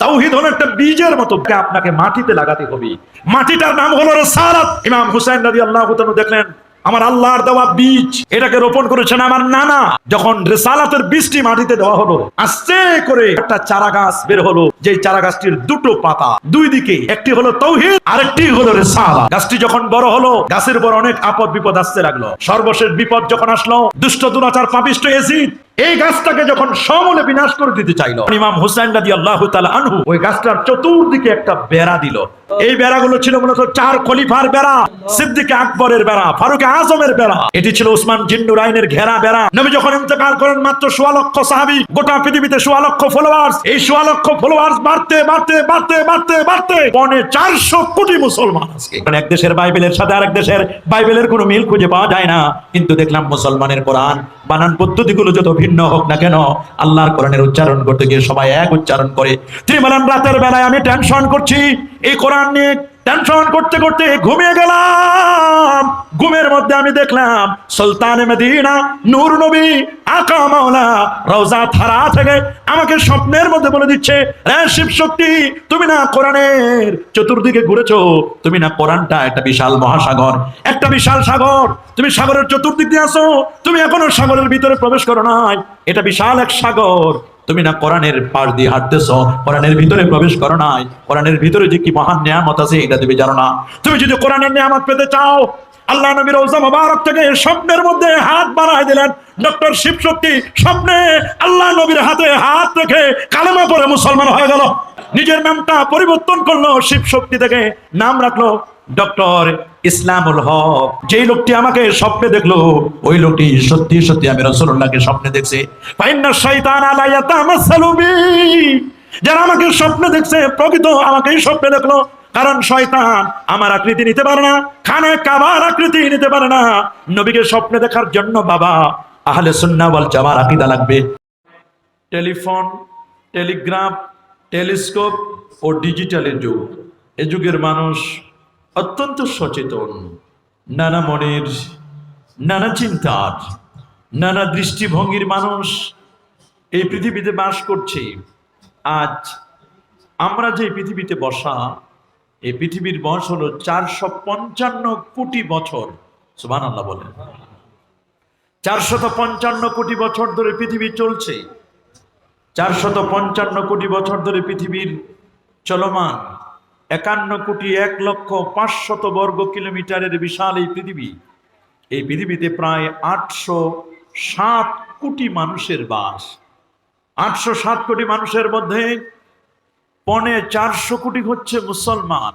তাওহীদ হলো একটা বীজের মতো, আপনাকে মাটিতে লাগাতে হবে। মাটিটার নাম হলো রিসালাত। ইমাম হুসাইন রাদিয়াল্লাহু তাআলা দেখলেন আমার আল্লাহর দেওয়া বীজ, এটাকে রোপণ করেছেন আমার নানা। যখন রিসালাতের বীজটি মাটিতে দেওয়া হলো, আস্তে করে একটা চারা গাছ বের হলো, যে চারা গাছটির দুটো পাতা, দুই দিকে, একটি হলো তাওহীদ, আরেকটি হলো রিসালাত। গাছটি যখন বড় হলো, গাছের উপর অনেক আপদ বিপদ আসতে লাগলো। সর্বশেষ বিপদ যখন আসলো, দুষ্ট দুরাচার পাপিষ্ট ইয়াজিদ এই গাছটাকে যখন সমূলে বিনাশ করে দিতে চাইলো, ইমাম হুসাইন রাদিয়াল্লাহু তাআলা আনহু ওই গাছটার চতুর্দিকে একটা বেড়া দিল। এই বেড়াগুলো ছিল মূলত চার খলিফার বেড়া, সিদ্দিক আকবরের বেড়া, ফারুক আজমের বেড়া, এটি ছিল উসমান জিন্নুরাইনের ঘেরা বেড়া। নবী যখন ইন্তেকাল করেন, মাত্র ১৬ লক্ষ সাহাবী, গোটা পৃথিবীতে ১৬ লক্ষ ফলোয়ার্স। এই ১৬ লক্ষ ফলোয়ার্স বাড়তে বাড়তে বাড়তে বাড়তে বাড়তে ৪০০ কোটি মুসলমান আজকে। এক দেশের বাইবেলের সাথে আরেক দেশের বাইবেলের কোনো মিল খুঁজে পাওয়া যায় না, কিন্তু দেখলাম মুসলমানের কোরআন বানান পদ্ধতিগুলো যত ভিন্ন হোক না কেন, আল্লাহর কোরআনের উচ্চারণ করতে গিয়ে সবাই এক উচ্চারণ করে। তিনি বলেন রাতের বেলায় আমি টেনশন করছি, এই কোরআন নিয়ে টেনশন করতে করতে ঘুমিয়ে গেলাম। ঘুমের মধ্যে আমি দেখলাম সুলতানে মদিনা নূর নবী আকা মাওলা রওজা থারা থেকে আমাকে স্বপ্নের মধ্যে বলে দিচ্ছে, রে শিব শক্তি, তুমি না কোরআনের চতুর্দিকে ঘুরেছো, তুমি না কোরআনটা একটা বিশাল মহাসাগর, একটা বিশাল সাগর, তুমি সাগরের চতুর্দিক দিয়ে আসো, তুমি এখনো সাগরের ভিতরে প্রবেশ করো নাই, এটা বিশাল এক সাগর, তুমি না কোরআনের পাশ দিয়ে হাঁটতেছো, কোরআনের ভিতরে প্রবেশ করো নাই, কোরআনের ভিতরে যে কি মহান নিয়ামত আছে এটা তুমি জানো না। তুমি যদি কোরআনের নিয়ামত পেতে চাও, আল্লাহ নবীর রওজা মোবারক থেকে স্বপ্নের মধ্যে হাত বাড়ায় দিলেন ডক্টর শিবশক্তি। স্বপ্নে আল্লাহ নবীর হাতে হাত রেখে কালেমা পড়ে মুসলমান হয়ে গেল। নিজের নামটা পরিবর্তন করলো, শিবশক্তি থেকে নাম রাখলো ডক্টর ইসলামুল হক। যেই লোকটি আমাকে স্বপ্নে দেখলো, ওই লোকটি সত্যি সত্যি আমি রাসূলুল্লাহকে স্বপ্নে দেখছি। ফাইন্না শাইতান লা ইয়াতামাসসালু বি, যারা আমাকে স্বপ্নে দেখছে প্রকৃত আমাকেই স্বপ্নে দেখলো, কারণ শয়তান আমার আকৃতি নিতে পারে না, খানে কাবার আকৃতি নিতে পারে না। নবীকে স্বপ্নে দেখার জন্য বাবা আহলে সুন্নাহ ওয়াল জামার আকীদা লাগবে। টেলিফোন, টেলিগ্রাফ, টেলিস্কোপ ও ডিজিটালের যুগ। এ যুগের মানুষ অত্যন্ত সচেতন, নানা মনের, নানা চিন্তার, নানা দৃষ্টিভঙ্গির মানুষ এই পৃথিবীতে বাস করছে। আজ আমরা যে পৃথিবীতে বসা, এই পৃথিবীর বয়স হলো ৪৫৫ কোটি বছর। সুবহানাল্লাহ বলেন। ৪৫৫ কোটি বছর ধরে পৃথিবী চলছে। ৪৫৫ কোটি বছর ধরে পৃথিবীর চলমান ৫১,০০,০০,৫০০ বর্গ কিলোমিটারের বিশাল এই পৃথিবী। এই পৃথিবীতে প্রায় ৮০৭ কোটি মানুষের বাস। ৮০৭ কোটি মানুষের মধ্যে ৪৫০ কোটি হচ্ছে মুসলমান।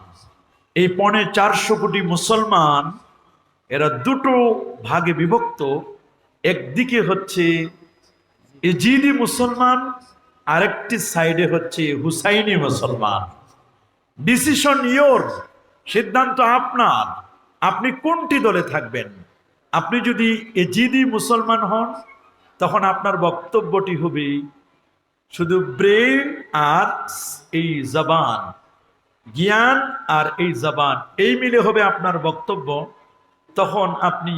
এই ৪৫০ কোটি মুসলমান এরা দুটো ভাগে বিভক্ত। একদিকে হচ্ছে ইজিদি মুসলমান, আরেকটি সাইডে হচ্ছে হুসাইনি মুসলমান। ডিসিশন ইয়োর, সিদ্ধান্ত আপনার, আপনি কোনটি দলে থাকবেন। আপনি যদি এজিদি মুসলমান হন, তখন আপনার বক্তব্যটি হবে শুধু ব্রেন আর এই জবান, জ্ঞান আর এই জবান, এই মিলে হবে আপনার বক্তব্য। তখন আপনি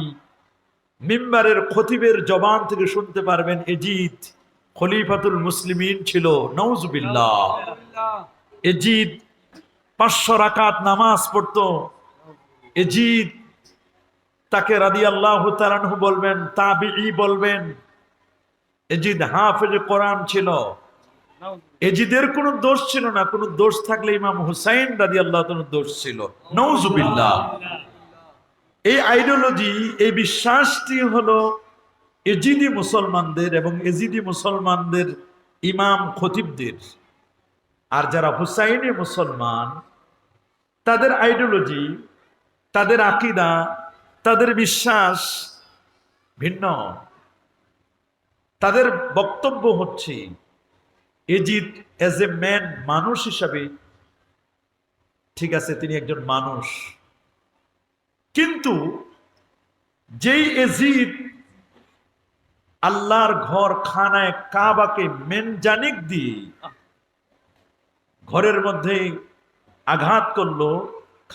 মিম্বারের খতিবের জবান থেকে শুনতে পারবেন এজিদ খলিফাতুল মুসলিমিন ছিল, নাউজুবিল্লাহ। এজিদ ৫০০ রাকাত নামাজ পড়তো। এজিদ তাকে রাদিয়াল্লাহু তাআলা আনহু বলবেন, তাবিঈ বলবেন। এজিদ হাফেজ কোরআন ছিল। এজিদের কোনো দোষ ছিল না, কোনো দোষ থাকলে ইমাম হুসাইন রাদিয়াল্লাহু তাআলার দোষ ছিল, নাউজুবিল্লাহ। এই আইডিওলজি, এই বিশ্বাসটি হলো এজিদি মুসলমানদের এবং এজিদি মুসলমানদের ইমাম খতিবদের। আর যারা হুসাইনি মুসলমান, তাদের আইডিওলজি, তাদের আকীদা, তাদের বিশ্বাস ভিন্ন। তাদের বক্তব্য হচ্ছে এজিদ এজ এ ম্যান, মানুষ হিসাবে ঠিক আছে, তিনি একজন মানুষ, কিন্তু যেই এজিদ আল্লাহর ঘর খানায় কাবাকে মেনজানিক দিয়ে ঘরের মধ্যে আঘাত করলো,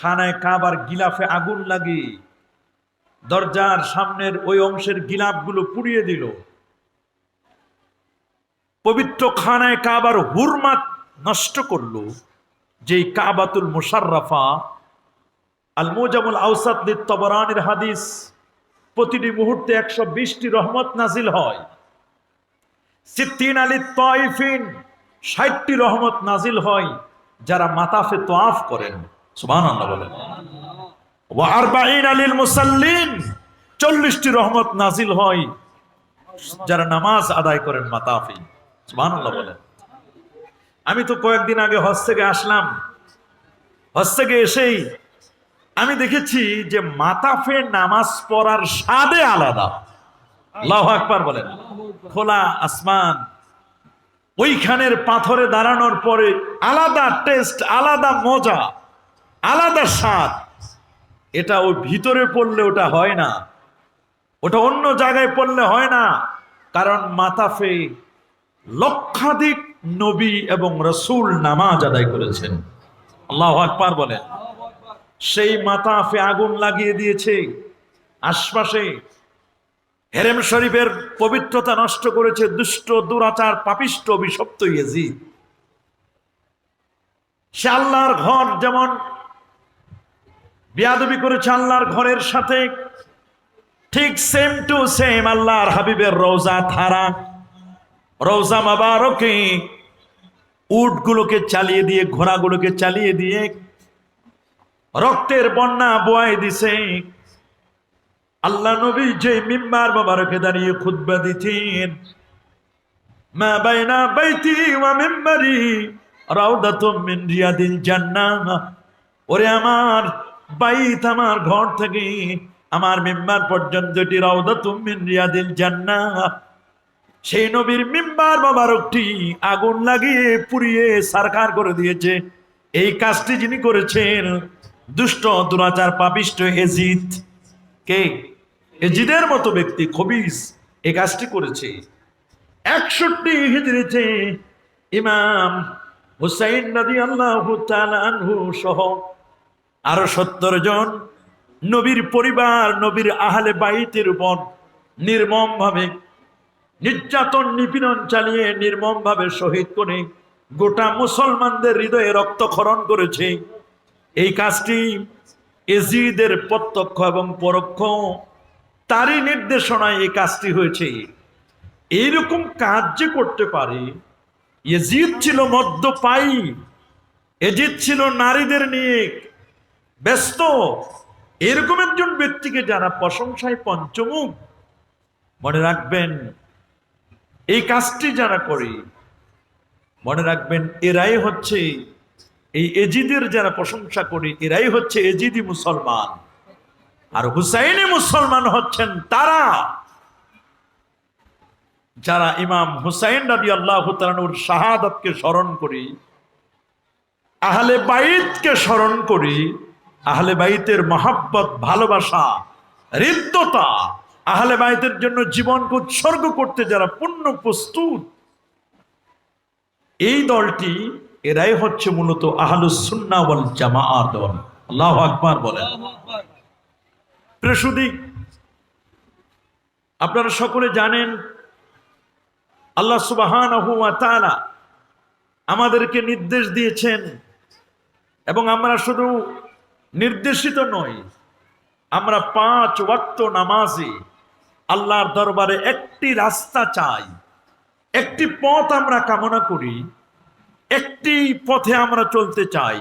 খানায় কাবার গিলাফে আগুন লাগে, দরজার সামনের ওই অংশের গিলাফগুলো পুড়িয়ে দিল, পবিত্র খানায় কাবার হুরমাত নষ্ট করলো, যেই কাবাতুল মুশাররাফা, আল মুজামুল আওসাত লিত-তাবরানির হাদিস, প্রতিটি মুহূর্তে 120টি রহমত নাজিল হয়। সিত্তিন আলিত তাইফিন, 60টি রহমত নাজিল হয় যারা মাতাফে তোয়াফ করেন। সুবহানাল্লাহ বলেন। ওয়া আরবাঈন আলিল মুসাল্লিন, 40টি রহমত নাজিল হয় যারা নামাজ আদায় করেন মাতাফে। সুবহানাল্লাহ বলেন। আমি তো কয়েকদিন আগে হজ থেকে আসলাম। হজ থেকে এসেই আমি দেখেছি যে মাতাফে নামাজ পড়ার স্বাদে আলাদা। আল্লাহু আকবার বলেন। খোলা আসমান, ওইখানের পাথরে দাঁড়ানোর পরে আলাদা টেস্ট, আলাদা মজা, আলাদা স্বাদ। এটা ওই ভিতরে পড়লে ওটা হয় না, ওটা অন্য জায়গায় পড়লে হয় না। কারণ মাতাফে লক্ষাধিক নবী এবং রাসূল নামাজ আদায় করেছেন। আল্লাহু আকবার বলেন। সেই মাতাফে আগুন লাগিয়ে দিয়েছে আশপাশে। হেরেম শরীফের পবিত্রতা নষ্ট করেছে দুষ্ট, দুরাচার, পাপিষ্ট, অভিশপ্ত ইয়াজিদ। সে আল্লাহর ঘর যেমন বিয়াদবি করেছে আল্লাহর ঘরের সাথে, ঠিক সেম টু সেম আল্লাহর হাবিবের রওজা থারা, রওজা মুবারকে উটগুলোকে চালিয়ে দিয়ে, ঘোড়াগুলোকে চালিয়ে দিয়ে রক্তের বন্যা বয়ে দিছে। আল্লাহ নবী যে মিম্বার মুবারকে দাঁড়িয়ে খুতবা দিতেন, মা বাইনা বাইতি ওয়া মিম্বারি রাউদাতুম মিন রিয়াদিল জান্নাহ। ওরে আমার বাইত, আমার ঘর থেকে আমার মিম্বার পর্যন্ত এটি রাউদাতুম মিন রিয়াদিল জান্নাহ। সেই নবীর মিম্বার মুবারকটি আগুন লাগিয়ে পুড়িয়ে সারখার করে দিয়েছে। এই কাজটি যিনি করেছেন দুষ্ট, দুরাচার, পাপিষ্ট ইয়াজিদ। কে? ইয়াজিদের মতো ব্যক্তি, খবিস, এই কাজটি করেছে। 61 হিজরিতে ইমাম হুসাইন রাদিয়াল্লাহু তাআলা আনহু সহ আরো 70 জন নবীর পরিবার, নবীর আহলে বাইতের উপর নির্মমভাবে নির্যাতন, নিপীড়ন চালিয়ে নির্মমভাবে শহীদ করে গোটা মুসলমানদের হৃদয়ে রক্তক্ষরণ করেছে। এই কাজটি ইয়াজিদের প্রত্যক্ষ এবং পরোক্ষ তারই নির্দেশনায় এই কাজটি হয়েছে। এইরকম কাজ যে করতে পারে, ইয়াজিদ ছিল মদ্যপায়ী, ইয়াজিদ ছিল নারীদের নিয়ে ব্যস্ত। এরকম একজন ব্যক্তিকে যারা প্রশংসায় পঞ্চমুখ, মনে রাখবেন এই কাজটি যারা করে, মনে রাখবেন এরাই হচ্ছে, এই ইয়াজিদের যারা প্রশংসা করে এরাই হচ্ছে ইয়াজিদি মুসলমান। আর হুসাইনি মুসলমান হচ্ছেন তারা যারা ইমাম হুসাইন রাদিয়াল্লাহু তাআলার শাহাদাতকে স্মরণ করি, আহলে বাইতকে স্মরণ করি, আহলে বাইতের মহব্বত, ভালোবাসা, হৃদ্যতা, আহলে বাইতের জন্য জীবনকে উৎসর্গ করতে যারা পূর্ণ প্রস্তুত, এই দলটি, এরাই হচ্ছে মূলত আহলুস সুন্নাহ ওয়াল জামাআহ দল। আল্লাহু আকবার বলেন। প্রিয়সুদী, আপনারা সকলে জানেন আল্লাহ সুবহানাহু ওয়া তাআলা আমাদেরকে নির্দেশ দিয়েছেন, এবং আমরা শুধু নির্দেশিত নই, আমরা 5 ওয়াক্ত নামাজে আল্লাহর দরবারে একটি রাস্তা চাই, একটি পথ আমরা কামনা করি, একটি পথে আমরা চলতে চাই।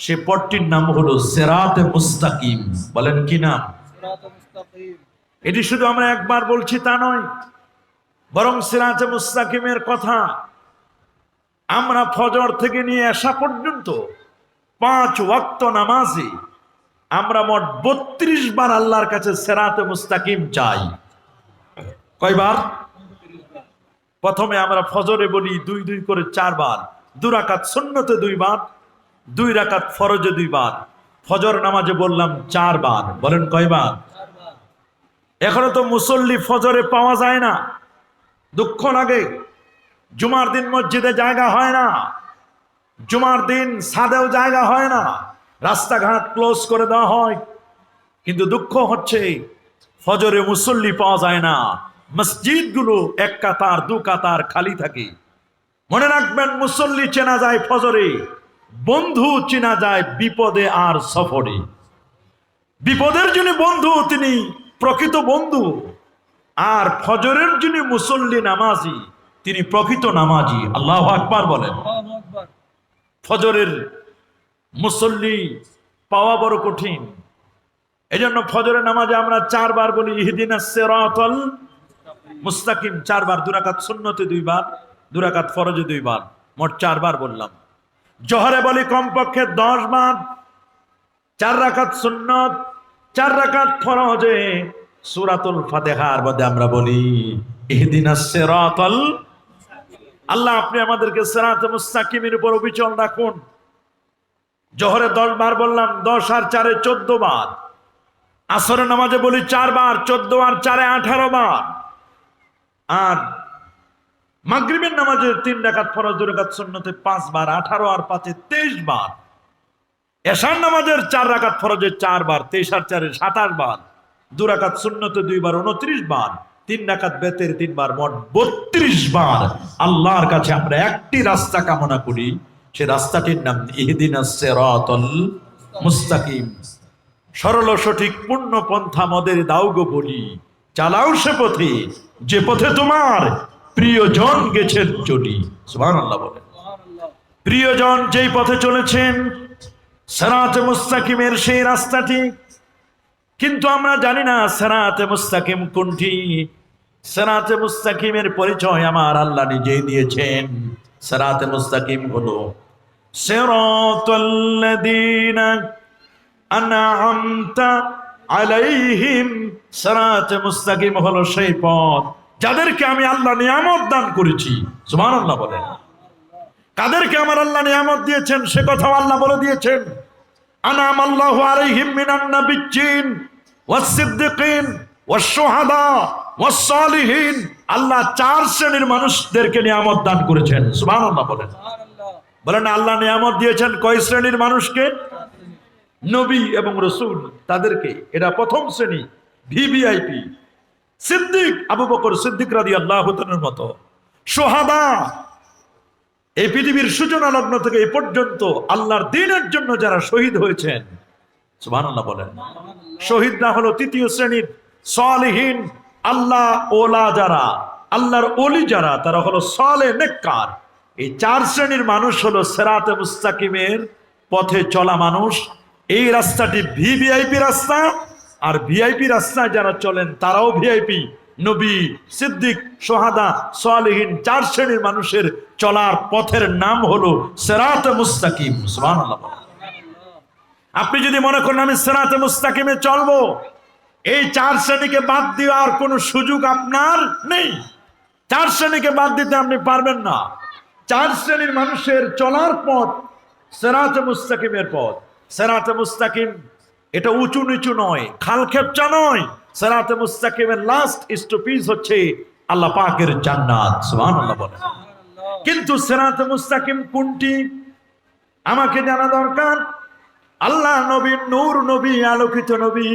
সে পথটির নাম হলো সিরাতে মুস্তাকিম। বলেন কি নাম? এটি শুধু আমরা একবার বলছি তা নয়, বরং সিরাতে মুস্তাকিমের কথা আমরা ফজর থেকে নিয়ে আসা পর্যন্ত 5 ওয়াক্ত নামাজে আমরা মোট 32 বার আল্লাহর কাছে সিরাতে মুস্তাকিম চাই। কয়বার? প্রথমে আমরা ফজরে বলি 2 করে 4 বার, 2 রাকাত সুন্নতে 2 বার, 2 রাকাত ফরজে 2 বার, ফজর নামাজে বললাম 4 বার। বলেন কয়বার? এখনো তো মুসল্লি ফজরে পাওয়া যায় না, দুঃখ লাগে। জুমার দিন মসজিদে জায়গা হয় না, জুমার দিন সাদেও জায়গা হয় না, রাস্তাঘাট ক্লোজ করে দেওয়া হয়। কিন্তু দুঃখ হচ্ছে ফজরে মুসল্লি পাওয়া যায় না, মসজিদগুলো 1 কাতার 2 কাতার খালি থাকে। মনে রাখবেন, মুসল্লি চেনা যায় ফজরে, বন্ধু চেনা যায় বিপদে আর সফরে। বিপদের যিনি বন্ধু তিনি প্রকৃত বন্ধু, আর ফজরের যিনি মুসল্লি নামাজি তিনি প্রকৃত নামাজি। আল্লাহু আকবার বলেন। ফজরের মুসল্লি পাওয়া বড় কঠিন। এজন্য ফজরের নামাজে আমরা 4 বার বলি ইহদিনাস সিরাতাল মুস্তাকিম, 4 বার, 2 রাকাত সুন্নতে 2 বার, 2 রাকাত ফরজে 2 বার, মোট 4 বার বললাম। জোহরে বলি কমপক্ষে 10 বার, 4 রাকাত সুন্নত, 4 রাকাত ফরজে। সূরাতুল ফাতিহার মধ্যে আমরা বলি ইহদিনাস সিরাতাল, আল্লাহ আপনি আমাদেরকে সিরাতে মুস্তাকিমের উপর অবিচল রাখুন। জোহরে 10 বার বললাম, 10 আর 4 14 বার। আসরের নামাজে বলি 4 বার, 14 আর 4 18 বার। আর মাগরিবের নামাজে 3 রাকাত ফরজ, 2 রাকাত সুন্নতে 5 বার, 18 আর 5 23 বার। এশার নামাজের 4 রাকাত ফরজে 4 বার, 23 আর 4 27 বার, 2 রাকাত সুন্নতে 2 বার 29 বার, 3 রাকাত বেতের 3 বার, মোট 32 বার আল্লাহর কাছে আমরা একটি রাস্তা কামনা করি। সে রাস্তাটির নাম ইহদিনাস সিরাতাল মুস্তাকিম। সরল সঠিক পূর্ণ পন্থা মদের দাও গো বলি, চালাও সে পথে যে পথে তোমার প্রিয়জন গেছেন চলি। সুবহানাল্লাহ বলেন। প্রিয়জন যেই পথে চলেছেন সিরাতে মুস্তাকিমের সেই রাস্তাটি, কিন্তু আমরা জানি না সিরাতে মুস্তাকিম কোনটি। সিরাতে মুস্তাকিমের পরিচয় আমার আল্লাহ নিজেই দিয়েছেন। সিরাতে মুস্তাকিম হলো সিরাতাল্লাযীনা আনআমতা আলাইহিম। সিরাতে মুস্তাকিম হলো সেই পথ যাদেরকে আমি আল্লাহ নিয়ামত দান করেছি। সুবহানাল্লাহ বলেন। কাদেরকে আমার আল্লাহ নিয়ামত দিয়েছেন সে কথাও আল্লাহ বলে দিয়েছেন। আনআমাল্লাহু আলাইহিম মিনান নাবিয়্যিন ওয়াস সিদ্দিকিন ওয়াস শুহাদা ওয়াস সালিহিন। আল্লাহ 4 শ্রেণীর মানুষদেরকে নিয়ামত দান করেছেন। সুবহানাল্লাহ বলেন। বলেন আল্লাহ নিয়ামত দিয়েছেন কয় শ্রেণীর মানুষকে? নবী এবং রাসূল তাদেরকে, এটা প্রথম শ্রেণী, ভিভিআইপি। সিদ্দিক, আবু বকর সিদ্দিক রাদিয়াল্লাহু তাআলার মতো। শুহাদা, এই পৃথিবীর সূচনা লগ্ন থেকে এই পর্যন্ত আল্লাহর দ্বীনের জন্য যারা শহীদ হয়েছেন। সুবহানাল্লাহ বলেন। শহীদরা হলো 3য় শ্রেণীর। সালিহিন, আল্লাহ ওলা যারা, আল্লাহর ওলি যারা, তারা হলো সালেহ নেককার। এই 4 শ্রেণীর মানুষ হলো সিরাতে মুস্তাকিমের পথে চলা মানুষ। এই রাস্তাটি ভিভিআইপি রাস্তা, আর ভিআইপি রাস্তায় যারা চলেন তারাও ভিআইপি। নবী, সিদ্দিক, শুহাদা, সালিহিন 4 শ্রেণীর মানুষের চলার পথের নাম হলো সিরাতে মুস্তাকিম। সুবহানাল্লাহ। আপনি যদি মনে করেন আমি সিরাতে মুস্তাকিমে চলবো, এই 4 শ্রেণীকে বাদ দেওয়ার কোনো সুযোগ আপনার নেই। 4 শ্রেণীকে বাদ দিতে আপনি পারবেন না। 4 শ্রেণীর মানুষের চলার পথ সিরাতে মুস্তাকিমের পথ। সিরাতে মুস্তাকিম এটা উঁচু নিচু নয়, খালখেপচা নয়। সিরাতে মুস্তাকিমের লাস্ট স্টপেজ হচ্ছে আল্লাহ পাকের জান্নাত। সুবহানাল্লাহ বলেন। কিন্তু সিরাতে মুস্তাকিম কোনটি আমাকে জানা দরকার। আল্লাহ নবী, নূর নবী, আলোকিত নবী,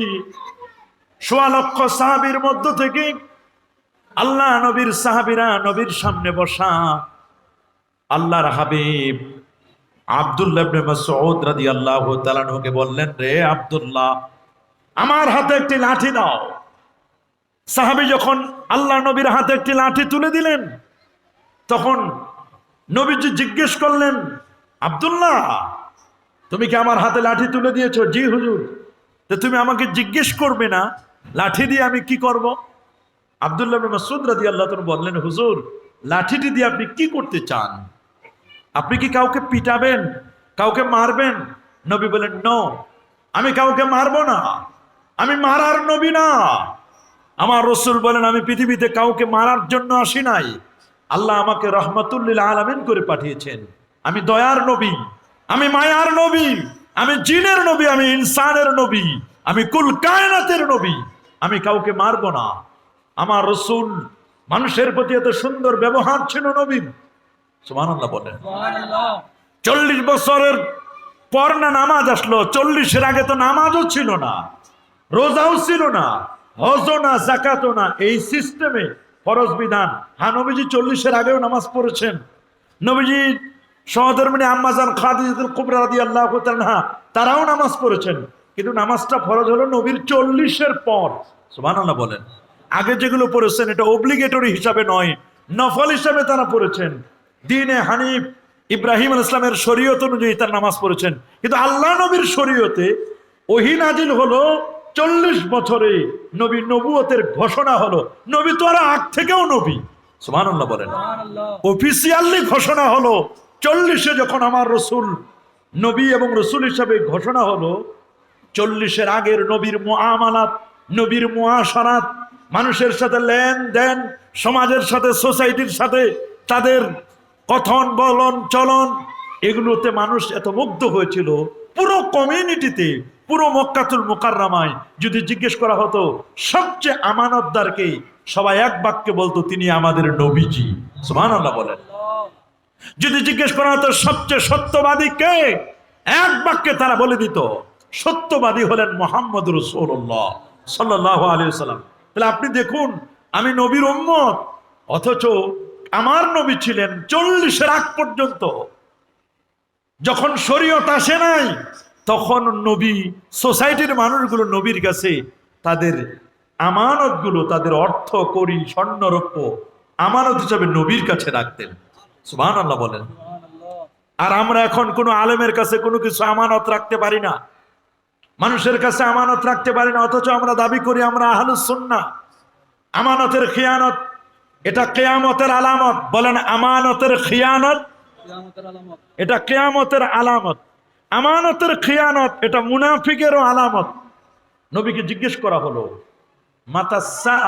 1.25 লক্ষ সাহাবীর মধ্য থেকে আল্লাহ নবীর সাহাবীরা নবীর সামনে বসা আল্লাহর হাবিব আব্দুল্লাহ ইবনে মাসউদ রাদিয়াল্লাহু তাআলা আনহুকে বললেন, রে আব্দুল্লাহ, আমার হাতে একটি লাঠি দাও। সাহাবী যখন আল্লাহ নবীর হাতে একটি লাঠি তুলে দিলেন, তখন নবীজি জিজ্ঞেস করলেন, আব্দুল্লাহ, তুমি কি আমার হাতে লাঠি তুলে দিয়েছো? জি হুজুর। তো তুমি আমাকে জিজ্ঞেস করবে না লাঠি দিয়ে আমি কি করব? আব্দুল্লাহ ইবনে মাসউদ রাদিয়াল্লাহু তাআলা বললেন, হুজুর, লাঠিটি দিয়ে আপনি কি করতে চান? আপনি কি কাউকে পিটাবেন, কাউকে মারবেন? নবী বলেন, নো, আমি কাউকে মারবো না, আমি মারার নবী না। আমার রাসূল বলেন, আমি পৃথিবীতে কাউকে মারার জন্য আসি নাই। আল্লাহ আমাকে রাহমাতুল লিল আলামিন করে পাঠিয়েছেন। আমি দয়ার নবী, আমি মায়ার নবী, আমি জিনের নবী, আমি ইনসানের নবী, আমি কুল কায়নাতের নবী। আমি কাউকে মারবো না। আমার রাসূল মানুষের প্রতি এত সুন্দর ব্যবহার ছিল নবীর। সুবহানাল্লাহ বলেন। 40 বছরের পর না নামাজ আসলো। 40-এর আগে তো নামাজও ছিল না, রোজাও ছিল না, হজও না, যাকাতও না। এই সিস্টেমে ফরজ বিধান। হ্যাঁ, নবীজি 40-এর আগেও নামাজ পড়েছেন, নবীজি সহধর্মিণী আম্মাজান খাদিজাতুল কুবরা রাদিয়াল্লাহু তাআলা তারাও নামাজ পড়েছেন, কিন্তু নামাজটা ফরজ হলো নবীর 40-এর পর। সুবহানাল্লাহ বলেন। আগে যেগুলো পড়েছেন এটা অব্লিগেটরি হিসাবে নয়, নফল হিসাবে তারা পড়েছেন। দ্বীনে হানিফ ইব্রাহিম আলাইহিস সালামের শরীয়ত অনুযায়ী তার নামাজ পড়েছেন, কিন্তু আল্লাহ নবীর শরীয়তে ওহী নাজিল হলো 40 বছরে, নবী নবুয়তের ঘোষণা হলো। নবী তো আর আগ থেকেও নবী। সুবহানাল্লাহ বলেন। অফিসিয়ালি ঘোষণা হলো 40-এ, যখন আমার রসুল নবী এবং রসুল হিসাবে ঘোষণা হলো। 40-এর আগের নবীর মুআমালাত, নবীর মুআশারাত, মানুষের সাথে লেনদেন, সমাজের সাথে, সোসাইটির সাথে তাদের কথন বলন চলন, এগুলোতে মানুষ এত মুগ্ধ হয়েছিল। পুরো কমিউনিটিতে, পুরো মক্কাতুল মুকাররমায় যদি জিজ্ঞেস করা হতো সবচেয়ে আমানতদারকে, সবাই এক বাক্যে বলতো তিনি আমাদের নবীজি। সুবহানাল্লাহ বলেন। যদি জিজ্ঞেস করা হতো সবচেয়ে সত্যবাদী কে, এক বাক্যে তারা বলে দিত সত্যবাদী হলেন মুহাম্মদ রাসূলুল্লাহ সাল্লাল্লাহু আলাইহি ওয়াসাল্লাম। তাহলে আপনি দেখুন, আমি নবীর উম্মত, অথচ আমার নবী ছিলেন 40-এর আগ পর্যন্ত। যখন শরীয়ত আসে নাই, তখন নবী, সোসাইটির মানুষগুলো নবীর কাছে তাদের আমানতগুলো, তাদের অর্থ, কড়ি, স্বর্ণ, রৌপ্য আমানত হিসাবে নবীর কাছে রাখতেন। সুবহানাল্লাহ বলেন। আর আমরা এখন কোনো আলেমের কাছে কোনো কিছু আমানত রাখতে পারি না, মানুষের কাছে আমানত রাখতে পারি না, অথচ আমরা দাবি করি আমরা আহলুস সুন্নাহ। আমানতের খিয়ানত, এটা কিয়ামতের আলামত। বলেন আমানতের খিয়ানত, এটা কিয়ামতের আলামত। আমানতের খিয়ানত এটা মুনাফিকেরও আলামত। নবীকে জিজ্ঞেস করা হলো মাতাসা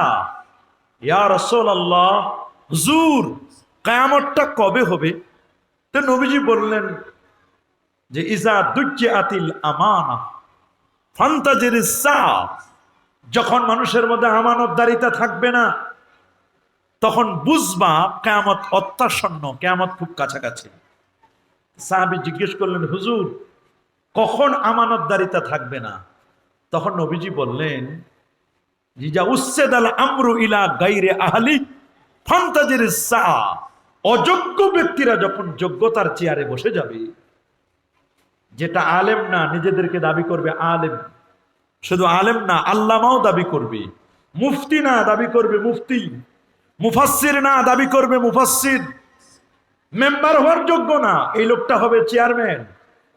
ইয়া রাসূলুল্লাহ, হুজুর কিয়ামতটা কবে হবে? তো নবীজি বললেন যে ইজা দুজ্জাতিল আমানা ফান্তাজিরিস সা, যখন মানুষের মধ্যে আমানতদারিতা থাকবে না, তখন বুঝবা কিয়ামত অত্যাসন্ন, কিয়ামত খুব কাছাকাছি। সাহাবী জিজ্ঞেস করলেন হুজুর কখন আমানতদারিতা থাকবে না? তখন নবীজি বললেন জিজা উসসাদাল আমরু ইলা গায়রি আহলি ফান্তাজিরিস সা, অযোগ্য ব্যক্তিরা যখন যোগ্যতার চেয়ারে বসে যাবে, যেটা আলেম না নিজেদেরকে দাবি করবে আলেম, শুধু আলেম না আল্লামাও দাবি করবে, মুফতি না দাবি করবে মুফতি, মুফাসসির না দাবি করবে মুফাসসির, মেম্বার হওয়ার যোগ্য না এই লোকটা হবে চেয়ারম্যান,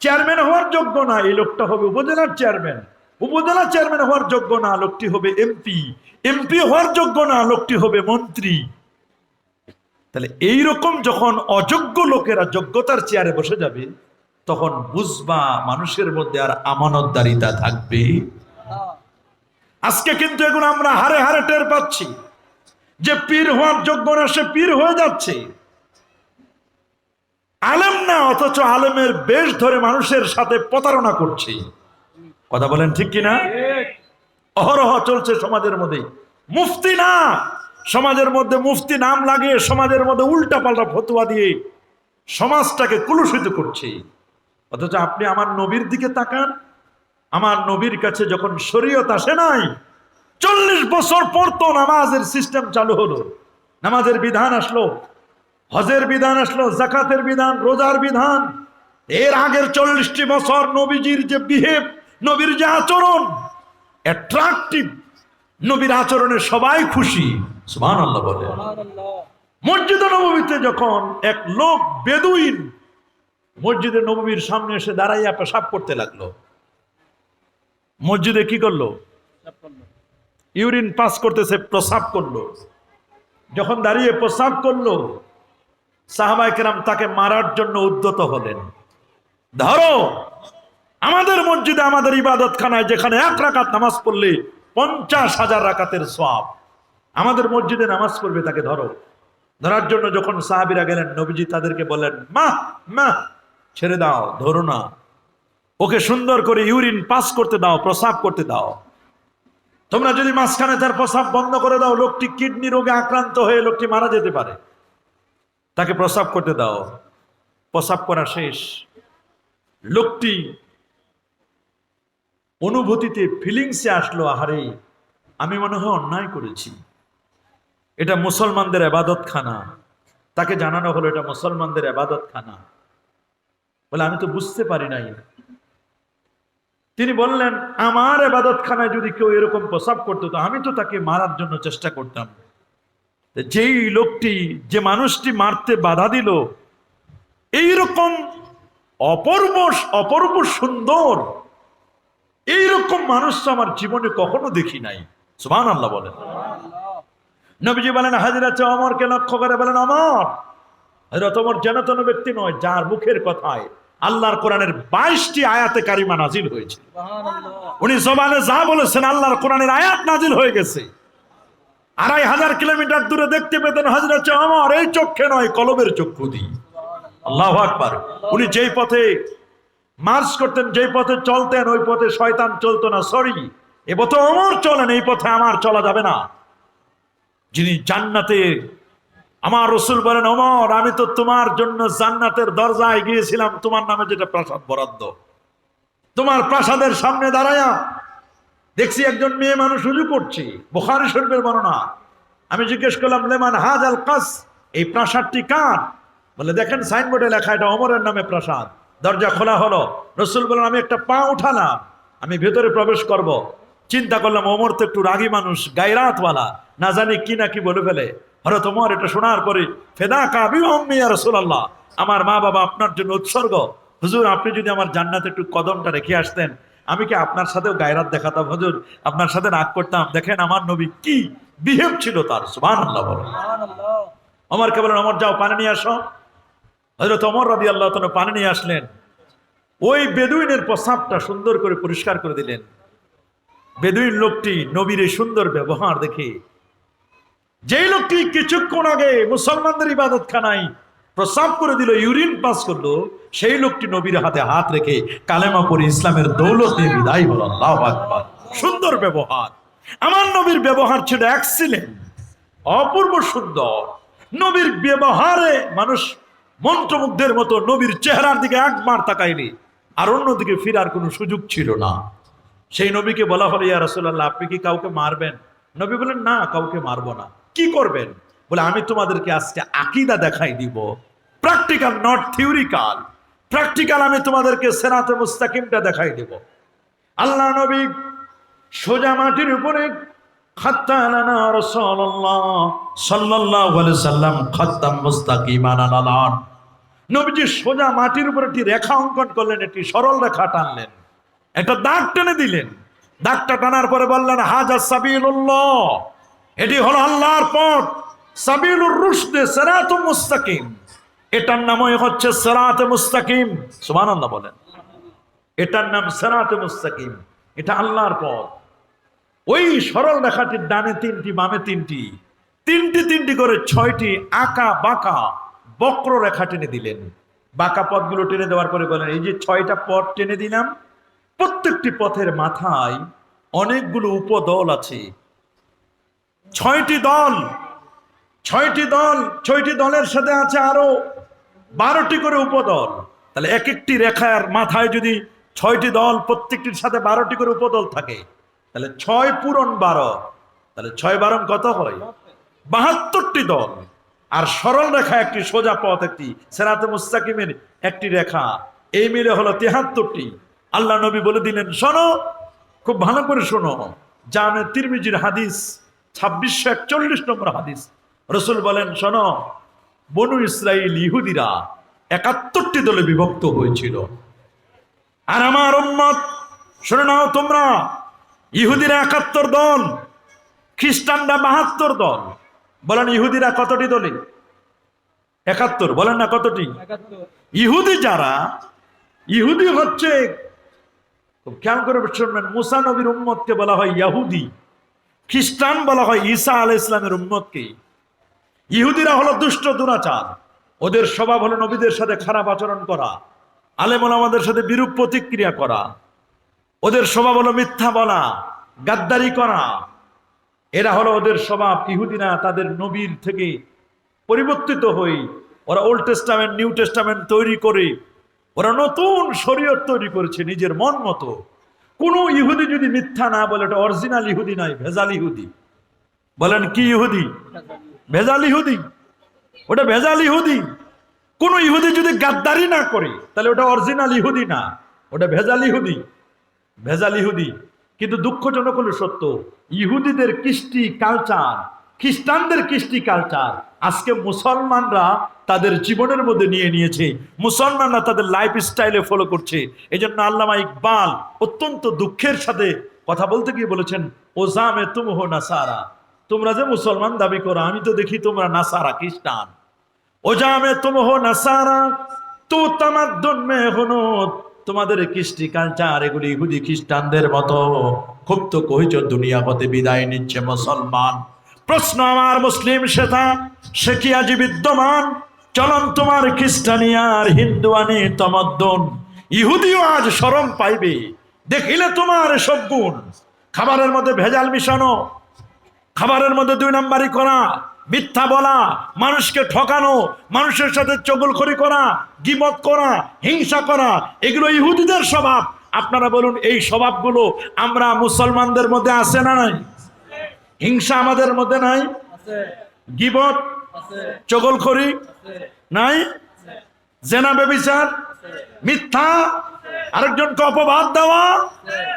চেয়ারম্যান হওয়ার যোগ্য না এই লোকটা হবে উপজেলার চেয়ারম্যান, উপজেলা চেয়ারম্যান হওয়ার যোগ্য না লোকটি হবে এমপি, এমপি হওয়ার যোগ্য না লোকটি হবে মন্ত্রী। তাহলে এইরকম যখন অযোগ্য লোকেরা যোগ্যতার চেয়ারে বসে যাবে, তখন বুঝবা মানুষের মধ্যে আর আমানতদারিতা থাকবে। আজকে কিন্তু এগুলো আমরা হারে হারে টের পাচ্ছি, যে পীর হওয়ার যোগ্য না সে পীর হয়ে যাচ্ছে, আলেম না অথচ আলেমের বেশ ধরে মানুষের সাথে প্রতারণা করছে। কথা বলেন ঠিক কিনা? অহরহ চলছে সমাজের মধ্যে। মুফতি না, সমাজের মধ্যে মুফতি নাম লাগিয়ে সমাজের মধ্যে উল্টা পাল্টা ফতোয়া দিয়ে সমাজটাকে কুলুষিত করছে। অথচ আপনি আমার নবীর দিকে তাকান, আমার নবীর কাছে যখন শরীয়ত আসে নাই, 40 বছর পর তো নামাজের সিস্টেম চালু হলো, নামাজের বিধান আসলো, হজের বিধান আসলো, যাকাতের বিধান, রোজার বিধান। এর আগের 40টি বছর নবীজির যে বিহেভ, নবীর যে আচরণ অ্যাট্রাকটিভ, নবীর আচরণে সবাই খুশি। সুবহানাল্লাহ বলে। মসজিদে নববীতে যখন এক লোক বেদুইন মসজিদে নববীর সামনে এসে দাঁড়াইয়া পেশাব করতে লাগলো, মসজিদে কি করলো? ইউরিন পাস করতেছে, প্রসাব করলো। যখন দাঁড়িয়ে প্রসাব করলো, সাহাবায়ে কেরাম তাকে মারার জন্য উদ্যত হলেন। ধরো, আমাদের মসজিদে, আমাদের ইবাদতখানায় যেখানে 1 রাকাত নামাজ পড়লে 50,000 রাকাতের সওয়াব, আমাদের মসজিদে নামাজ পড়বে, তাকে ধরো। ধরার জন্য যখন সাহাবীরা গেলেন, নবীজি তাদেরকে বললেন মা ছেড়ে দাও, ধরো না, ওকে সুন্দর করে ইউরিন পাস করতে দাও, প্রসাব করতে দাও। তোমরা যদি মাঝখানে তার প্রসাব বন্ধ করে দাও, লোকটি কিডনি রোগে আক্রান্ত হয়ে লোকটি মারা যেতে পারে, তাকে প্রসাব করতে দাও। প্রসাব করা শেষ, লোকটি অনুভূতিতে, ফিলিংসে আসলো, আহারে আমি মনে হয় অন্যায় করেছি, এটা মুসলমানদের ইবাদতখানা, তাকে জানানো হলো এটা মুসলমানদের ইবাদতখানা। বলে আমি তো বুঝতে পারি নাই। তিনি বললেন আমার ইবাদতখানায় যদি কেউ এরকম প্রসাব করতো তো আমি তো তাকে মারার জন্য চেষ্টা করতাম। যেই লোকটি, যে মানুষটি মারতে বাধা দিল, এইরকম অপূর্ব অপূর্ব সুন্দর এইরকম মানুষ তো আমার জীবনে কখনো দেখি নাই। সুবহানাল্লাহ বলেন। নবীজি বলেন হযরত ওমরকে লক্ষ্য করে বলেন, ওমর, হযরত ওমর যেন তেন ব্যক্তি নয়, যার মুখের কথায় আল্লাহর কোরআনের 22টি আয়াতে কারিমা নাজিল হয়েছে। উনি জবানে যা বলেছেন আল্লাহর কোরআনের আয়াত নাজিল হয়ে গেছে। 2500 কিলোমিটার দূরে দেখতে পেতেন হযরত ওমর এই চক্ষে নয়, কলবের চক্ষু দিয়ে। আল্লাহু আকবার। উনি যেই পথে মার্চ করতেন, যেই পথে চলতেন, ওই পথে শয়তান চলতো না। সরি, এ পথে ওমর চলেন, এই পথে আমার চলা যাবে না। যিনি জান্নাতে, আমার রাসূল বলেন, ওমর আমি তো তোমার জন্য জান্নাতের দরজায় গিয়েছিলাম, তোমার নামে যেটা প্রাসাদ বরাদ্দ, তোমার প্রাসাদের সামনে দাঁড়ায়া দেখছি একজন মেয়ে মানুষ উজু করছে, বুখারী শরীফের বর্ণনা। আমি জিজ্ঞেস করলাম লেমান হাজাল কাস, এই প্রাসাদটি কার? বলে দেখেন সাইনবোর্ডে লেখা এটা ওমরের নামে প্রাসাদ। দরজা খোলা হলো, রাসূল বলেন আমি একটা পা উঠালাম, আমি ভেতরে প্রবেশ করব। চিন্তা করলাম ওমর তো একটু রাগী মানুষ, গায়রাতওয়ালা, না জানি কি না কি বলে ফেলে। হযরত ওমর এটা শোনার পরে ফিদাকা বি উম্মি ইয়া রাসূলুল্লাহ, আমার মা বাবা আপনার জন্য উৎসর্গ। হুজুর আপনি যদি আমার জান্নাতে একটু কদমটা রেখে আসতেন, আমি কি আপনার সাথেও গায়রাত দেখাতাম হুজুর, আপনার সাথে রাগ করতাম। দেখেন আমার নবী কি বিহেভ ছিল তার। সুবহানাল্লাহ বলেন। ওমরকে বলেন ওমর যাও পানি নিয়ে আসো। হযরত ওমর রাদিয়াল্লাহু তাআলা পানি নিয়ে আসলেন। ওই বেদুইনের প্রস্রাবটা সুন্দর করে পরিষ্কার করে দিলেন। বেদুইন লোকটি নবীর এই সুন্দর ব্যবহার দেখে, যেই লোকটি কিছুক্ষণ আগে মুসলমানদের ইবাদতখানায় প্রস্রাব করে দিল, ইউরিন পাস করলো, সেই লোকটি নবীর হাতে হাত রেখে কালেমা পড়ে ইসলামের দৌলত নিয়ে বিদায় হলো। আল্লাহু আকবার। সুন্দর ব্যবহার। আমার নবীর ব্যবহার ছিল এক্সিলেন্ট, অপূর্ব সুন্দর। নবীর ব্যবহারে মানুষ মন্ত্রমুগ্ধের মতো নবীর চেহারার দিকে একবার তাকাইনি, আর অন্যদিকে ফিরার কোনো সুযোগ ছিল না। সেই নবীকে বলা হলো ইয়া রাসূলুল্লাহ আপনি কি কাউকে মারবেন? নবী বলেন না, কাউকে মারবো না। কি করবেন? বলে আমি তোমাদেরকে আজকে আকীদা দেখাই দিব, প্র্যাকটিক্যাল নট থিওরিক্যাল, প্র্যাকটিক্যাল। আমি তোমাদেরকে সিরাতে মুস্তাকিমটা দেখাই দেব। আল্লাহ নবী সোজা মাটির উপরে খাত্তালানা রাসূলুল্লাহ সাল্লাল্লাহু আলাইহি সাল্লাম খাত্তাম মুস্তাকিমান আলান। নবীজি সোজা মাটির উপর একটি রেখা অঙ্কন করলেন, একটি সরল রেখা টানলেন, একটা দাগ টেনে দিলেন। দাগটা টানার পরে বললেন হাজা সাবিলুল্লাহ, এটি হলো আল্লাহর পথ, সাবিলুর রুশদে সিরাতুম মুস্তাকিম, এটার নামই হচ্ছে সিরাতে মুস্তাকিম। সুবহানাল্লাহ বলেন। এটার নাম সিরাতে মুস্তাকিম, এটা আল্লাহর পথ। ওই সরল রেখাটির ডানে 3টি, বামে 3টি, 3টি করে 6টি আঁকা বাঁকা বক্র রেখা টেনে দিলেন। বাঁকা পথগুলো টেনে দেওয়ার পরে বলেন এই যে 6টা পথ টেনে দিলাম, প্রত্যেকটি পথের মাথায় অনেকগুলো উপদল আছে। 6টি দল, 6টি দলের সাথে আছে আরো 12টি করে উপদল। তাহলে এক একটি রেখার মাথায় যদি 6টি দল, প্রত্যেকটির সাথে 12টি করে উপদল থাকে, তাহলে 6 পূরণ 12, তাহলে 6 12 কত হয়? 72টি দল। আর সরল রেখা একটি, সোজা পথ একটি, সিরাতে মুস্তাকিমের একটি রেখা, এই মিলে হলো 73টি। আল্লাহ নবী বলে দিলেন শোনো, খুব ভালো করে শোনো, জামে তিরমিজির হাদিস 2641 নম্বর হাদিস। রাসূল বলেন শোনো, বনু ইসরাইল ইহুদিরা 71টি দলে বিভক্ত হয়েছিল, আর আমার উম্মত শুনে নাও তোমরা, ইহুদিরা 71 দল, খ্রিস্টানরা 72 দল। বলেন ইহুদিরা কতটি দলে? 71। বলেন না কতটি? ইহুদি যারা, ইহুদি হচ্ছে, খুব খেয়াল করে শুনবেন, মুসা নবীর উম্মতকে বলা হয় ইহুদি, খ্রিস্টান বলা হয় ঈসা আলাইহিস সালামের উম্মতকে। ইহুদিরা হলো দুষ্ট দুরাচার, ওদের স্বভাব হলো নবীদের সাথে খারাপ আচরণ করা, আলেম ওলামাদের সাথে বিরূপ প্রতিক্রিয়া করা, ওদের স্বভাব হলো মিথ্যা বলা, গাদ্দারি করা, এরা হলো ওদের স্বভাব। ইহুদিরা তাদের নবীর থেকে পরিবর্তিত হয়ে ওরা ওল্ড টেস্টামেন্ট নিউ টেস্টামেন্ট তৈরি করে ওরা নতুন শরীয়ত তৈরি করেছে নিজের মন মতো। কোন ইহুদি যদি মিথ্যা না বলে এটা অরিজিনাল ইহুদি নয়, ভেজাল ইহুদি। বলেন কি ইহুদি? ভেজাল ইহুদি। ওটা ভেজাল ইহুদি। কোন ইহুদি যদি গাদ্দারি না করে তাহলে ওটা অরিজিনাল ইহুদি না, ওটা ভেজাল ইহুদি। ভেজাল ইহুদি। কিন্তু দুঃখজনক হলো সত্য, ইহুদিদের কৃষ্টি কালচার, খ্রিস্টানদের কৃষ্টি কালচার আজকে মুসলমানরা তাদের জীবনের মধ্যে নিয়ে নিয়েছে, মুসলমানরা তাদের লাইফ স্টাইলে ফলো করছে। এই জন্য আল্লামা ইকবাল অত্যন্ত দুঃখের সাথে কথা বলতে গিয়ে বলেছেন, ওজামে তুম হো নাসারা, তোমরা যে মুসলমান দাবি করো আমি তো দেখি তোমরা নাসারা, খ্রিস্টান। ওজামে তুম হো নাসারা তো তামাদ্দুন মে হুনুত, তোমাদের কৃষ্টি কালচার এগুলি ইহুদি খ্রিস্টানদের মতো। খুব তো কইছ দুনিয়া হতে বিদায় নিচ্ছে মুসলমান। প্রশ্ন আমার মুসলিম শ্রেতা, সে কি আজ বিদ্যমান? চলন তোমার খ্রিস্টানিয়ার হিন্দুয়ানি তমদ্দন, ইহুদিও আজ শরম পাইবে দেখিলে তোমার সব গুণ। খাবারের মধ্যে ভেজাল মিশানো, খাবারের মধ্যে 2 নাম্বারি করা, মিথ্যা বলা, মানুষকে ঠকানো, মানুষের সাথে চগলখড়ি করা, গীবত করা, হিংসা করা, এগুলো ইহুদিদের স্বভাব। আপনারা বলুন এই স্বভাবগুলো আমরা মুসলমানদের মধ্যে আছে না নাই? হিংসা আমাদের মধ্যে নাই? গীবত, চগলখড়ি নাই? জেনা ব্যভিচার, মিথ্যা, আরেকজনকে অপবাদ দেওয়া,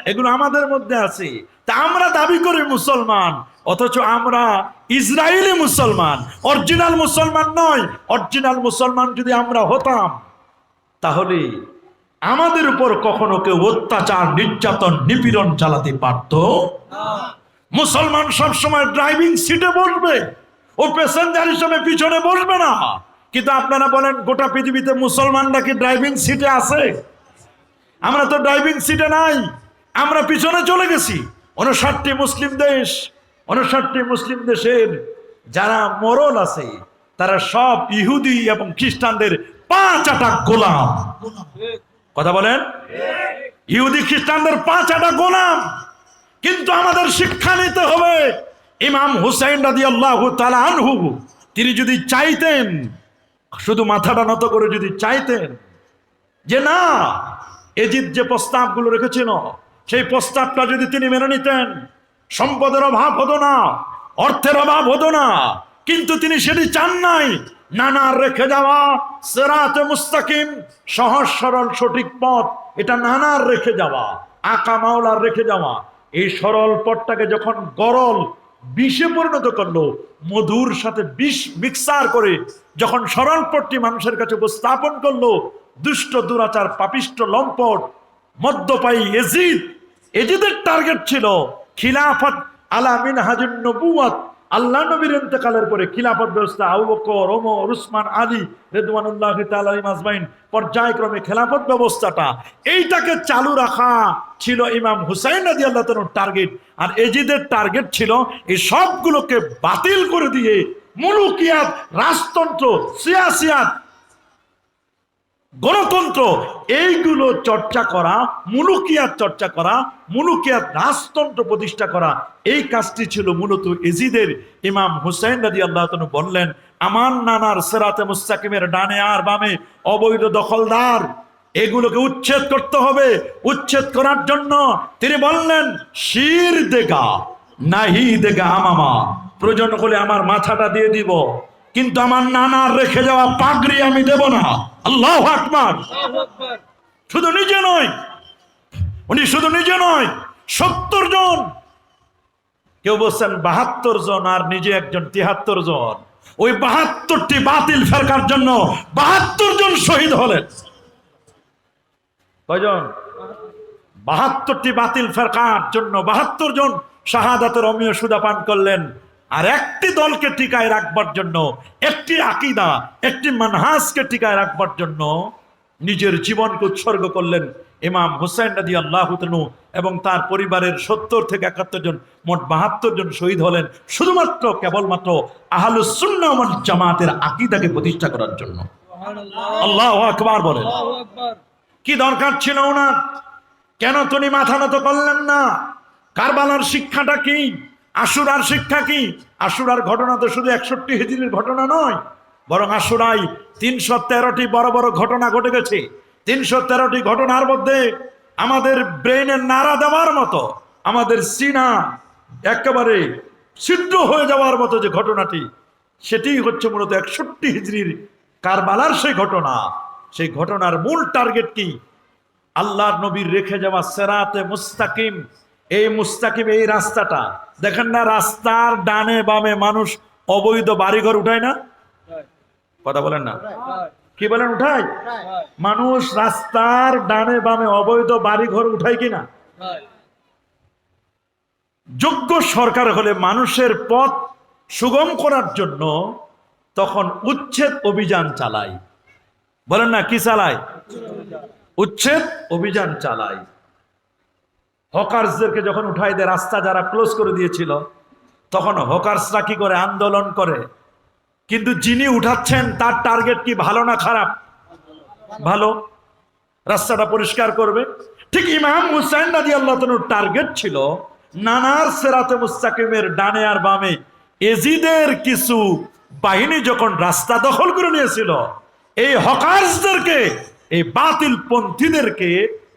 এগুলো আমাদের মধ্যে আছে। তা আমরা দাবি করি মুসলমান, অথচ আমরা ইসরায়েলি মুসলমান, অরিজিনাল মুসলমান নয়। অরিজিনাল মুসলমান যদি আমরা হতাম তাহলে আমাদের উপর কখনো কেউ অত্যাচার, নির্যাতন, নিপীড়ন চালাতে পারত না। মুসলমান সবসময় ড্রাইভিং সিটে বসবে, ও প্যাসেঞ্জার হিসেবে পিছনে বসবে না। কিন্তু আপনারা বলেন গোটা পৃথিবীতে মুসলমানরা কি ড্রাইভিং সিটে আছে? আমরা তো ড্রাইভিং সিটে নাই, আমরা পিছনে চলে গেছি। 59টি মুসলিম দেশ, 59টি মুসলিম দেশের যারা মোড়ল আছে তারা সব ইহুদি এবং খ্রিস্টানদের 5 আটা গোলাম। কথা বলেন, ইহুদি খ্রিস্টানদের 5 আটা গোলাম। কিন্তু আমাদের শিক্ষা নিতে হবে। ইমাম হুসাইন রাদিয়াল্লাহু তাআলা আনহু তিনি যদি চাইতেন, শুধু মাথাটা নত করে যদি চাইতেন যে না, এজিদ যে প্রস্তাবগুলো রেখেছিল সেই প্রস্তাবটা যদি তিনি মেনে নিতেন, সম্পদের অভাব হতো না, অর্থের অভাব হতো না। কিন্তু তিনি সেটি চান নাই। নানার রেখে যাওয়া সিরাতে মুস্তাকিম, সহজ সরল সঠিক পথ, এটা নানার রেখে যাওয়া, আকা মাওলার রেখে যাওয়া। এই সরল পথটাকে যখন গরল বিষে পরিণত করলো, মধুর সাথে বিষ মিক্সার করে যখন সরল পথটি মানুষের কাছে উপস্থাপন করলো, দুষ্ট, দুরাচার, পাপিষ্ট, লম্পট, মদ্যপায়ী এজিদের টার্গেট ছিল খিলাফত আলা মিনহাজুন নবুওয়াত। আল্লাহ নবীর ইন্তেকালের পরে খিলাফত ব্যবস্থা আবু বকর, ওমর, উসমান, আলী রিদওয়ানুল্লাহি তাআলা আজমাইন পর্যায়ক্রমে খেলাফত ব্যবস্থাটা এইটাকে চালু রাখা ছিল ইমাম হুসাইন রাদিয়াল্লাহু তাআলার টার্গেট। আর এজিদের টার্গেট ছিল এই সবগুলোকে বাতিল করে দিয়ে মুলুকিয়াত, রাজতন্ত্র, সিয়াসিয়াত, গণতন্ত্র এইগুলো চর্চা করা, মুলুকিয়াত চর্চা করা, মুলুকিয়াত রাজতন্ত্র প্রতিষ্ঠা করা, এই কাজটি ছিল মূলত এজিদের। ইমাম হুসাইন রাদিয়াল্লাহু তাআলা বললেন, আমার নানার সিরাতে মুস্তাকিমের ডানে আর বামে অবৈধ দখলদার, এগুলোকে উচ্ছেদ করতে হবে। উচ্ছেদ করার জন্য তিনি বললেন, শির দেগা নাহি দেগা আমামা, প্রয়োজন হলে আমার মাথাটা দিয়ে দিব, কিন্তু আমার নানার রেখে যাওয়া পাগড়ি আমি দেব না। আল্লাহু আকবার। শুধু নিজে নয়, উনি শুধু নিজে নয়, 70 জন, কেউ বলছেন 72 জন, আর নিজে একজন 73 জন। ওই 72টি বাতিল ফেরকার জন্য 72 জন শহীদ হলেন। কয়জন? 72টি বাতিল ফেরকার জন্য 72 জন শাহাদাতের অমীয় সুদা পান করলেন। আর একটি দলকে টিকায় রাখবার জন্য, একটি আকীদা, একটি মানহাজকে টিকায় রাখবার জন্য নিজের জীবনকে উৎসর্গ করলেন ইমাম হুসাইন রাদিয়াল্লাহু তাআলা এবং তার পরিবারের 70 থেকে 71 জন, মোট 72 জন শহীদ হলেন শুধুমাত্র কেবলমাত্র আহলুস সুন্নাহ ওয়াল জামাতের আকীদাকে প্রতিষ্ঠা করার জন্য। আল্লাহু আকবার বলেন। কি দরকার ছিল ওনার? কেন তিনি মাথা নত করলেন না? কারবালার শিক্ষাটা কি? আশুরার শিক্ষা কি? আশুরার ঘটনা তো শুধু 61 হিজরির ঘটনা নয়, বরং আশুরায় 313টি বড় বড় ঘটনা ঘটে গেছে। 313টি ঘটনার মধ্যে আমাদের ব্রেইনের নাড়া দেওয়ার মতো, আমাদের সিনা একেবারে ছিদ্র হয়ে যাওয়ার মতো যে ঘটনাটি, সেটাই হচ্ছে মূলত 61 হিজরির কারবালার সেই ঘটনা। সেই ঘটনার মূল টার্গেট কি? আল্লাহর নবীর রেখে যাওয়া সিরাতে মুস্তাকিম। এই মুস্তাকিম, এই রাস্তাটা দেখেন না, রাস্তার ডানে বামে মানুষ অবৈধ বাড়িঘর উঠায় না? কথা বলেন না, কি বলেন? উঠায়। মানুষ রাস্তার ডানে বামে অবৈধ বাড়িঘর উঠায় কিনা? যোগ্য সরকার হলে মানুষের পথ সুগম করার জন্য তখন উচ্ছেদ অভিযান চালায়। বলেন না, কি চালায়? উচ্ছেদ অভিযান চালায়। হকার্সদেরকে যখন উঠাই দেয়, রাস্তা যারা ক্লোজ করে দিয়েছিল, তখন হকার্সরা কি করে? আন্দোলন করে। কিন্তু যিনি উঠাচ্ছেন তার টার্গেট কি, ভালো না খারাপ? ভালো, রাস্তাটা পরিষ্কার করবে। ঠিক ইমাম হুসাইন রাদিয়াল্লাহু তাআলার টার্গেট ছিল নানার সিরাতে মুস্তাকিমের ডানে আর বামে এজিদের কিছু বাহিনী যখন রাস্তা দখল করে নিয়েছিল, এই হকার্সদেরকে, এই বাতিল পন্থীদেরকে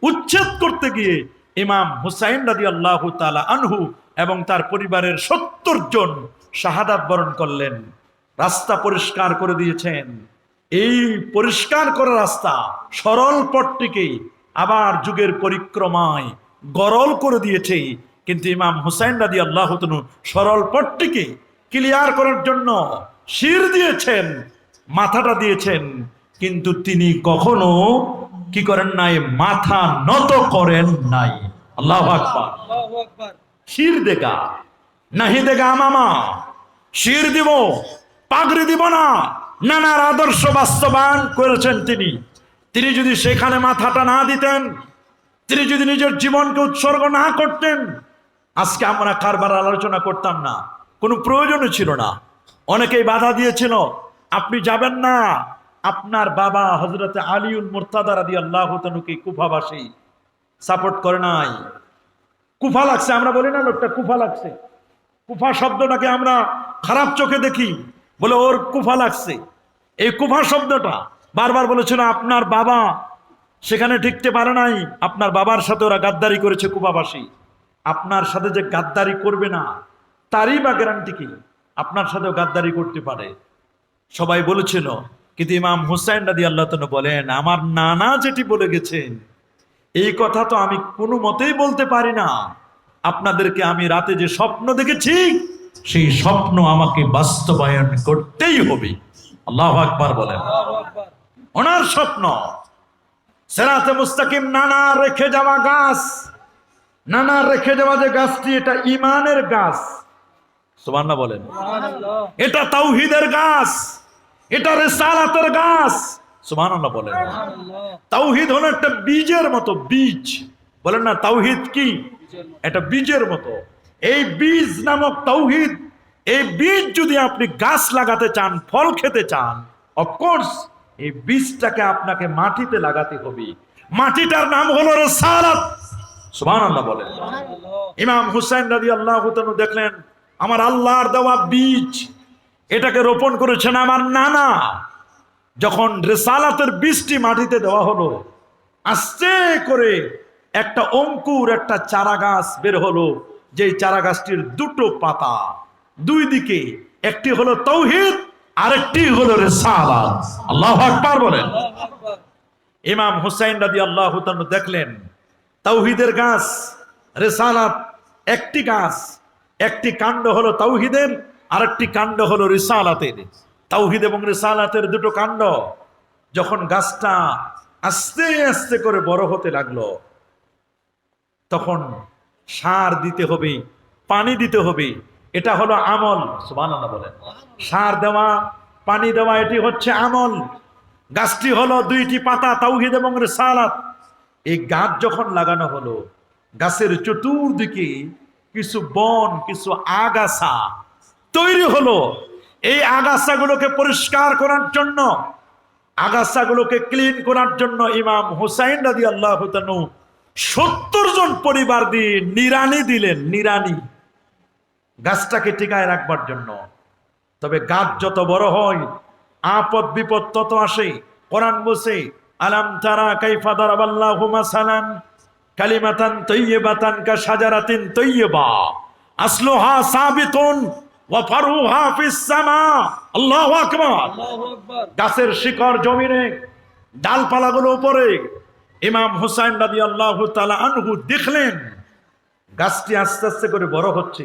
উচ্ছেদ করতে গিয়ে ইমাম হুসাইন রাদিয়াল্লাহু তাআলা আনহু এবং তার পরিবারের 70 জন শাহাদাত বরণ করলেন। রাস্তা পরিষ্কার করে দিয়েছেন। এই পরিষ্কার করা রাস্তা সরল পথটিকে আবার যুগের পরিক্রমায় গরল করে দিয়েছে। কিন্তু ইমাম হুসাইন রাদিয়াল্লাহু তাআলা সরল পথটিকে ক্লিয়ার করার জন্য শির দিয়েছেন, মাথাটা দিয়েছেন, কিন্তু তিনি কখনো কি করেন নাই? মাথা নত করেন নাই। আল্লাহু আকবার। শির দেগা নাহি দেগা মামা, শির দিব, পাগড়ি দিব না। নানার আদর্শ বাস্তবায়ন করেছেন তিনি। তিনি যদি সেখানে মাথাটা না দিতেন, তিনি যদি নিজের জীবনকে উৎসর্গ না করতেন, আজকে আমরা কারবার আলোচনা করতাম না, কোনো প্রয়োজনই ছিল না। অনেকেই বাধা দিয়েছিল, আপনি যাবেন না। আপনার বাবা হযরতে আলীউল মুরতাদা রাদিয়াল্লাহু তাআলাকে কুফাবাসী সাপোর্ট করে নাই। কুফা লাগছে, আমরা বলি না লোকটা কুফা লাগছে। কুফা শব্দটাকে আমরা খারাপ চোখে দেখি, বলে ওর কুফা লাগছে। এই কুফা শব্দটা বারবার বলেছিল, আপনার বাবা সেখানে টিকতে পারে নাই, আপনার বাবার সাথে ওরা গাদ্দারি করেছে কুফাবাসী। আপনার সাথে যে গাদ্দারি করবে না, তারই বা গ্যারান্টি কি? আপনার সাথেও গাদ্দারি করতে পারে, সবাই বলেছিল। কিন্তু ইমাম হুসাইন রাদিয়াল্লাহু তাআলা বলেন, আমার নানা যেটি বলে গেছেন এই কথা তো আমি কোনো মতেই বলতে পারি না। আপনাদেরকে আমি রাতে যে স্বপ্ন দেখেছি, সেই স্বপ্ন আমাকে বাস্তবায়ন করতেই হবে। আল্লাহু আকবার বলেন। ওনার স্বপ্ন সিরাতে মুস্তাকিম, নানা রেখে যাওয়া গাছ, নানা রেখে যাওয়া যে গাছটি, এটা ঈমানের গাছ। সুবহানাল্লাহ বলেন। এটা তাওহীদের গাছ, এটা রিসালাতের গাছ। সুবহানাল্লাহ বলেন। তাওহীদ হলো একটা বীজের মতো, বীজ। বলেন না, তাওহীদ কি? এটা বীজের মতো। এই বীজ নামক তাওহীদ, এই বীজ যদি আপনি গাছ লাগাতে চান, ফল খেতে চান, অফকোর্স এই বীজটাকে আপনাকে মাটিতে লাগাতে হবে। মাটিটার নাম হলো রিসালাত। সুবহানাল্লাহ বলেন। ইমাম হুসাইন রাদিয়াল্লাহু তাআলা দেখলেন, আমার আল্লাহর দেওয়া বীজ, এটাকে রোপণ করেছেন আমার নানা। যখন রিসালাতের বীজটি মাটিতে দেওয়া হলো, আস্তে করে একটা অঙ্কুর, একটা চারা গাছ বের হলো। যে চারা গাছটির দুটো পাতা, দুই দিকে, একটি হলো তাওহীদ, আরেকটি হলো রিসালাত। আল্লাহু আকবার বলেন। ইমাম হুসাইন রাদিয়াল্লাহু তাআলা দেখলেন, তাওহীদের গাছ, রিসালাত একটি গাছ, একটি কাণ্ড হলো তাওহীদের, আরেকটি কাণ্ড হলো রিসালাতের। তাওহীদ এবং রিসালাতের দুটো কাণ্ড। যখন গাছটা আস্তে আস্তে করে বড় হতে লাগলো, তখন সার দিতে হবে, পানি দিতে হবে। এটা হলো আমল। সুবহানাল্লাহ বলেন। সার দেওয়া, পানি দেওয়া, এটি হচ্ছে আমল। গাছটি হলো দুইটি পাতা, তাওহীদ এবং রিসালাত। এই গাছ যখন লাগানো হলো, গাছের চতুর্দিকে কিছু বন, কিছু আগাছা তৈরি হলো। এই আগাছাগুলোকে পরিষ্কার করার জন্য, আগাছাগুলোকে ক্লিন করার জন্য ইমাম হুসাইন রাদিয়াল্লাহু তাআলা 70 জন পরিবার দিয়ে নিরানি দিলেন। নিরানি, গাছটাকে টিকায় রাখবার জন্য। তবে গাছ যত বড় হয়, আপদ বিপদ তত আসে। কোরআন বলছে, আলাম তারা কাইফা দারাবাল্লাহু মাসালান কালিমাতান তাইয়্যিবাতান কাশাজারাতিন তাইয়্যিবা আসলুহা সাবিতুন ওয়া ফারুহা ফিস সামা, আল্লাহু আকবার। গাছের শিকড় জমিনে, ডালপালাগুলো উপরে। ইমাম হুসাইন রাদিয়াল্লাহু তাআলা আনহু দেখলেন গাছটি আস্তে আস্তে করে বড় হচ্ছে।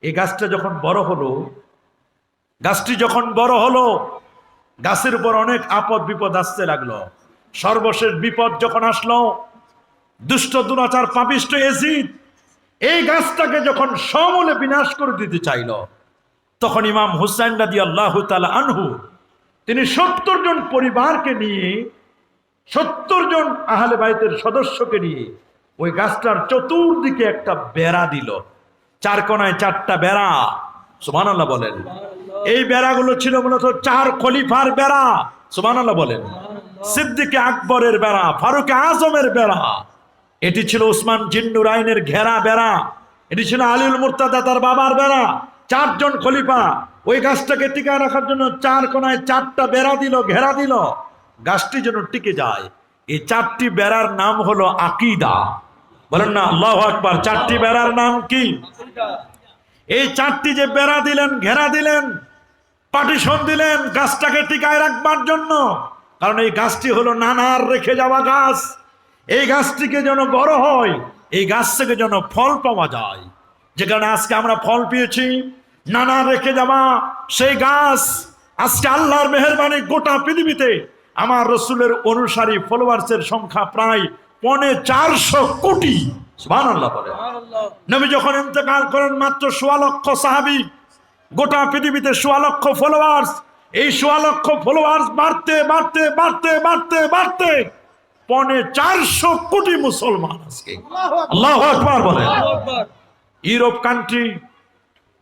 এই গাছটা যখন বড় হলো, গাছের উপর অনেক আপদ বিপদ আসতে লাগলো। সর্বশেষ বিপদ যখন আসলো, দুষ্ট দুরাচার পাপিষ্ট এজিদ এই গাছটাকে যখন সমূলে বিনাশ করে দিতে চাইল, তখন ইমাম হুসাইন রাদিয়াল্লাহু তাআলা আনহু তিনি 70 জন পরিবারকে নিয়ে, 70 জন আহলে বাইতের সদস্যকে নিয়ে ওই গাছটার চতুর্দিকে একটা বেড়া দিল। 4 কোণায় 4টা বেড়া। সুবহানাল্লাহ বলেন। এই বেড়াগুলো ছিল মূলত 4 খলিফার বেড়া। সুবহানাল্লাহ বলেন। সিদ্দিকে আকবরের বেড়া, ফারুক আজমের বেড়া, এটি ছিল উসমান জিন্নুরাইনের ঘেরা বেড়া, এটি ছিল আলীউল মুর্তাদা তার বাবার বেড়া। 4 জন খলিফা ওই গাছটাকে টিকায় রাখার জন্য 4 কোণায় 4টা বেড়া দিল, ঘেরা দিল, গাছটি যেন টিকে যায়। এই 4টি বেড়ার নাম হলো আকীদা। বলেন না আল্লাহু আকবার। 4টি বেড়ার নাম কি? এই 4টি যে বেড়া দিলেন, ঘেরা দিলেন, পার্টিশন দিলেন গাছটাকে টিকায় রাখবার জন্য। কারণ এই গাছটি হলো নানার রেখে যাওয়া গাছ। এই গাছটিকে যেন বড় হয়, এই গাছ থেকে যেন ফল পাওয়া যায়। যে কারণে আজকে আমরা ফল পেয়েছি, নানা রেখে যাওয়া সেই গাছ। আজকে আল্লাহর মেহেরবানি গোটা পৃথিবীতে আমার রসুলের অনুসারী ফলোয়ার্সের সংখ্যা প্রায় 450 কোটি। সুবহানাল্লাহ বলে। নবী যখন ইন্তেকাল করেন মাত্র 1.25 লক্ষ সাহাবী, গোটা পৃথিবীতে 1.25 লক্ষ ফলোয়ার্স। এই 1.25 লক্ষ ফলোয়ার্স বাড়তে বাড়তে বাড়তে বাড়তে বাড়তে 450 কোটি মুসলমান আজকে। আল্লাহু আকবার বলেন। ইউরোপ কান্ট্রি,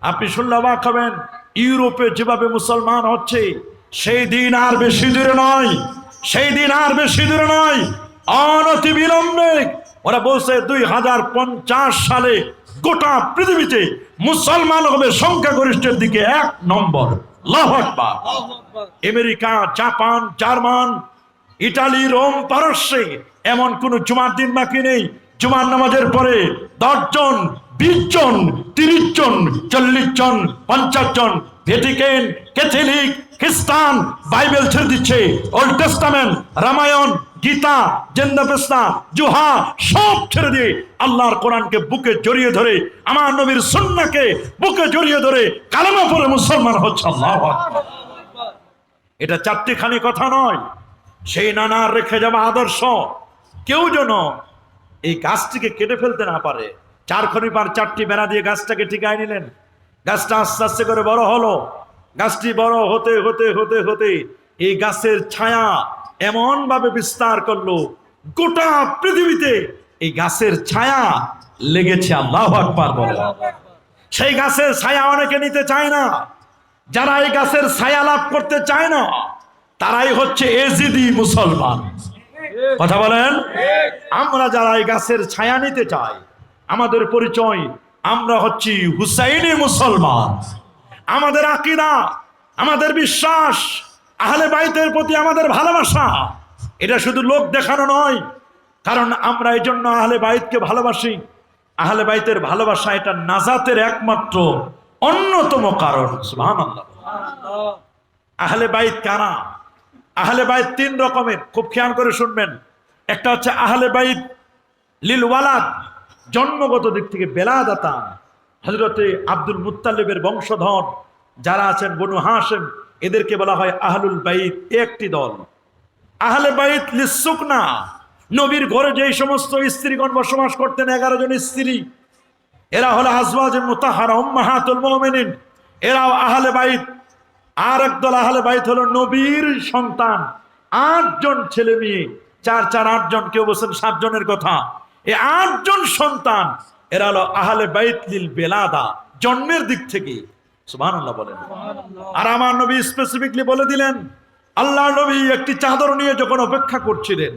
আপনি শুনলে অবাক হবেন, ইউরোপে যেভাবে মুসলমান হচ্ছে, সেই দিন আর বেশি দূরে নয়, সেই দিন আর বেশি দূরে নয়। অনতি বিলম্বে ওরা বলছে 2050 সালে গোটা পৃথিবীতে মুসলমান হবে সংখ্যাগরিষ্ঠের দিকে 1 নম্বর। আল্লাহু আকবার। America, Japan, German, Italy, Rome, পারস্যে এমন কোন জুমার দিন বাকি নেই জুমার নামাজের পরে 10 জন, 20 জন, 30 জন, 40 জন, 50 জন ভ্যাটিকান, ক্যাথলিক, খ্রিস্টান বাইবেল ছেড়ে দিচ্ছে। ওল্ড টেস্টামেন্ট, রামায়ণ, গীতা, জেন্দাবেস্তা, জুহা সব ছেড়ে দিয়ে আল্লাহর কোরআনকে বুকে জড়িয়ে ধরে, আমার নবীর সুন্নাহকে বুকে জড়িয়ে ধরে কালেমা পড়ে মুসলমান হচ্ছে। আল্লাহু আকবার। এটা 4টি খানি কথা নয়, সেই নানার রেখে যাওয়া আদর্শ। কেউ যেন এই গাছটিকে কেটে ফেলতে না পারে। 4 খলিফার 4টি বেড়া দিয়ে গাছটাকে টিকায় নিলেন। গাছটা আস্তে আস্তে করে বড় হলো। গাছটি বড় হতে হতে হতে হতে এই গাছের ছায়া এমন ভাবে বিস্তার করলো, গোটা পৃথিবীতে এই গাছের ছায়া লেগেছে। আল্লাহু আকবার বলে। সেই গাছের ছায়া অনেকে নিতে চায় না। যারা এই গাছের ছায়া লাভ করতে চায় না, তারাই হচ্ছে এজিদি মুসলমান। কথা বলেন। আমরা যারা এই গাছের ছায়া নিতে চাই, আমাদের পরিচয়, আমরা হচ্ছি হুসাইনি মুসলমান। আমাদের আকীদা, আমাদের বিশ্বাস, আহলে বাইতের প্রতি আমাদের ভালোবাসা, এটা শুধু লোক দেখানো নয়। কারণ আমরা এই জন্য আহলে বাইতকে ভালোবাসি। আহলে বাইতের ভালোবাসা এটা নাজাতের একমাত্র অন্যতম কারণ। সুবহানাল্লাহ। আহলে বাইত কারা? আহলে বাইত 3 রকমের, খুব খেয়াল করে শুনবেন। একটা হচ্ছে আহলে বাইত লিল ওয়ালাদ, জন্মগত দিক থেকে বেলাদাতা, হযরতে আব্দুল মুত্তালিবের বংশধর যারা আছেন বনু হাশিম, এদেরকে বলা হয় আহলুল বাইত, একটি দল। আহলে বাইত লিসুকনা, নবীর ঘরে যেই সমস্ত স্ত্রীগণ বসবাস করতেন, 11 জন স্ত্রী, এরা হলো আজওয়াজে মুতাহহারা উম্মাহাতুল মুমিনিন, এরাও আহলে বাইত। আর একদল আহলে বাইত হলো নবীর সন্তান, 8 জন ছেলে মেয়ে, 4 4 8 জন, কেউ বলছেন 7 জনের কথা। এই 8 জন সন্তান এরা হলো আহলে বাইত লিল বেলাদা, জন্মের দিক থেকে। সুবহানাল্লাহ বলেন। আর আমার নবী স্পেসিফিকলি বলে দিলেন, আল্লাহ নবী একটি চাদর নিয়ে যখন অপেক্ষা করছিলেন,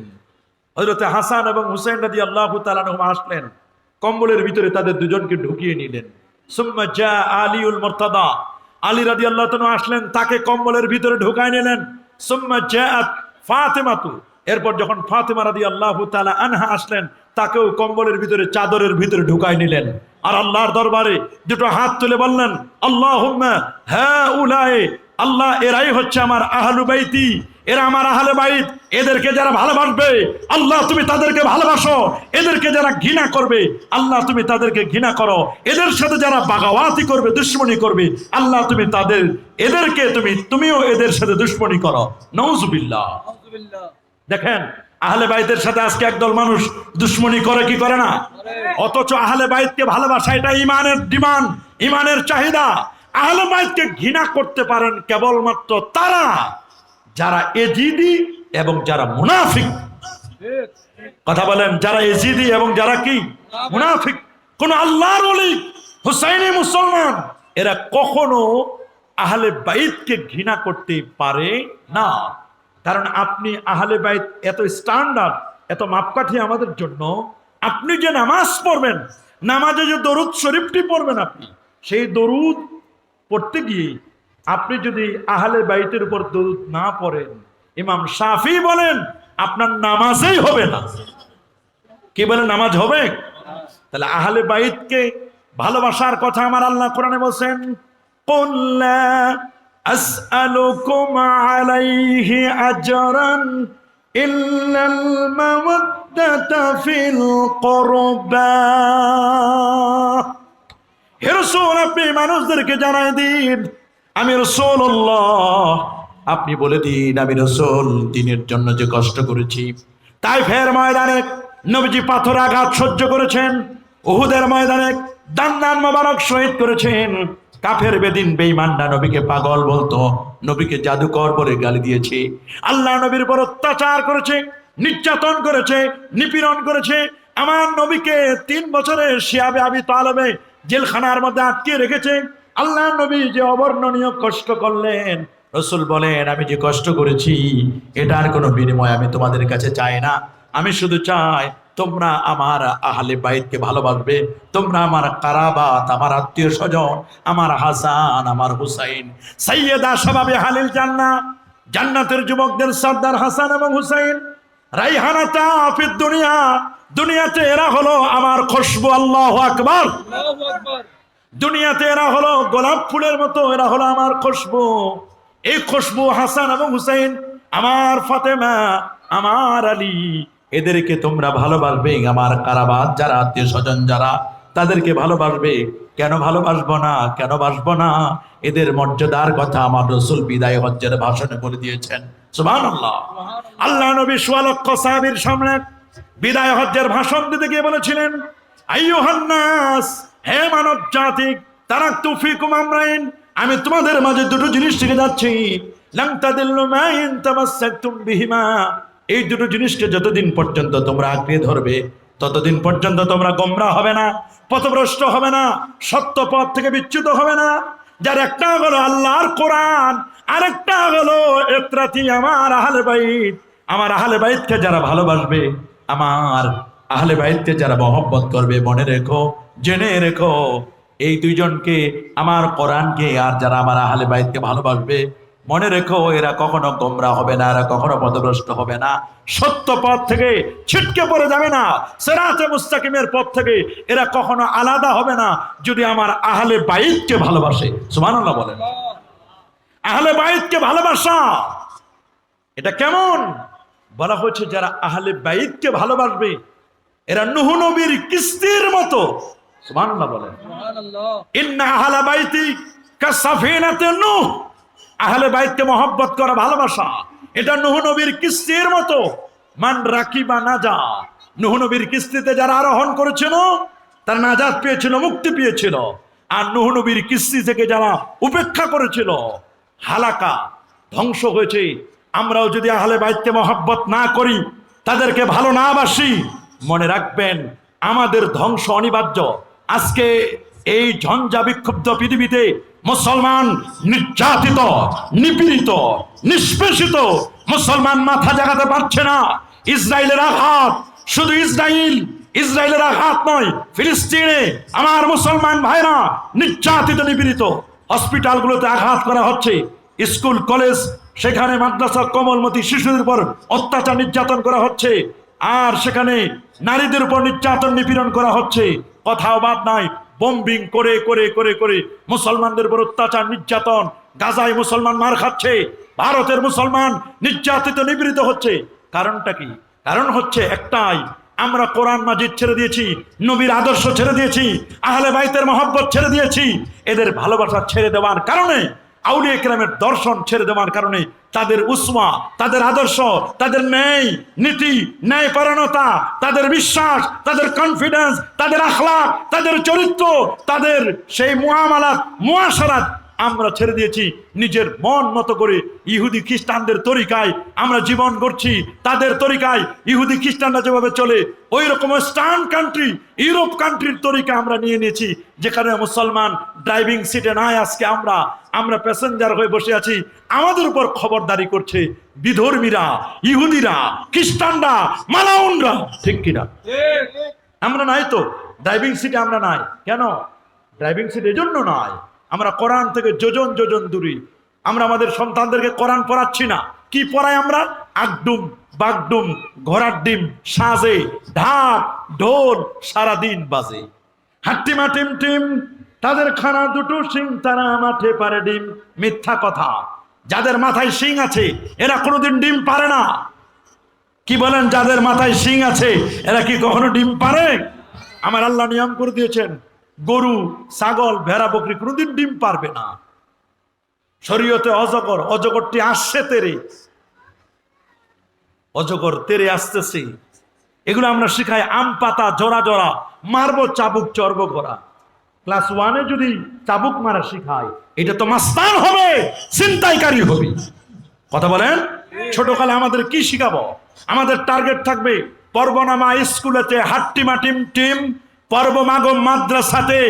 হযরতে হাসান এবং হুসাইন রাদিয়াল্লাহু তাআলা আনহুমা আসলেন, কম্বলের ভিতরে তাদের দুজনকে ঢুকিয়ে নিলেন। সুম্মা জা আলীউল মুরতাদা, আলী রাদিয়াল্লাহু তাআলা আসলেন, তাকে কম্বলের ভিতরে ঢুকায় নিলেন। সুম্মা জাআত ফাতেমাতু, এরপর যখন ফাতেমা রাদিয়াল্লাহু তাআলা আনহা আসলেন, তাকেও কম্বলের ভিতরে, চাদরের ভিতরে ঢুকাই নিলেন। আর আল্লাহর দরবারে দুটো হাত তুলে বললেন, আল্লাহুম্মা হাউলাই, আল্লাহ এরাই হচ্ছে আমার আহলু বাইতি, এরা আমার আহলে বাইত। এদেরকে যারা ভালোবাসবে আল্লাহ তুমি তাদেরকে ভালোবাসো, এদেরকে যারা ঘৃণা করবে আল্লাহ তুমি তাদেরকে ঘৃণা করো, এদের সাথে যারা বাগাওয়াতি করবে, দুশমনি করবে আল্লাহ তুমি এদেরকে তুমিও এদের সাথে দুশমনি করো। নাউজুবিল্লাহ। দেখেন আহলে বাইতের সাথে আজকে একদল মানুষ দুশমনি করে কি করে না, অথচ আহলে বাইতকে ভালোবাসা এটা ইমানের ডিমান্ড, ইমানের চাহিদা। আহলে বাইতকে ঘৃণা করতে পারেন কেবলমাত্র তারা যারা এজিদি এবং যারা মুনাফিক। কথা বলেন, যারা এজিদি এবং যারা কি মুনাফিক। কোন আল্লাহর ওলি, হুসাইনি মুসলমান, এরা কখনো আহলে বাইতকে ঘৃণা করতে পারে না। কারণ আপনি আহলে বাইত এত স্ট্যান্ডার্ড, এত মাপকাঠি আমাদের জন্য। আপনি যে নামাজ পড়বেন, নামাজে যে দরুদ শরীফটি পড়বেন, আপনি সেই দরুদ পড়তে গিয়ে আপনি যদি আহলে বাইতের উপর দরুদ না পড়েন, ইমাম শাফি বলেন আপনার নামাজই হবে না। কি বলেন, নামাজ হবে? তাহলে আহলে বাইতকে ভালোবাসার কথা আমার আল্লাহ কোরআনে বলছেন, কুল লা আসআলুকুম আলাইহি আজরান ইল্লাল মাওয়াদ্দাতা ফিল কুরবা। হে রাসূল, আপনি মানুষদেরকে জানাই দিন আমি রাসূলুল্লাহ। আপনি বলে দিন আমি রাসূল দ্বীনের জন্য যে কষ্ট করেছি। তাইফের ময়দানে নবীজি পাথর আঘাত সহ্য করেছেন, উহুদের ময়দানে দান মোবারক শহীদ করেছেন। কাফের বেদিন বেঈমানরা নবীকে পাগল বলতো, নবীকে জাদুকর বলে গালি দিয়েছে, আল্লাহ নবীর উপর অত্যাচার করেছে, নির্যাতন করেছে, নিপীড়ন করেছে। আমার নবীকে 3 বছরের শিয়াবে আবি তালেবে জেলখানার মধ্যে আটকে রেখেছে। আল্লাহ নবী যে অবর্ণনীয় কষ্ট করলেন, রাসূল বলেন আমি যে কষ্ট করেছি এটার কোনো বিনিময় আমি তোমাদের কাছে চাই না। আমি শুধু চাই তোমরা আমার আহলে বাইতকে ভালোবাসবে, তোমরা আমার কারাবাত, আমার আত্মীয় স্বজন, আমার হাসান, আমার হুসাইন, সাইয়্যিদা শাবাবে আহলিল জান্নাহ, জান্নাতের যুবকদের সর্দার হাসান এবং হুসাইন, রাইহানাতা ফিদ দুনিয়া, দুনিয়াতে এরা হলো আমার খুশবু। আল্লাহু আকবার, আল্লাহু আকবার। দুনিয়াতে এরা হলো গোলাপ ফুলের মতো, এরা হলো আমার খুশবু। এই খুশবু হাসান এবং হুসাইন, আমার ফাতেমা, আমার আলী, এদেরকে তোমরা ভালোবাসবে। আমার কারাবাত যারা, আত্মীয় স্বজন যারা, তাদেরকে ভালোবাসবে। কেন ভালোবাসবো না, কেন বাসবো না? এদের মর্যাদার কথা আমার রাসূল বিদায় হজ্জের ভাষণে বলে দিয়েছেন। সুবহানাল্লাহ। আল্লাহ নবী ১৬ লক্ষ সাহাবীর সামনে বিদায় হজ্জের ভাষণ দিতে গিয়ে বলেছিলেন, আইয়ুহান নাস, হে মানব জাতি, তারাকতু ফীকুম আমরাইন, আমি তোমাদের মাঝে দুটো জিনিস শিখে যাচ্ছি। লান তাদিল্লু মা ইন তামাসসাকতুম বিহিমা, এই দুটো জিনিসকে যতদিন পর্যন্ত তোমরা আঁকড়ে ধরবে ততদিন পর্যন্ত তোমরা গোমরাহ হবে না, পথভ্রষ্ট হবে না, সত্য পথ থেকে বিচ্যুত হবে না। যার একটা হলো আল্লাহর কোরআন, আরেকটা হলো ইত্রাতি আমার আহলে বাইত। আমার আহলে বাইতকে যারা ভালোবাসবে, আমার আহলে বাইতকে যারা মহব্বত করবে, মনে রেখো, জেনে রেখো, এই দুইজনকে, আমার কোরআনকে আর যারা আমার আহলে বাইতকে ভালোবাসবে, মনে রেখো এরা কখনো গোমরাহ হবে না, এরা কখনো পথভ্রষ্ট হবে না, সত্য পথ থেকে ছিটকে পড়ে যাবে না, সিরাতে মুস্তাকিমের পথ থেকে এরা কখনো আলাদা হবে না, যদি আমার আহলে বাইতকে ভালোবাসে। সুবহানাল্লাহ বলেন। আহলে বাইতকে ভালোবাসা এটা কেমন? বলা হচ্ছে যারা আহলে বাইতকে ভালোবাসবে এরা নূহ নবীর কিস্তির মতো। সুবহানাল্লাহ বলেন। সুবহানাল্লাহ। ইন্না আহলা বাইতি কাসাফিনাতুন নূহ, আহলে বাইতকে মহব্বত করা, ভালোবাসা, এটা নূহ নবীর কিস্তির মতো। মান রাকিবা নাজা, নূহ নবীর কিস্তিতে যারা আরোহণ করেছিল তারা নাজাত পেয়েছিল, মুক্তি পেয়েছিল। আর নূহ নবীর কিস্তি থেকে যারা উপেক্ষা করেছিল, হালাকা, ধ্বংস হয়েছে। আমরাও যদি আহলে বাইতকে মহব্বত না করি, তাদেরকে ভালো না বাসি, মনে রাখবেন আমাদের ধ্বংস অনিবার্য। আজকে এই ঝঞ্ঝা বিক্ষুব্ধ পৃথিবীতে মুসলমান নির্যাতিত, নিপীড়িত, নিষ্পেষিত। মুসলমান মাথা জাগাতে পারছে না। ইসরায়েলের আঘাত, শুধু ইসরায়েলের আঘাত নয়, ফিলিস্তিনে আমার মুসলমান ভাইরা নির্যাতিত, নিপীড়িত। হসপিটালগুলোতে আঘাত করা হচ্ছে, স্কুল কলেজ সেখানে মাদ্রাসা কমলমতি শিশুদের উপর অত্যাচার নির্যাতন করা হচ্ছে, আর সেখানে নারীদের উপর নির্যাতন নিপীড়ন করা হচ্ছে। কথাও বাদ নাই, বোম্বিং করে করে করে করে মুসলমানদের উপর অত্যাচার নির্যাতন। গাজায় মুসলমান মার খাচ্ছে, ভারতের মুসলমান নির্যাতিত নিপীড়িত হচ্ছে। কারণটা কি? কারণ হচ্ছে একটাই, আমরা কোরআন মাজিদ ছেড়ে দিয়েছি, নবীর আদর্শ ছেড়ে দিয়েছি, আহলে বাইতের মহব্বত ছেড়ে দিয়েছি। এদের ভালোবাসা ছেড়ে দেওয়ার কারণে, আউলিয়া কেরামের দর্শন ছেড়ে দেওয়ার কারণে তাদের উসমা, তাদের আদর্শ, তাদের ন্যায় নীতি, ন্যায় পরায়ণতা, তাদের বিশ্বাস, তাদের কনফিডেন্স, তাদের আখলাক, তাদের চরিত্র, তাদের সেই মুআমালাত, মুআশারাত আমরা ছেড়ে দিয়েছি। নিজের মন মতো করে ইহুদি খ্রিস্টানদের তরিকায় আমরা জীবন গড়ছি। তাদের তরিকায় ইহুদি খ্রিস্টানরা যেভাবে চলে, ওই রকম ওয়েস্টার্ন কান্ট্রি, ইউরোপ কান্ট্রির তরিকা আমরা নিয়ে নিয়েছি, যেখানে মুসলমান ড্রাইভিং সিটে নাই। আজকে আমরা প্যাসেঞ্জার হয়ে বসে আছি। আমাদের উপর খবরদারি করছে বিধর্মীরা, ইহুদিরা, খ্রিস্টানরা, মালাউনরা। ঠিক কিনা? আমরা নাই তো ড্রাইভিং সিটে, আমরা নাই। কেন ড্রাইভিং সিট? এজন্য নয়, আমরা কোরআন থেকে যোজন যোজন দূরে। আমরা আমাদের সন্তানদেরকে কোরআন পড়াচ্ছি না। কি পড়াই আমরা? আগডুম বাগডুম, ঘোড়ার ডিম সাজে, ঢাক ঢোল সারাদিন বাজে। হাট্টিমা টিম টিম, তাদের খানা দুটো সিং, তারা মাঠে পারে ডিম। মিথ্যা কথা। যাদের মাথায় সিং আছে এরা কোনোদিন ডিম পারে না। কি বলেন? যাদের মাথায় সিং আছে এরা কি কখনো ডিম পারে? আমার আল্লাহ নিয়ম করে দিয়েছেন, গরু, ছাগল, ভেড়া, বকরি কোনোদিন ডিম পারবে না। শরীয়তে অজগর, অজগরটি আসছে তেরে, অজগর তেরে আসতেছে, এগুলো আমরা শিখাই। আম পাতা জোড়া জোড়া মারবো, চাবুক চর্ব করা। ক্লাস 1-এ যদি চাবুক মারা শিখায়, এটা তো মাস্তান হবে, ছিনতাইকারী হবে। কথা বলেন? ছোটকালে আমাদের কি শিখাবো? আমাদের টার্গেট থাকবে পর্বনামা স্কুলেতে হাট্টিমা টিম টিম, পর্বমাগম মাদ্রাসাতে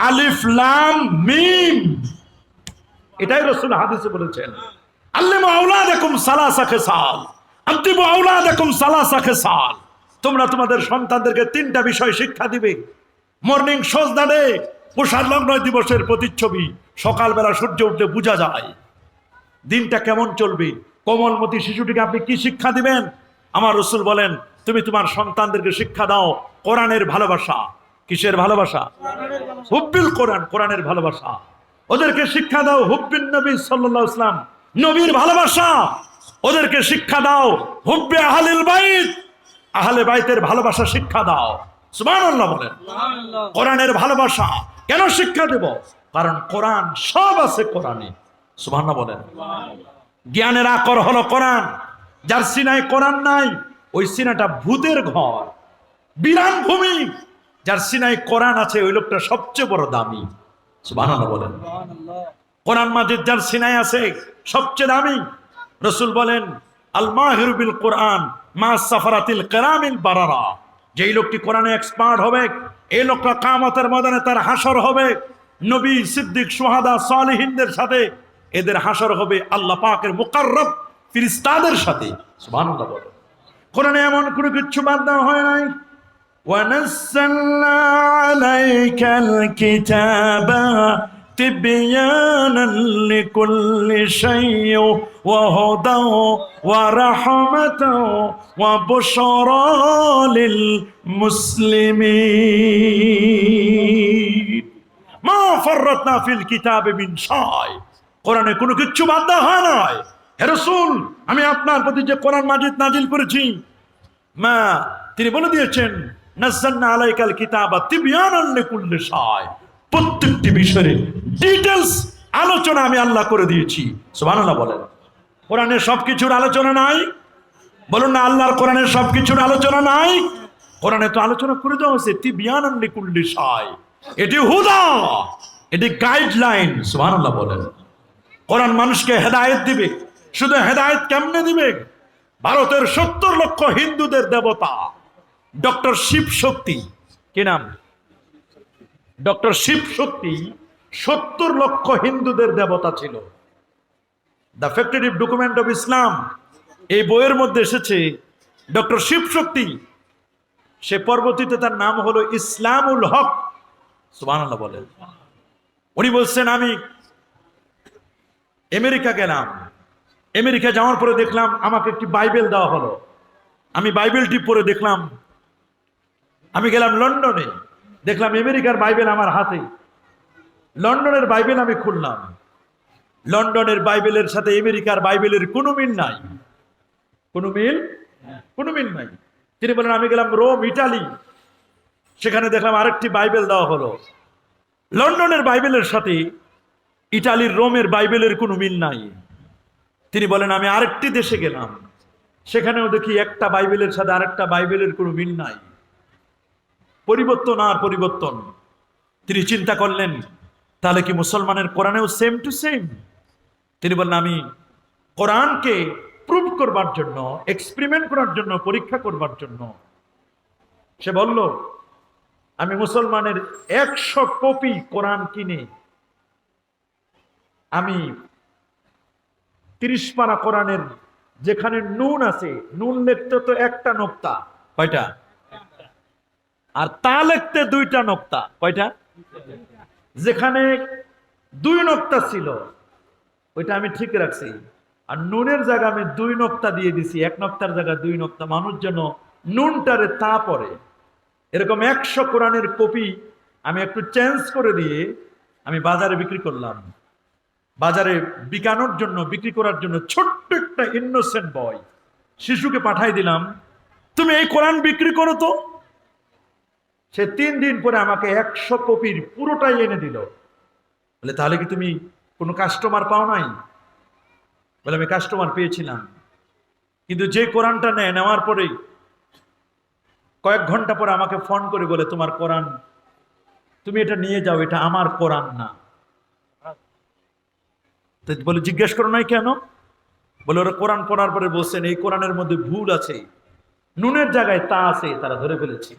আলিফ লাম মিম। এটাই রাসূল হাদিসে বলেছেন, আল্লিমু আওলাদাকুম সালাসা খিসাল, আদিবু আওলাদাকুম সালাসা খিসাল। তোমরা তোমাদের সন্তানদেরকে 3টা বিষয় শিক্ষা দিবে। মর্নিং সজদা ডে, পোষার লগ্ন দিবসের প্রতিচ্ছবি। সকালবেলা সূর্য উঠলে বোঝা যায় দিনটা কেমন চলবে। কোমলমতি শিশুটিকে আপনি কি শিক্ষা দিবেন? আমার রাসূল বলেন, তুমি তোমার সন্তানদেরকে শিক্ষা দাও কোরআনের ভালোবাসা। কিসের ভালোবাসা? হুব্বিল কোরআন, কোরআনের ভালোবাসা। ওদেরকে শিক্ষা দাও হুব্বিন নবী সাল্লাল্লাহু আলাইহি ওয়াসাল্লাম, নবীর ভালোবাসা। ওদেরকে শিক্ষা দাও হুব্বে আহলিল বাইত, আহলে বাইতের ভালোবাসা শিক্ষা দাও। সুবহানাল্লাহ বলেন। কোরআনের ভালোবাসা কেন শিক্ষা দেব? কারণ কোরআন সব আছে কোরআনে। সুবহানাল্লাহ বলেন। জ্ঞানের আকর হলো কোরআন। যার সিনায় কোরআন নাই, ওই সিনাটা ভূতের ঘর, বিরান ভূমি। যার সিনায় কোরআন আছে, ওই লোকটা সবচেয়ে বড় দামি। সুবহানাল্লাহ বলেন। কোরআন মাজিদ যার সিনায় আছে সবচেয়ে দামি। রাসূল বলেন, আল মাহিরু বিল কোরআন মা সাফারাতিল কিরামিল বারারা। যেই লোকটি কোরআনে এক্সপার্ট হবে, এই লোকটা কিয়ামতের ময়দানে তার হাসর হবে নবী, সিদ্দিক, শুহাদা, সালিহিনদের সাথে। এদের হাসর হবে আল্লাহ পাকের মুকাররব ফেরেশতাদের সাথে। সুবহানাল্লাহ বলেন। কোরআনে এমন কোনো কিছু বাদ দেওয়া হয় নাই। وَنَزَّلْنَا عَلَيْكَ الْكِتَابَ تِبْيَانًا لِكُلِّ شَيْءٍ وَهُدًى وَرَحْمَةً وَبُشْرَى لِلْمُسْلِمِينَ مَا فَرَّطْنَا فِي الْكِتَابِ مِنْ شَيْءٍ। কোরআনে কোনো কিছু বাদ দেওয়া হয় নাই। হে রাসূল, আমি আপনার প্রতি যে কোরআন মাজিদ নাজিল করেছি, মা তিনি বলে দিয়েছেন, নাযালনা আলাইকাল কিতাবা তিবয়ানান লিকুল্লি শাই। প্রত্যেকটি বিষয়ের ডিটেইলস আলোচনা আমি আল্লাহ করে দিয়েছি। সুবহানাল্লাহ বলেন। কোরআনে সবকিছুর আলোচনা নাই? বলুন না, আল্লাহর কোরআনে সবকিছুর আলোচনা নাই? কোরআনে তো আলোচনা করে দেওয়া হয়েছে তিবয়ানান লিকুল্লি শাই। এটি হুদা, এটি গাইডলাইন। সুবহানাল্লাহ বলেন। কোরআন মানুষকে হেদায়েত দিবে। শুধু হেদায়েত কেমনে দিবে? ভারতের 70 লক্ষ হিন্দুদের দেবতা ডক্টর শিব শক্তি, কি নাম? ডক্টর শিব শক্তি 70 লক্ষ হিন্দুদের দেবতা ছিল। দ্য ফ্যাক্টরিটিভ ডকুমেন্ট অফ ইসলাম, এই বইয়ের মধ্যে এসেছে ডক্টর শিব শক্তি, সে পরবর্তীতে তার নাম হলো ইসলামুল হক। সুবহানাল্লাহ বলেন। উনি বলছেন, আমি আমেরিকা গেলাম, আমেরিকা যাওয়ার পরে দেখলাম আমাকে একটি বাইবেল দেওয়া হলো। আমি বাইবেলটি পড়ে দেখলাম। আমি গেলাম লন্ডনে, দেখলাম আমেরিকার বাইবেল আমার হাতে। লন্ডনের বাইবেল আমি খুললাম, লন্ডনের বাইবেলের সাথে আমেরিকার বাইবেলের কোনো মিল নাই, কোনো মিল নাই। তিনি বলেন আমি গেলাম রোম, ইটালি, সেখানে দেখলাম আরেকটি বাইবেল দেওয়া হলো। লন্ডনের বাইবেলের সাথে ইটালির রোমের বাইবেলের কোনো মিল নাই। তিনি বলেন আমি আরেকটি দেশে গেলাম, সেখানেও দেখি একটা বাইবেলের সাথে আরেকটা বাইবেলের কোনো মিল নাই। পরিবর্তন আর পরিবর্তন। তিনি চিন্তা করলেন তাহলে কি মুসলমানের কোরআনেও সেম টু সেম? তিনি বললেন আমি কোরআনকে প্রুভ করবার জন্য, এক্সপেরিমেন্ট করার জন্য, পরীক্ষা করবার জন্য, সে বলল আমি মুসলমানের 100 কপি কোরআন কিনে আমি 30 পারা কোরআনের যেখানে নুন আছে, নুন লিখতে তো একটা নোক্তা, কয়টা? আর তা লিখতে 2টা নোক্তা, কয়টা? যেখানে 2 নোক্তা ছিল ওইটা আমি ঠিক রাখছি, আর নুনের জায়গা আমি 2 নোক্তা দিয়ে দিছি, 1 নোক্তার জায়গা 2 নোক্তা, মানুষ যেন নুনটারে তা পড়ে। এরকম 100 কোরআনের কপি আমি একটু চেঞ্জ করে দিয়ে আমি বাজারে বিক্রি করলাম। বাজারে বিকানোর জন্য, বিক্রি করার জন্য ছোট্ট একটা ইনোসেন্ট বয় শিশুকে পাঠাই দিলাম, তুমি এই কোরআন বিক্রি করো তো। সে 3 দিন পরে আমাকে 100 কপির পুরোটাই এনে দিল। বলে তাহলে কি তুমি কোনো কাস্টমার পাও নাই? বলে আমি কাস্টমার পেয়েছিলাম, কিন্তু যে কোরআনটা নেওয়ার পরে কয়েক ঘন্টা পরে আমাকে ফোন করে বলে তোমার কোরআন, তুমি এটা নিয়ে যাও, এটা আমার কোরআন না। বলে জিজ্ঞেস করো নাই কেন? বলে ওরা কোরআন পড়ার পরে বলছেন এই কোরআনের মধ্যে ভুল আছে, নুনের জায়গায় তা আছে, তারা ধরে ফেলেছে।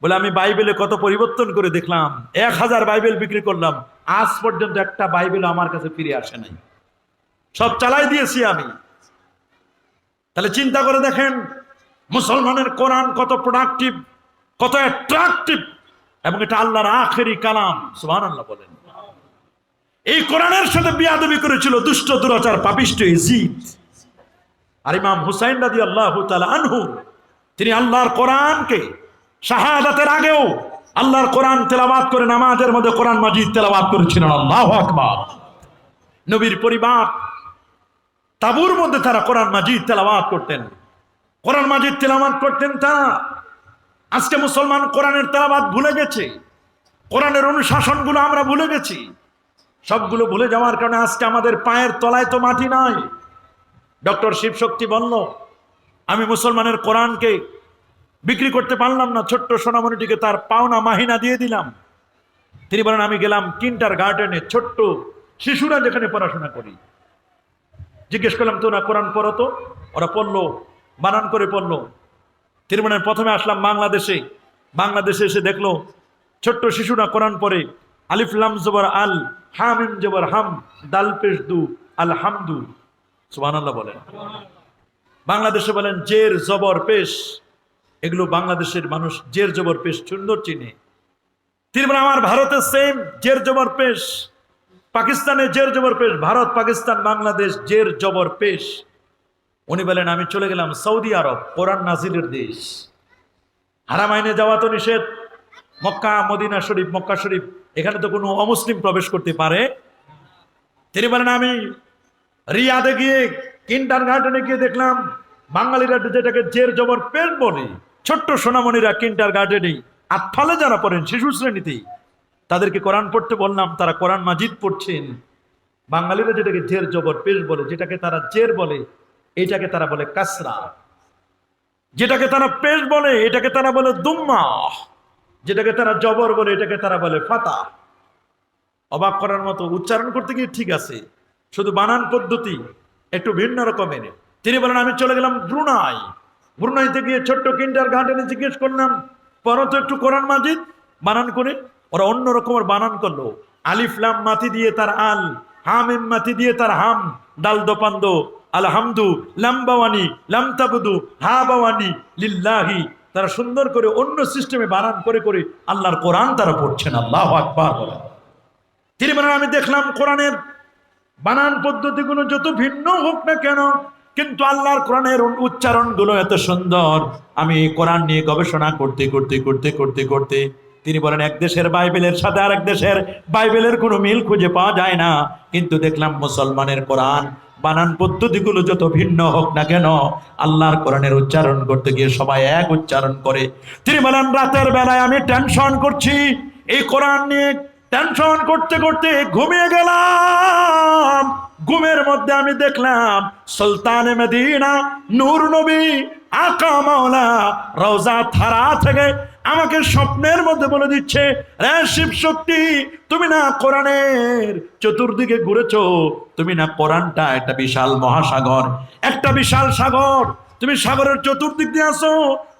বলে আমি বাইবেলে কত পরিবর্তন করে দেখলাম, 1000 বাইবেল বিক্রি করলাম, আজ পর্যন্ত একটা বাইবেল আমার কাছে ফিরে আসে নাই, সব চালাই দিয়েছি আমি। তাহলে চিন্তা করে দেখেন মুসলমানের কোরআন কত প্রোডাক্টিভ, কত অ্যাট্রাকটিভ, এবং এটা আল্লাহর আখেরি কালাম। সুবহানাল্লাহ বলেন। এই কোরআনের সাথে বিয়াদবি করেছিল দুষ্ট দুরাচার পাপিষ্ট ইজিদ। আর ইমাম হুসাইন রাদিয়াল্লাহু তাআলা আনহু, তিনি আল্লাহর কোরআনকে শাহাদাতের আগেও আল্লাহর কোরআন তেলাওয়াত করে নামাজের মধ্যে কোরআন মাজিদ তেলাওয়াত করেছিলেন। আল্লাহু আকবার। নবীর পরিবার তাবুর মধ্যে তারা কোরআন মাজিদ তেলাওয়াত করতেন, কোরআন মাজিদ তেলাওয়াত করতেন তারা। আজকে মুসলমান কোরআনের তেলাওয়াত ভুলে গেছে, কোরআনের অনুশাসনগুলো আমরা ভুলে গেছি। সবগুলো ভুলে যাওয়ার কারণে আজকে আমাদের পায়ের তলায় তো মাটি নাই। ডক্টর শিবশক্তি বলল আমি মুসলমানের কোরআনকে বিক্রি করতে পারলাম না, ছোট্ট সোনামণিটিকে তার পাওনা মাহিনা দিয়ে দিলাম। তিনি বলেন আমি গেলাম কিন্ডার গার্ডেনে, ছোট্ট শিশুরা যেখানে পড়াশোনা করি, জিজ্ঞেস করলাম তো না কোরআন পড়ো তো। ওরা পড়লো, বানান করে পড়লো। তিনি বলেন প্রথমে আসলাম বাংলাদেশে, বাংলাদেশে এসে দেখলো ছোট্ট শিশুরা কোরআন পড়ে, আলিফ লাম জবর আল, হামিম জবর হাম, দাল পেশ দু, আলহামদু। সুবহানাল্লাহ বলেন। বাংলাদেশে বলেন জের জবর পেশ, এগুলো বাংলাদেশের মানুষ জের জবর পেশ সুন্দর চিনে। তিনি বলেন আমার ভারতে সেম জের জবর পেশ, পাকিস্তানে জের জবর পেশ, ভারত পাকিস্তান বাংলাদেশ জের জবর পেশ। উনি বলেন আমি চলে গেলাম সৌদি আরব, কোরআন নাজিলের দেশ। হারামাইনে যাওয়া তো নিষেধ, মক্কা মদিনা শরীফ, মক্কা শরীফ, এখানে তো কোনো অমুসলিম প্রবেশ করতে পারে। তিনি বলেন আমি রিয়াদে গিয়ে কিন্ডার গার্ডেনে গিয়ে দেখলাম বাঙালিরা যেটাকে জের জবর পেশ বলে, ছোট্ট সোনামণিরা কিন্ডার গার্ডেনেই আটফালে যারা পড়েন শিশু শ্রেণীতেই, তাদেরকে কোরআন পড়তে বললাম, তারা কোরআন মাজিদ পড়ছেন। বাঙালিরা যেটাকে জের জবর পেশ বলে, যেটাকে তারা জের বলে এটাকে তারা বলে কাসরা, যেটাকে তারা পেশ বলে এটাকে তারা বলে দুম্মা, যেটাকে তারা জবর বলে এটাকে তারা বলে ফাতা। অবাক করার মতো, উচ্চারণ করতে গিয়ে ঠিক আছে, শুধু বানান পদ্ধতি একটু ভিন্ন রকমের। তিনি বলেন আমি চলে গেলাম ব্রুনাই, ব্রুনাইতে গিয়ে ছোট্ট কিন্ডার গার্ডেনে জিজ্ঞেস করলাম পড়ো তো একটু কোরআন মাজিদ বানান করে। ওরা অন্য রকমের বানান করলো, আলিফ লাম মাতি দিয়ে তার আল, হামিম মাতি দিয়ে তার হাম, দাল দোপান্দ আলহামদু, লাম্বাওয়ানি লামতাবুদু, হা বাওয়ানি লিল্লাহি। তারা সুন্দর করে অন্য সিস্টেমে বানান করে করে আল্লাহর কোরআন তারা পড়ছেন। আল্লাহু আকবার বলেন। তিনি বলেন আমি দেখলাম কোরআনের বানান পদ্ধতিগুলো যত ভিন্ন হোক না কেন, কিন্তু আল্লাহর কোরআনের উচ্চারণগুলো এত সুন্দর। আমি কোরআন নিয়ে গবেষণা করতে করতে করতে করতে করতে তিনি বলেন এক দেশের বাইবেলের সাথে আরেক দেশের বাইবেলের কোনো মিল খুঁজে পাওয়া যায় না, কিন্তু দেখলাম মুসলমানের কোরআন বানান পদ্ধতিগুলো যত ভিন্ন হোক না কেন, আল্লাহর কোরআনের উচ্চারণ করতে গিয়ে সবাই এক উচ্চারণ করে। তিনি বলেন রাতের বেলায় আমি টেনশন করছি এই কোরআন নিয়ে, টেনশন করতে করতে ঘুমিয়ে গেলাম। ঘুমের মধ্যে আমি দেখলাম সুলতানে মদিনা নূর নবী আকা মাওলা রওজা থারা থেকে আমাকে স্বপ্নের মধ্যে বলে দিচ্ছে, রে শিব শক্তি, তুমি না কোরআনের চতুর্দিকে ঘুরেছো, তুমি না কোরআনটা একটা বিশাল মহাসাগর, একটা বিশাল সাগর, তুমি সাগরের চতুর্দিক দিয়ে আসো,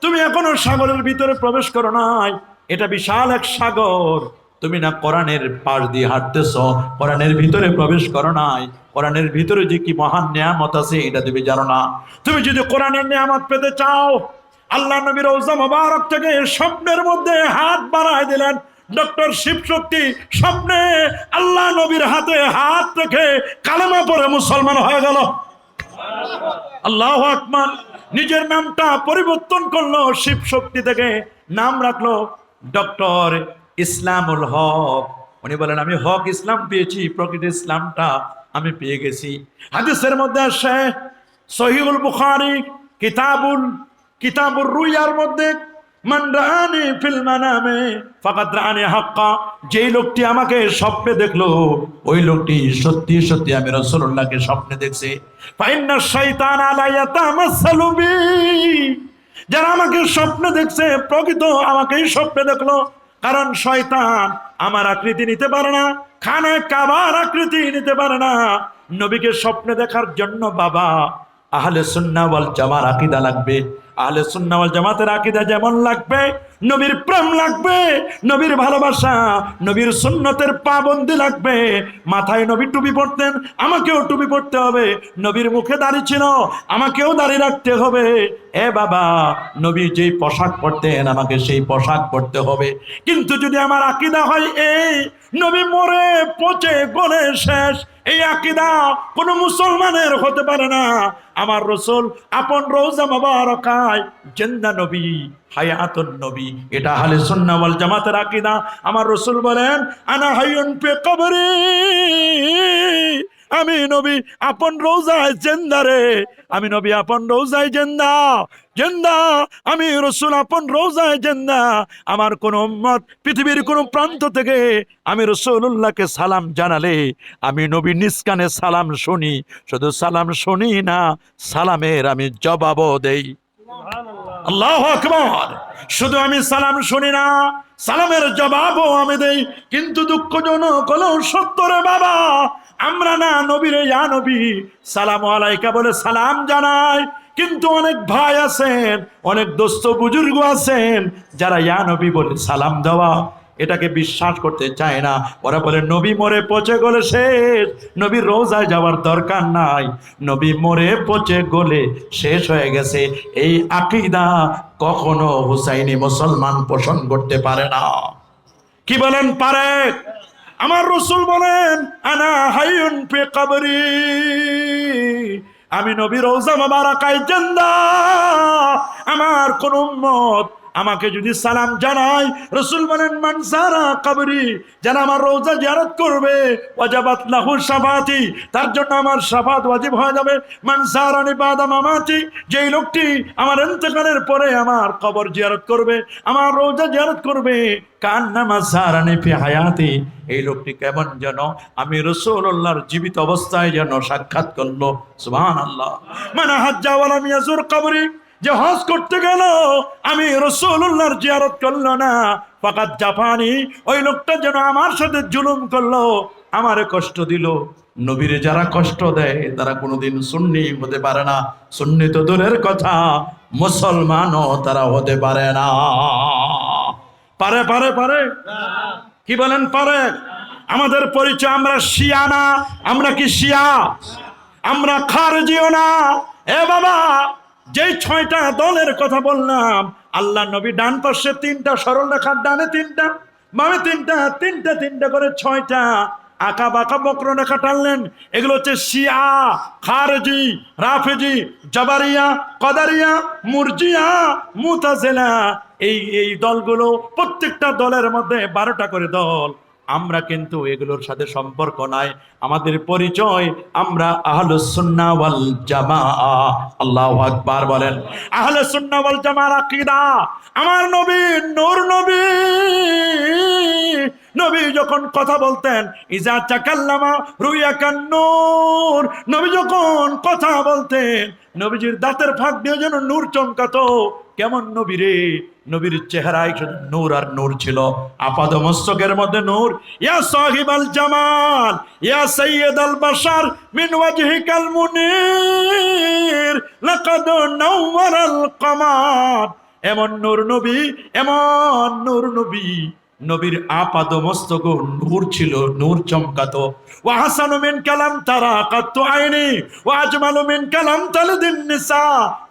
তুমি এখনো সাগরের ভিতরে প্রবেশ করো নাই, এটা বিশাল এক সাগর, তুমি না কোরআনের পাশ দিয়ে হাঁটতেছ, কোরআনের ভিতরে প্রবেশ করো নাই, কোরআনের ভিতরে যে কি মহান নিয়ামত আছে এটা তুমি জানো না। তুমি যদি কোরআনের নিয়ামত পেতে চাও, আল্লাহ নবীর রওজা মোবারক থেকে স্বপ্নের মধ্যে হাত বাড়ায় দিলেন ডক্টর শিবশক্তি। স্বপ্নে আল্লাহ নবীর হাতে হাত রেখে কালেমা পড়ে মুসলমান হয়ে গেল। আল্লাহু আকবার। নিজের নামটা পরিবর্তন করলো, শিবশক্তি থেকে নাম রাখলো ডক্টর ইসলামুল হক। উনি বলেন আমি হক ইসলাম পেয়েছি, প্রকৃত ইসলামটা আমি পেয়ে গেছি। হাদিসের মধ্যে আসে সহিহুল বুখারী কিতাবুর রুয়ার মধ্যে, মান রাআনি ফিল মানামে ফাকাদ রাআনি হাক্কা, যেই লোকটি আমাকে স্বপ্নে দেখলো ওই লোকটি সত্যি সত্যি আমি রাসূলুল্লাহকে স্বপ্নে দেখছে। ফাইন্না শাইতান আলা ইয়াতামাসসালু বি, যারা আমাকে স্বপ্নে দেখছে প্রকৃত আমাকেই স্বপ্নে দেখলো, কারণ শয়তান আমার আকৃতি নিতে পারে না, খানে কাবার আকৃতি নিতে পারে না। নবীকে স্বপ্নে দেখার জন্য বাবা আহলে সুন্নাহ ওয়াল জামার আকীদা লাগবে। আহলে সুন্নাহ ওয়াল জামাতের আকীদা যেমন লাগবে, নবীর প্রেম লাগবে, নবীর ভালোবাসা, নবীর সুন্নতের পাবন্দি লাগবে। মাথায় নবী টুপি পরতেন, আমাকেও টুপি পরতে হবে। নবীর মুখে দাড়ি ছিল, আমাকেও দাড়ি রাখতে হবে। এ বাবা, নবী যেই পোশাক পরতেন আমাকে সেই পোশাক পরতে হবে। কিন্তু যদি আমার আকীদা হয় এই নবী মরে পচে গলে শেষ, এই আকীদা কোন মুসলমানের হতে পারে না। আমার রাসূল আপন রওজা মুবারাকায় জিন্দা নবী, হায়াতুন নবী, এটা আহলে সুন্নাহ ওয়াল জামাতের আকীদা। আমার রাসূল বলেন আনা হাইয়ুন ফি কবরি, আমি নবী আপন রওজায় জিন্দা রে, আমি নবী আপন রওজায় জিন্দা, জিন্দা, আমি রাসূল আপন রওজায় জিন্দা। আমার কোন উম্মত পৃথিবীর কোন প্রান্ত থেকে আমি রাসূলুল্লাহকে সালাম জানালে আমি নবী নিজ কানে সালাম শুনি, শুধু সালাম শুনি না, সালামের আমি জবাবও দেই। আল্লাহু আকবার। শুধু আমি সালাম শুনি না, সালামের জবাবও আমি দেই। কিন্তু দুঃখজনক হলেও সত্য রে বাবা, আমরা না নবীরে ইয়া নবী সালাম আলাইকা বলে সালাম জানাই, কিন্তু অনেক ভাই আছেন, অনেক দোস্ত বুজুর্গ আছেন যারা ইয়া নবী বলে সালাম দেওয়া এটাকে বিশ্বাস করতে চায় না। ওরা বলে নবী মরে পচে গলে শেষ, নবীর রোজায় যাওয়ার দরকার নাই, নবী মরে পচে গলে শেষ হয়ে গেছে। এই আকীদা কখনো হুসাইনি মুসলমান পোষণ করতে পারে না। কি বলেন পারে? আমার রাসূল বলেন আনা হাইয়ুন ফি কবরি, আমি নবী রওজা মুবারাকায় জিন্দা। আমার কোন উম্মত আমাকে যদি সালাম জানায়, রাসূল বলেন মান যারা কবরি, যারা আমার রওজা জিয়ারত করবে ওয়াজাবাত লাহু শাফাতি, তার জন্য আমার শাফাত ওয়াজিব হয়ে যাবে। মান যারানি বাদা মামাতি, যেই লোকটি আমার ইন্তেকালের পরে আমার কবর জিয়ারত করবে, আমার রওজা জিয়ারত করবে, কান্নামা যারানি ফি হায়াতি, এই লোকটি কেমন যেন আমি রাসূলুল্লাহর জীবিত অবস্থায় যেন সাক্ষাৎ করলো। সুবহানাল্লাহ। মান হাজ্জা ওয়া লাম ইয়াজুর কবরি, যে হজ করতে গেল আমি রাসূলুল্লাহর জিয়ারত করলো না, ফাকাত জাফানি, ওই লোকটা যেন আমার সাথে জুলুম করলো, আমারে কষ্ট দিল। নবীরে যারা কষ্ট দেয় তারা কোনোদিন সুন্নি হতে পারে না। সুন্নি তো দূরের কথা, মুসলমানও তারা হতে পারে না। পারে পারে পারে? কি বলেন পারে? আমাদের পরিচয় আমরা শিয়া না। আমরা কি শিয়া? আমরা খারজিও না। এ বাবা, যেই 6টা দলের কথা বললাম, আল্লাহ নবী ডান পাশে 3টা সরল রেখার ডানে 3টা, বামে 3টা, 3টা 3টা করে 6টা। আঁকা বাঁকা বক্ররেখা টানলেন। এগুলো হচ্ছে শিয়া, খারেজি, রাফেজি, জাবারিয়া, কদারিয়া, মুরজিয়া, মুতাজিলা। এই দলগুলো, প্রত্যেকটা দলের মধ্যে 12টা করে দল। আমরা কিন্তু এগুলোর সাথে সম্পর্ক নাই। আমাদের পরিচয়, আমরা আহলুস সুন্নাহ ওয়াল জামাআহ। আল্লাহু আকবার বলেন। আহলুস সুন্নাহ ওয়াল জামাআর আকীদা, আমার নবী নূর নবী, নবী যখন কথা বলতেন, ইজা তাকাল্লামা রুইয়া কান নূর, নবী যখন কথা বলতেন, নবীজির দাঁতের ফাঁক দিয়ে যেন নূর চমকাতো। কেমন নবী রে! নবীর চেহারায় শুধু নূর আর নূর ছিল, আপাদ মস্তকের মধ্যে নূর। ইয়া সাহিবাল জামাল, ইয়া সাইয়্যিদাল বাশার, মিন ওয়াজহিকাল মুনির, লাকাদ নাওয়ারাল কামার। এমন নূর নবী, এমন নূর নবী, নবীর আপাদ মস্তক নূর ছিল, নূর চমকাতো। ওয়া হাসানু মিন কালাম তারা কাত্তু আইনি, ওয়া আজমালু মিন কালাম তালদিন নিসা,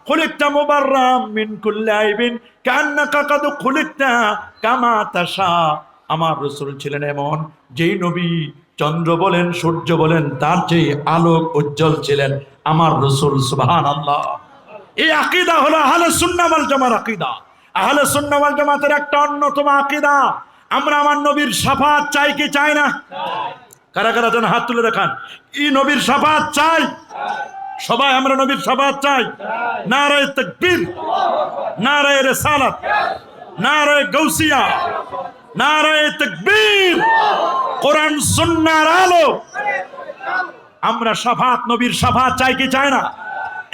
খুলিকতা মুবাররাম মিন কুল্লি আইবিন কান্নাকা কাদ খুলিকতা কামা তাশা। আমার রাসূল ছিলেন এমন, যেই নবী চন্দ্র বলেন, সূর্য বলেন, তার চেয়ে আলোক উজ্জ্বল ছিলেন আমার রাসূল। সুবহানাল্লাহ। এই আকীদা হলো আহলে সুন্নাহ ওয়াল জামার আকীদা। আহলে সুন্নাহ ওয়াল জামাতের একটা অন্যতম আকীদা, আমরা আমার নবীর শাফাত চাই কি চাই না? কারা কারা যেন হাত তুলে দেখান। এই নবীর শাফাত চাই, সবাই আমরা নবীর শাফাত চাই। নারায়ে তাকবীর, নারায়ে রিসালাত, নারায়ে গাউসিয়া, নারায়ে তাকবীর। কোরআন সুন্নাহর আলো, আমরা শাফাত, নবীর শাফাত চাই কি চাই না?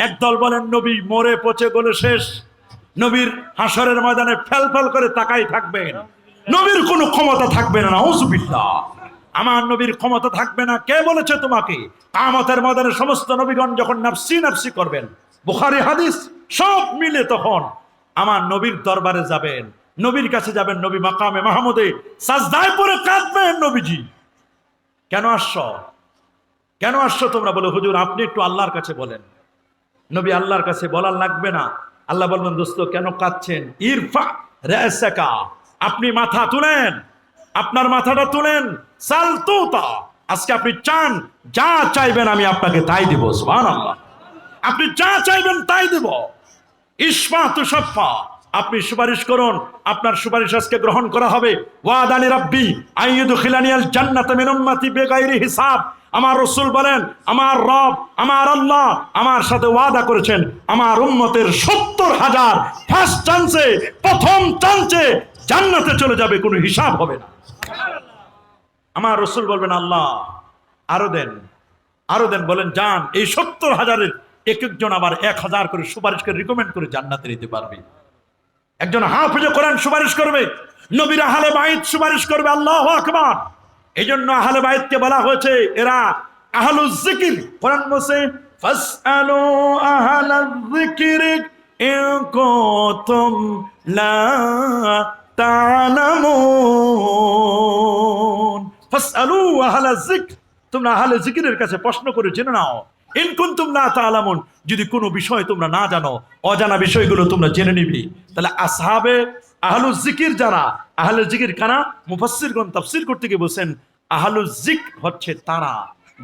একদল বলেন নবী মরে পচে গলে শেষ, নবীর হাসরের ময়দানে ফেলফেল করে তাকাই থাকবেন, নবীর কোনো ক্ষমতা থাকবে না। নাউযুবিল্লাহ। আমার নবীর ক্ষমতা থাকবে না কে বলেছে তোমাকে? কিয়ামতের ময়দানে সমস্ত নবীগণ যখন নাফসি নাফসি করবেন, বুখারী হাদিস, সব মিলে তখন আমার নবীর দরবারে যাবেন, নবীর কাছে যাবেন, নবী মাকামে মাহমুদে সাজদায় পড়ে কাঁদবেন, নবীজি কেন আসছো, কেন আসছো তোমরা? বলে হুজুর আপনি একটু আল্লাহর কাছে বলেন। নবী আল্লাহর কাছে বলার লাগবে না, আল্লাহ বলবেন দোস্ত কেন কাঁদছেন? ইরফা রাসাকা, আপনি মাথা তুলেন, আপনার মাথাটা তুলেন। সাল তুতা, আজকে আপনি চান, যা চাইবেন আমি আপনাকে তাই দিব। সুবহানাল্লাহ। আপনি যা চাইবেন তাই দিব। ইশফা তুশাফা, আপনি সুপারিশ করুন, আপনার সুপারিশ আজকে গ্রহণ করা হবে। ওয়াদানি রাব্বি আইয়ুদখিলানিয়াল জান্নাতা মিন উম্মতি বিগাইরি হিসাব। আমার রাসূল বলেন, আমার রব, আমার আল্লাহ আমার সাথে ওয়াদা করেছেন, আমার উম্মতের 70,000 ফার্স্ট চান্সে, প্রথম চান্সে জান্নাতে চলে যাবে, কোনো হিসাব হবে না। আমার রাসূল বলবেন আল্লাহ আরো দেন, আরো দেন। বলেন যান, এই 70,000-এর এক একজন আবার 1,000 করে সুপারিশ করে রিকমেন্ড করে জান্নাতে নিতে পারবে। একজন হাফেজে কোরআন সুপারিশ করবে, নবীর আহলে বাইত সুপারিশ করবে। আল্লাহু আকবার। এইজন্য আহলে বাইতকে বলা হয়েছে এরা আহলুজ যিকির। কোরআন বলছে ফাসআলু আহলায যিকিরি ইন কুনতুম লা তা'লামুন। ফাসআলু আহলায যিকর, তোমরা আহলে যিকিরের কাছে প্রশ্ন করে জেনে নাও। ইন কুনতুম লা তা'লামুন, যদি কোনো বিষয় তোমরা না জানো, অজানা বিষয়গুলো তোমরা জেনে নিবি। তাহলে আসহাবে আহলুজ যিকির যারা, আহলে যিকির কারা? মুফাসসিরগণ তাফসীর করতে গিয়ে বলেন আহলুজ যিকর হচ্ছে তারা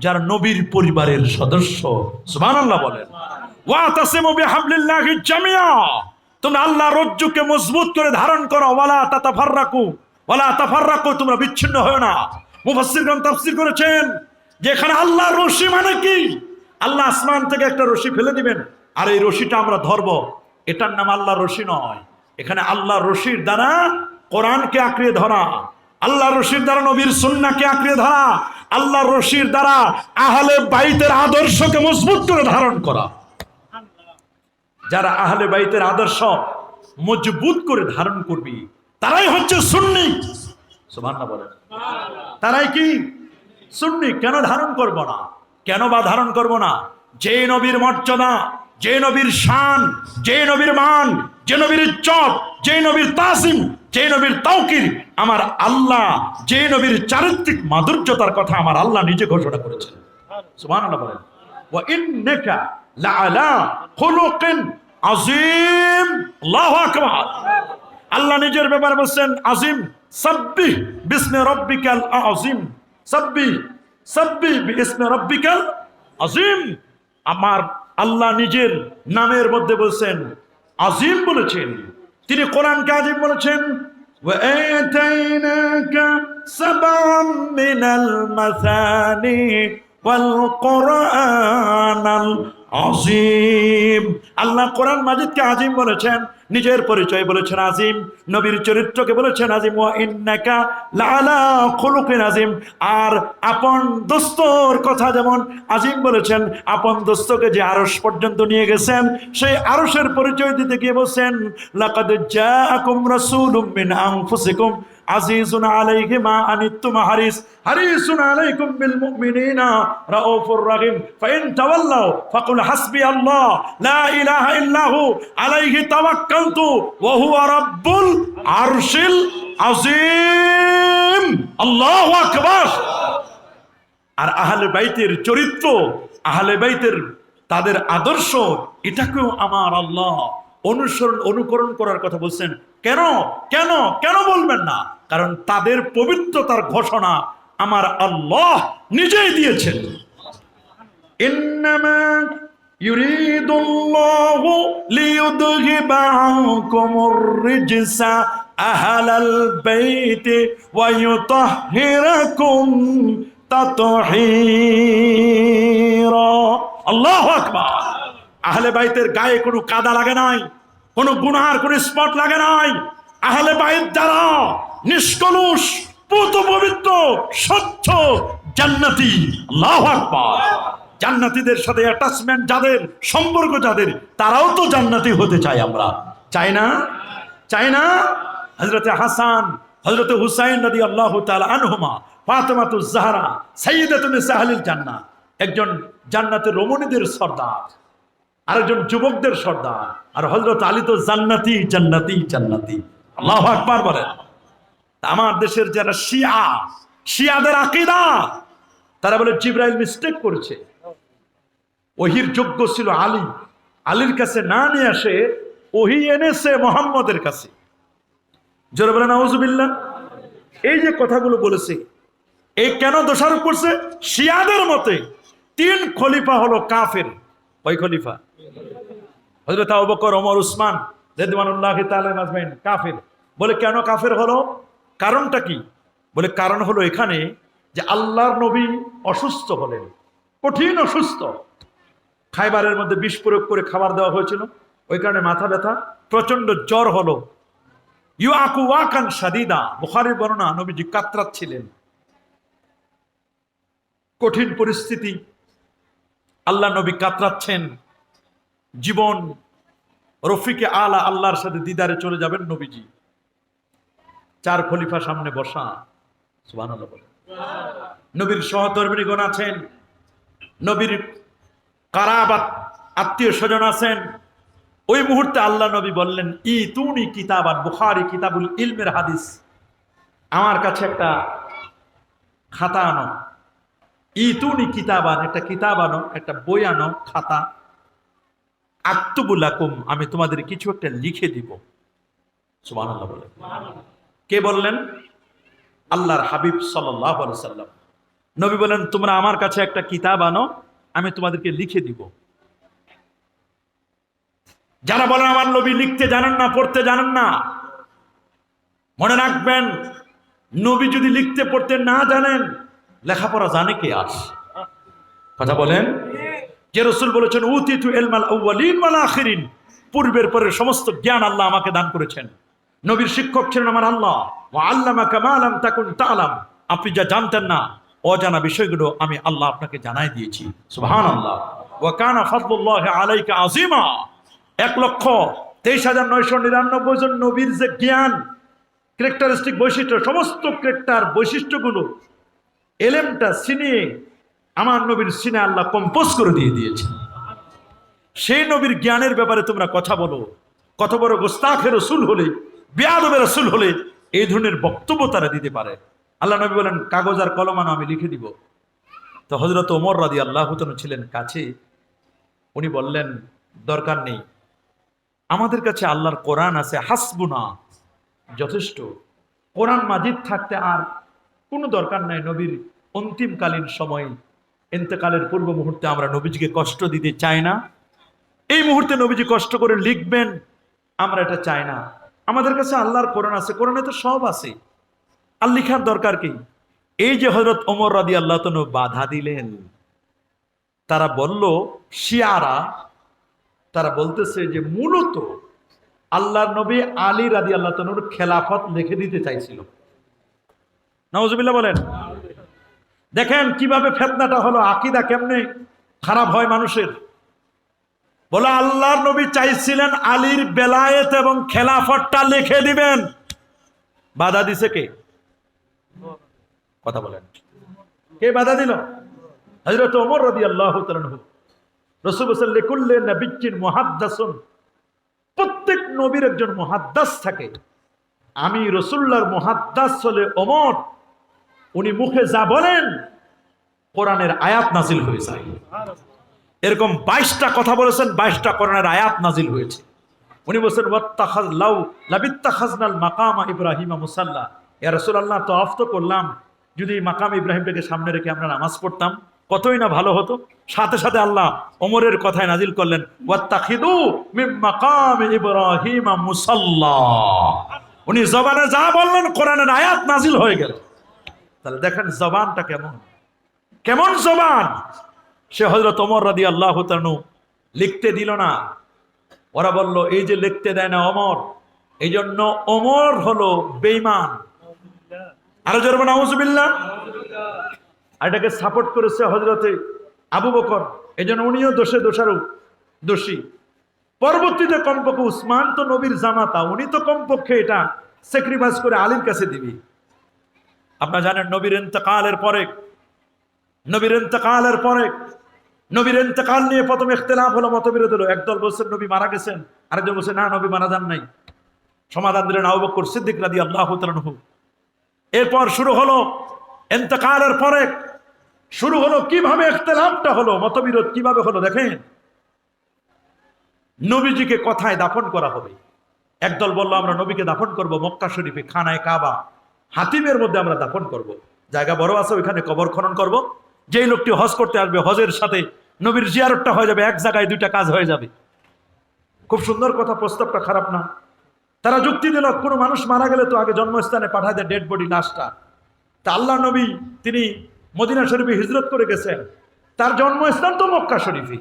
যারা নবীর পরিবারের সদস্য। সুবহানাল্লাহ বলেন। ওয়াতাসিমু বিহাবলিল্লাহি জামিয়া, তোমরা আল্লাহর রজ্জুকে মজবুত করে ধারণ করো। ওয়ালা তাতাফাররাকু, ওয়ালা তাফাররাকু, তোমরা বিচ্ছিন্ন হও না। মুফাসসিরগণ তাফসীর করেছেন যে এখানে আল্লাহর রশি মানে কি? আল্লাহ আসমান থেকে একটা রশি ফেলে দিবেন, আর এই রশিটা আমরা ধরবো, এটার নাম আল্লাহর রশি নয়। এখানে আল্লাহর রশির দ্বারা কোরআনকে আঁকড়ে ধরা, আল্লাহর রশির দ্বারা নবীর সুন্নাহকে আঁকড়ে ধরা, আল্লাহর রশির দ্বারা আহলে বাইতের আদর্শকে মজবুত করে ধারণ করা। যারা আহলে বাইতের আদর্শ মজবুত করে ধারণ করবি তারাই হচ্ছে সুন্নি। সুবহানাল্লাহ বলেন। তারাই কি সুন্নি? কেন ধারণ করব না? কেন বা ধারণ করব না? যে নবীর মর্যাদা, যে নবীর শান, যে নবীর মান, যে নবীর ইজ্জত, যে নবীর তাসিম, যে নবীর তাওকির, আমার আল্লাহ যে নবীর চারিত্রিক মাধুর্যতার কথা আমার আল্লাহ নিজে ঘোষণা করেছেন। সুবহানাল্লাহ বলেন। ওয়া ইন্নাকা লাআলা খুলুকিন আযীম। আল্লাহু আকবার। আল্লাহ নিজের ব্যাপারে বলছেন আজিম। সাব্বিহ বিসমি রাব্বিকাল আযীম। সাব্বিহ, সাব্বিহ বিইসমি রাব্বিকাল আযীম। আমার আল্লাহ নিজের নামের মধ্যে বলছেন আজিম বলেছেন, তিনি কোরআনকে আজিম বলেছেন। ওয়া আতাইনাকা সাবআম মিনাল মাসানি ওয়াল কোরআনাল আজিম। আল্লাহ কোরআন মাজিদকে আজিম বলেছেন, নিজের পরিচয় বলেছেন আজিম, নবীর চরিত্রকে বলেছেন আজিম। ওয়া ইন্নাকা লাআলা খুলুকিন আজিম। আর আপন দোস্তর কথা যেমন আজিম বলেছেন, আপন দোস্তকে যে আরশ পর্যন্ত নিয়ে গেছেন, সেই আরশের পরিচয় দিতে গিয়ে বলছেন লাকাদ জাআকুম রাসূলুম মিন আনফুসিকুম আজিজুন আলাইহি মা আনিতুম হারিসুন আলাইকুম বিল মুমিনিনা রাউফুর রহিম ফাইন তাওয়াল্লাউ ফাকুল হাসবিয়াল্লাহ লা ইলাহা ইল্লাহু আলাইহি তাওয়াক্কালতু ওয়া হুয়া রাব্বুল আরশিল আযীম। আল্লাহু আকবার। আর আহলে বাইতের চরিত্র, আহলে বাইতের তাদের আদর্শ, এটাকেও আমার আল্লাহ অনুকরণ করার কথা বলছেন। কেন কেন কেন বলবেন না? কারণ তাদের পবিত্রতার ঘোষণা আমার আল্লাহ নিজেই দিয়েছেন। ইন্নামা ইউরিদুল্লাহু লিইউযহিবা আনকুমুর রিজসা আহলাল বাইতি ওয়া ইউতাহহিরাকুম তাতহীরা। আল্লাহু আকবার। আহলে বাইতের গায়ে কোনো কাদা লাগে নাই, কোনো গুনার কোনো স্পট লাগে নাই। আহলে বাইত যারা নিষ্কলুষ, পুত পবিত্র, স্বচ্ছ, জান্নাতি। আল্লাহু আকবার। জান্নাতীদের সাথে অ্যাটাচমেন্ট যাদের, সম্পর্ক যাদের, তারাও তো জান্নাতি হতে চাই আমরা, চাই না? চাই না? হযরতে হাসান, হযরতে হুসাইন রাদিয়াল্লাহু তাআলা আনহুমা, ফাতেমাতুজ জাহরা সাইয়্যিদাতুন নিসা আহলিল জান্নাহ, একজন জান্নাতের রমণীদের সর্দার, আরেকজন যুবকদের সর্দার। আর হযরত আলী তো জান্নাতি জান্নাতি জান্নাতি। আল্লাহু আকবার বলেন। আমার দেশের যারা শিয়াদের আকীদা, তারা বলে জিবরাইল মিস্টেক করেছে, ওহির যোগ্য ছিল আলী, আলীর কাছে না নিয়ে আসে ওহি এনেছে মুহাম্মদের কাছে। জোরে বলেন নাউজুবিল্লাহ। এই যে কথাগুলো বলেছে, এই কেন দোষারোপ করছে? শিয়াদের মতে 3 খলিফা হলো কাফের। কয় খলিফা? হযরত আবু বকর, ওমর, উসমান রাদিয়াল্লাহু তাআলা আজমাইন কাফের। বলে কেন কাফের হলো? কারণটা কি? বলে কারণ হলো এখানে যে আল্লাহর নবী অসুস্থ হলেন, কঠিন অসুস্থ, খাইবারের মধ্যে বিষ প্রয়োগ করে খাবার দেওয়া হয়েছিল, ওই কারণে মাথা ব্যথা, প্রচন্ড জ্বর হলো। ইউআকু ওয়াকান শাদীদা, বুখারীর বর্ণনা, নবীজি কাতরাচ্ছিলেন, কঠিন পরিস্থিতি, আল্লাহ নবী কাতরাচ্ছেন, জীবন রফিকে আলা আল্লাহর সাথে দিদারে চলে যাবেন নবীজি। 4 খলিফা সামনে বসা, সুবহানাল্লাহ বলে। নবীর সহধর্মিণীগণ আছেন, নবীর কারাবাত আত্মীয় স্বজন আছেন। ওই মুহূর্তে আল্লাহ নবী বললেন ইতুনি কিতাবান, বুখারী কিতাবুল ইলমের হাদিস, আমার কাছে একটা খাতা আনো। ইতুনি কিতাবান, একটা কিতাব আনো, একটা বই আনো, খাতা। আক্তুবু লাকুম, আমি তোমাদের কিছু একটা লিখে দিব। সুবহানাল্লাহ বলে। কে বললেন? আল্লাহর হাবিব সাল্লাল্লাহু আলাইহি সাল্লাম। নবী বলেন তোমরা আমার কাছে একটা কিতাব আনো, আমি তোমাদেরকে লিখে দিব। যারা বলেন আমার নবী লিখতে জানেন না, পড়তে জানেন না, মনে রাখবেন নবী যদি লিখতে পড়তে না জানেন, লেখাপড়া জানে কে? আস কথা বলেন। যে রাসূল বলেছেন উতিতু ইলমাল আউয়ালিন ওয়াল আখিরিন, পূর্বের পরের সমস্ত জ্ঞান আল্লাহ আমাকে দান করেছেন। নবীর শিক্ষক ছিলেন আমার আল্লাহ। ওয়া আল্লামাকা মা লাম তাকুন তা'লাম, আপনি যা জানতেন না, অজানা বিষয়গুলো আমি আল্লাহ আপনাকে জানাই দিয়েছি। সুবহানাল্লাহ। ওয়া কানা ফাদলুল্লাহি আলাইকা আযীমা। 1,23,999 জন নবীর যে জ্ঞান, ক্যারেক্টারিস্টিক বৈশিষ্ট্য, সমস্ত ক্যারেক্টার বৈশিষ্ট্যগুলো, এলেমটা সিনে আমার নবীর সিনে আল্লাহ কম্পোজ করে দিয়ে দিয়েছে। সেই নবীর জ্ঞানের ব্যাপারে তোমরা কথা বলো, কত বড় গোস্তাখে রাসূল হলে, বেয়াদবে রাসূল হলে এই ধরনের বক্তব্য তারা দিতে পারে। আল্লাহ নবী বলেন কাগজ আর কলম আনো, আমি লিখে দিব। তো হযরত ওমর রাদিয়াল্লাহু তাআলা ছিলেন কাছে, উনি বললেন দরকার নেই, আমাদের কাছে আল্লাহর কোরআন আছে, হাসবুনা, যথেষ্ট। কোরআন মাজিদ থাকতে আর কোনো দরকার নাই নবীর অন্তিমকালীন সময় ইন্তেকালের পূর্ব মুহূর্তে আমরা নবীজিকে কষ্ট দিতে চাই না। এই মুহূর্তে নবীজি কষ্ট করে লিখবেন, আমরা এটা চাই না। আমাদের কাছে আল্লাহর কোরআন আছে, কোরআনে তো সব আছে, আর লিখার দরকার কি? এই যে হযরত ওমর রাদিয়াল্লাহু তাআলা বাধা দিলেন, তারা বলল, শিয়ারা তারা বলতেছে যে মূলত আল্লাহর নবী আলী রাদিয়াল্লাহু তাআলার খেলাফত লিখে দিতে চাইছিল। নাউজুবিল্লাহ বলেন। দেখেন কিভাবে ফিতনাটা হলো, আকীদা কেমনে খারাপ হয় মানুষের। বলে আল্লাহর নবী চাইছিলেন আলীর বেলায়েত এবং খেলাফতটা লিখে দিবেন। বাধা দিছে কে? কথা বলেন, কে বাধা দিল? হযরত ওমর রাদিয়াল্লাহু তাআলা আনহু। রাসূল সাল্লাল্লাহু আলাইহি কুল্লি নবিয়্যিন মুহাদ্দাসুন, প্রত্যেক নবীর একজন মুহাদ্দাস থাকে। আমি রাসূলুল্লাহর মুহাদ্দাস হলে ওমর, উনি মুখে যা বলেন কোরআনের আয়াত নাজিল হয়ে যায়। এরকম 22টা কথা বলেছেন, 22টা কোরআনের আয়াত নাজিল হয়েছে। উনি বলেছেন ওয়াত্তাখাজ লাউ লাবিত্তাখাজনাল মাকামা ইব্রাহিমা মুসাল্লা, ইয়া রাসূলুল্লাহ তওয়াফ তো করলাম, যদি মাকাম ইব্রাহিমটাকে সামনে রেখে আমরা নামাজ পড়তাম কতই না ভালো হতো। সাথে সাথে আল্লাহ ওমরের কথায় নাজিল করলেন ওয়াত্তাখিদু মিন মাকাম ইব্রাহিমা মুসাল্লা। উনি জবানে যা বললেন কোরআনের আয়াত নাজিল হয়ে গেল। তাহলে দেখেন জবানটা কেমন, কেমন জবান। সে হযরত ওমর রাদিয়াল্লাহু তাআলা লিখতে দিল না। ওরা বলল এই যে লিখতে দেয় না ওমর, এই জন্য ওমর হলো বেঈমান। আরো জোরে বলেন নাউজুবিল্লাহ। আর এটাকে সাপোর্ট করেছে হযরতে আবু বকর, এই জন্য উনিও দোষে দোষী। পরবর্তীতে কমপক্ষে উসমান তো নবীর জামাতা, উনি তো কমপক্ষে এটা স্যাক্রিফাইস করে আলীর কাছে দিবি। আপনারা জানেন নবীর ইন্তেকালের পরে নবীর ইন্তেকাল নিয়ে প্রথম ইখতিলাফ হলো, মতবিরোধ হলো। একদল বলছেন নবী মারা গেছেন, আরেকজন বলছে না নবী মারা যান নাই। সমাধান দিলেন আবু বকর সিদ্দিক রাদিয়াল্লাহু তাআলা আনহু। এরপর শুরু হলো ইন্তেকালের পরে শুরু হলো কিভাবে ইখতিলাফটা হলো, মতবিরোধ কিভাবে হলো। দেখেন নবীজিকে কথায় দাফন করা হবে। একদল বলল আমরা নবীকে দাফন করব মক্কা শরীফে, খানায় কাবা হাতিমের মধ্যে আমরা দাফন করব। জায়গা বড় আছে, ওইখানে কবর খনন করব। যেই লোকটি হজ করতে আসবে হজের সাথে নবীর জিয়ারতটা হয়ে যাবে, এক জায়গায় দুইটা কাজ হয়ে যাবে। খুব সুন্দর কথা, প্রস্তাবটা খারাপ না। তারা যুক্তি দিল কোনো মানুষ মারা গেলে তো আগে জন্মস্থানে পাঠায় দেয় ডেড বডি, লাশটা। তা আল্লাহ নবী তিনি মদিনা শরীফে হিজরত করে গেছেন, তার জন্মস্থান তো মক্কা শরীফে।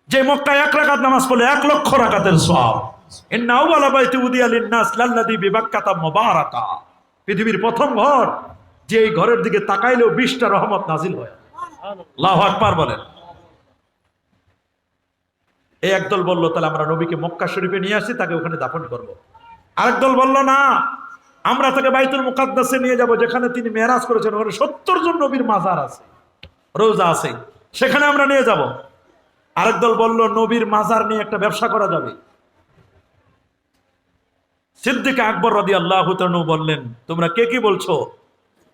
যে মক্কায় 1 রাকাত নামাজ পড়লে 1 লক্ষ রাকাতের সওয়াব। ইন্না আউওয়ালা বাইতি উদিয়া লিন-নাস লাল্লাযী বিবাক্কাতা মুবারাকা। পৃথিবীর প্রথম ঘর, যে এই ঘরের দিকে তাকাইলেও 20টা রহমত নাজিল হয়। আল্লাহু আকবার বলেন। এই একদল বলল তাহলে আমরা নবীকে মক্কা শরীফে নিয়ে আসি, তাকে ওখানে দাফন করব। আরেক দল বলল না, আমরা তাকে বাইতুল মুকাদ্দাসে নিয়ে যাব, যেখানে তিনি মেরাজ করেছেন। ওখানে 70 জন নবীর মাজার আছে, রোজা আছে, সেখানে আমরা নিয়ে যাব। আরেক দল বলল নবীর মাজার নিয়ে একটা ব্যবসা করা যাবে। সিদ্দিক আকবর রাদিয়াল্লাহু তাআলা বললেন তোমরা কে কি বলছো?